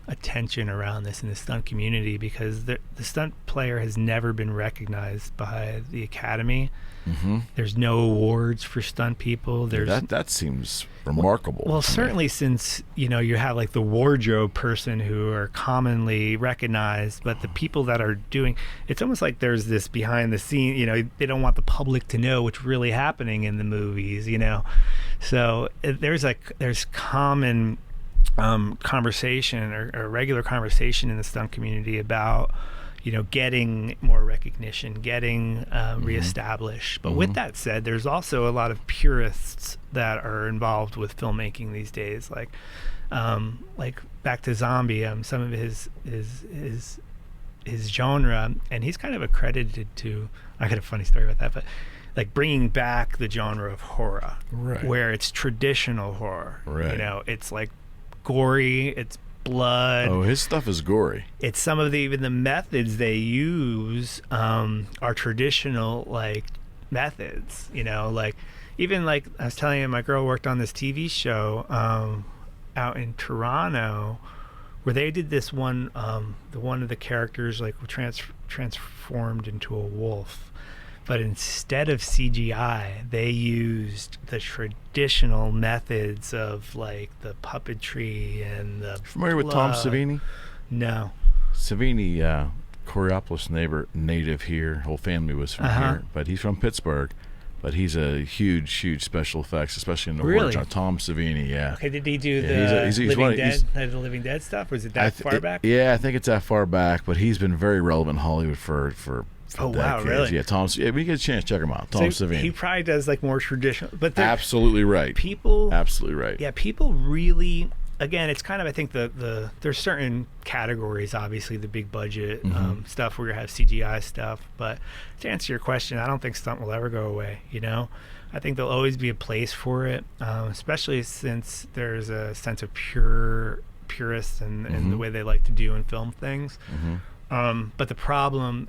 attention around this in the stunt community because the stunt player has never been recognized by the Academy. There's no awards for stunt people. That seems remarkable. Well, certainly since you have the wardrobe person who are commonly recognized, but the people that are doing it's almost like there's this behind the scene. They don't want the public to know what's really happening in the movies. So there's common conversation or regular conversation in the stunt community about getting more recognition, getting reestablished. But with that said, there's also a lot of purists that are involved with filmmaking these days. Like back to Zombie, some of his genre, and he's kind of accredited to. I got a funny story about that, but bringing back the genre of horror, right, where it's traditional horror. Right. It's gory. It's blood. Oh, his stuff is gory. It's some of even the methods they use are traditional methods. Even I was telling you, my girl worked on this TV show out in Toronto where they did this one, the one of the characters like transformed into a wolf. But instead of CGI, they used the traditional methods of like the puppetry and the Familiar with Tom blood. Savini? No. Savini, Coriopolis native here. Whole family was from here, but he's from Pittsburgh. But he's a huge special effects, especially in the Really? horror. Tom Savini, yeah. Okay, did he do he's the Living Dead stuff? Was it that far back? Yeah, I think it's that far back. But he's been very relevant in Hollywood for Oh decades. wow, really? Yeah, Tom. Yeah, when you get a chance, check him out. Tom Savini. He probably does like more traditional, but Absolutely right. People, Absolutely right. yeah, people really. Again, it's kind of, I think there's certain categories, obviously the big budget stuff where you have CGI stuff. But to answer your question, I don't think stunt will ever go away. You know, I think there'll always be a place for it, especially since there's a sense of purists and the way they like to do and film things. But the problem,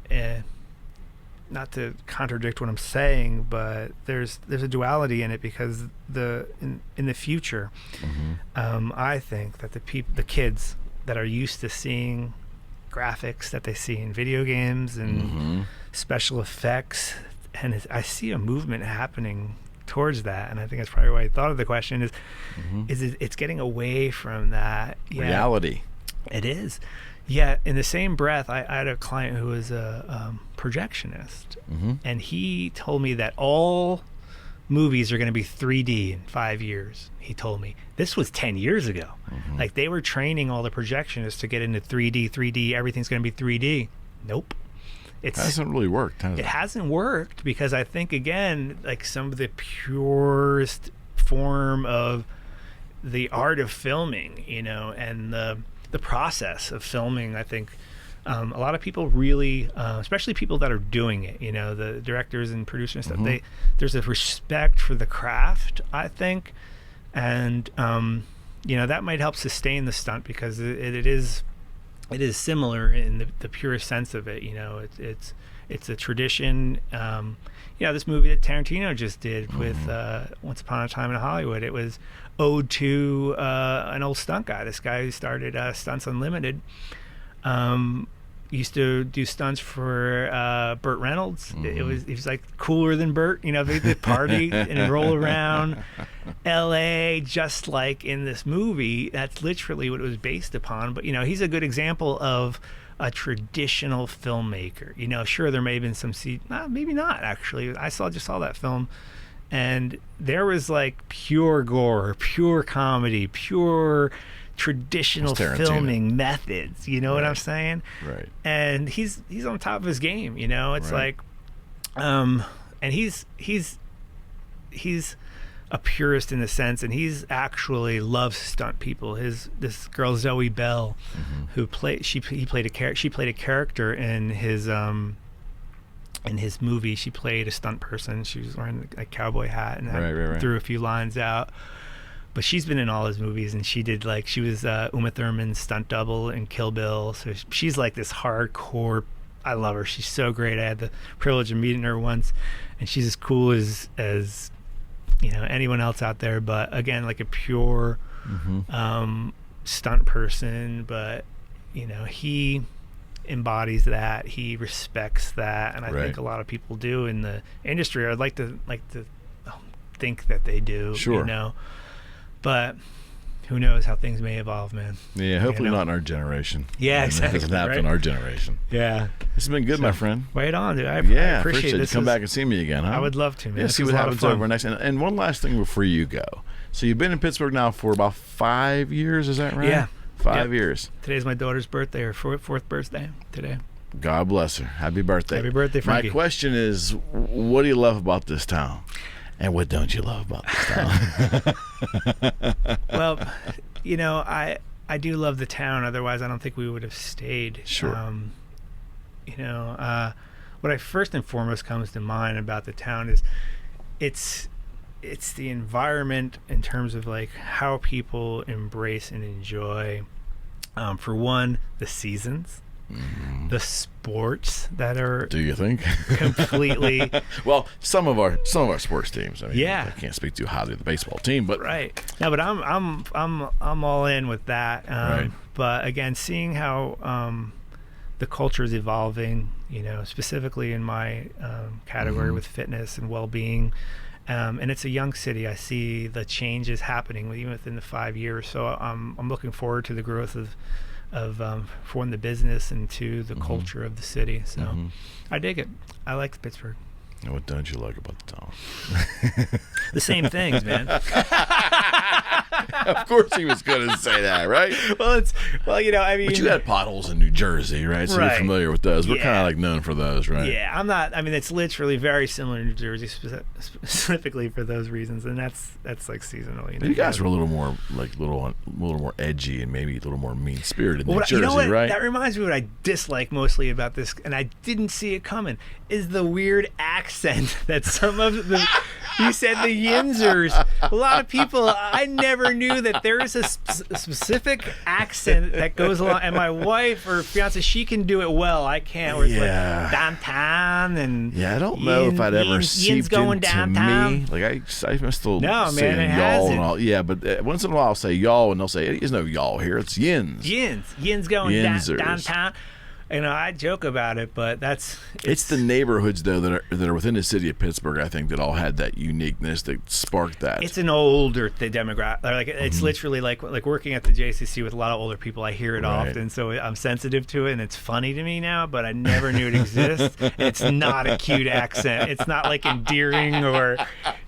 not to contradict what I'm saying, but there's a duality in it because in the future, I think that the kids that are used to seeing graphics that they see in video games and special effects, and I see a movement happening towards that, and I think that's probably why I thought of the question is it's getting away from that reality. It is. Yeah, in the same breath, I had a client who was a projectionist, and he told me that all movies are going to be 3D in 5 years. He told me. This was 10 years ago. Like, they were training all the projectionists to get into 3D, everything's going to be 3D. Nope. It hasn't really worked, has it? It hasn't worked because I think, again, like some of the purest form of the art of filming, you know, and the process of filming, I think a lot of people really, especially people that are doing it, you know, the directors and producers and stuff, there's a respect for the craft, I think, and you know, that might help sustain the stunt because it is similar in the purest sense of it. You know, it's a tradition. You know, this movie that Tarantino just did with Once Upon a Time in Hollywood, it was ode to an old stunt guy. This guy who started Stunts Unlimited. Used to do stunts for Burt Reynolds. He was like cooler than Burt. You know, they'd party and roll around L.A. just like in this movie. That's literally what it was based upon. But, you know, he's a good example of a traditional filmmaker. You know, sure, there may have been some maybe not, actually. I just saw that film, and there was like pure gore, pure comedy, pure traditional filming methods. You know what I'm saying? Right. And he's on top of his game. You know, it's like, and he's a purist in a sense, and he's actually loves stunt people. This girl Zoe Bell, who played a character in his movie. She played a stunt person. She was wearing a cowboy hat and threw a few lines out. But she's been in all his movies, and she was Uma Thurman's stunt double in Kill Bill. So she's like this hardcore. I love her. She's so great. I had the privilege of meeting her once, and she's as cool as you know, anyone else out there. But again, like a pure stunt person. But you know, he embodies that. He respects that, and I think a lot of people do in the industry. I'd like to think that they do. Sure. You know. But who knows how things may evolve, man. Yeah, hopefully not in our generation. Yeah, exactly. It doesn't happen in our generation. Yeah. This has been good, my friend. Right on, dude. I appreciate it. Come back and see me again, huh? I would love to, man. Yeah, see what happens over next. And one last thing before you go. So you've been in Pittsburgh now for about 5 years, is that right? Yeah. 5 years. Today's my daughter's birthday, her fourth birthday today. God bless her. Happy birthday. Happy birthday, Frankie. My question is, what do you love about this town? And what don't you love about this town? Well, you know, I do love the town. Otherwise, I don't think we would have stayed. Sure. You know, what I first and foremost comes to mind about the town is it's the environment in terms of like how people embrace and enjoy. For one, the seasons. The sports that are, do you think, completely well, some of our sports teams, I mean, yeah, I can't speak too highly of the baseball team, but no, but I'm all in with that. But again, seeing how the culture is evolving, specifically in my category with fitness and well-being, and it's a young city. I see the changes happening even within the 5 years. So I'm looking forward to the growth of for one, the business, and two, the culture of the city. So I dig it. I like Pittsburgh. And what don't you like about the town? The same things, man. Of course he was going to say that, right? But you had potholes in New Jersey, right? So Right. you're familiar with those. We're Yeah. kind of like known for those, right? Yeah, I'm not. I mean, it's literally very similar to New Jersey, specifically for those reasons, and that's like seasonal. You guys were a little more more edgy and maybe a little more mean spirited than New Jersey, you know what? right? That reminds me what I dislike mostly about this, and I didn't see it coming, is the weird accent that some of the. You said the Yinzers. A lot of people, I never knew that there is a specific accent that goes along. And my wife or fiance, she can do it well. I can't. Where it's like downtown and I don't know if I'd ever seeped going into downtown. me. Like I must still No, say man, it y'all hasn't. and all. Yeah, but once in a while I'll say y'all and they'll say there's no y'all here. It's yins. Yins going Yinzers. downtown. I joke about it, but it's the neighborhoods though that are within the city of Pittsburgh. I think that all had that uniqueness that sparked that. It's an older demographic. Like it's literally like working at the JCC with a lot of older people. I hear it Right. often, so I'm sensitive to it, and it's funny to me now. But I never knew it existed. It's not a cute accent. It's not like endearing or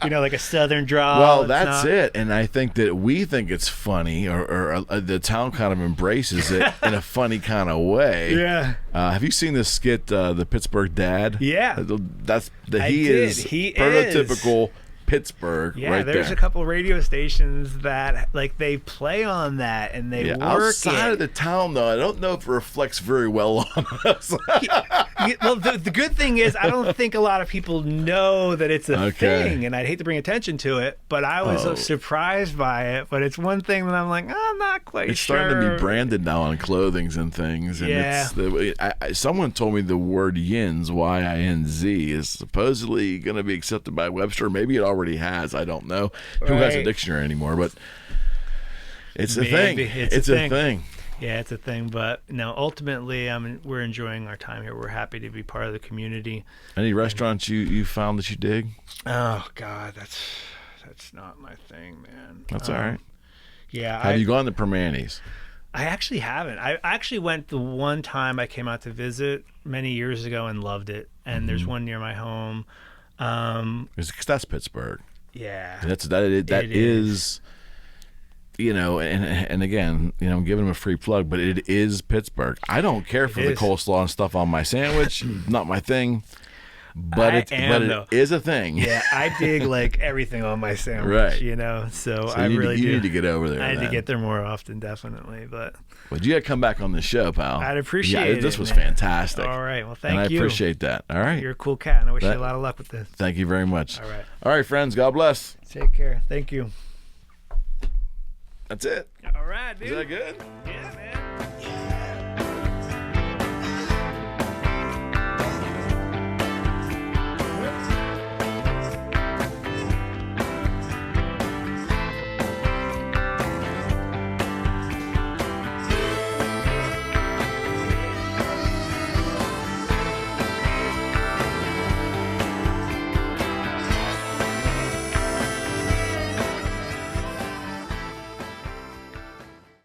like a southern drawl. Well, It's that's not. it, and I think that we think it's funny, or the town kind of embraces it in a funny kind of way. Yeah. Have you seen this skit, the Pittsburgh Dad? Yeah. He is He prototypical Pittsburgh. Yeah, right there's there. a couple radio stations that they play on that and they work outside it. of the town though, I don't know if it reflects very well on us. Well, the good thing is I don't think a lot of people know that it's a Okay. thing, and I'd hate to bring attention to it, but I was surprised by it. But it's one thing that I'm like, I'm not quite It's sure. starting to be branded now on clothings and things. And Yeah. someone told me the word yins, Y-I-N-Z, is supposedly going to be accepted by Webster. Maybe it already has. I don't know who has a Right. dictionary anymore, but it's a Maybe. thing. It's a thing. thing. Yeah, it's a thing. But no, ultimately, we're enjoying our time here. We're happy to be part of the community. Any restaurants you found that you dig? Oh God, that's not my thing, man. That's all right. Yeah. Have you gone to Permanis? I actually haven't. I actually went the one time I came out to visit many years ago and loved it. And there's one near my home. Because that's Pittsburgh. Yeah. And that is. And again, I'm giving them a free plug, but it is Pittsburgh. I don't care for the coleslaw and stuff on my sandwich. Not my thing. But it is a thing. Yeah, I dig like everything on my sandwich, Right. So I you need to get over there. I need then. to get there more often, definitely. But you got to come back on the show, pal. I'd appreciate it. This was man. fantastic. All right, well, thank you. And I appreciate that. All right. You're a cool cat, and I wish you a lot of luck with this. Thank you very much. All right, friends. God bless. Take care. Thank you. That's it. All right, dude. Is that good? Yeah, man.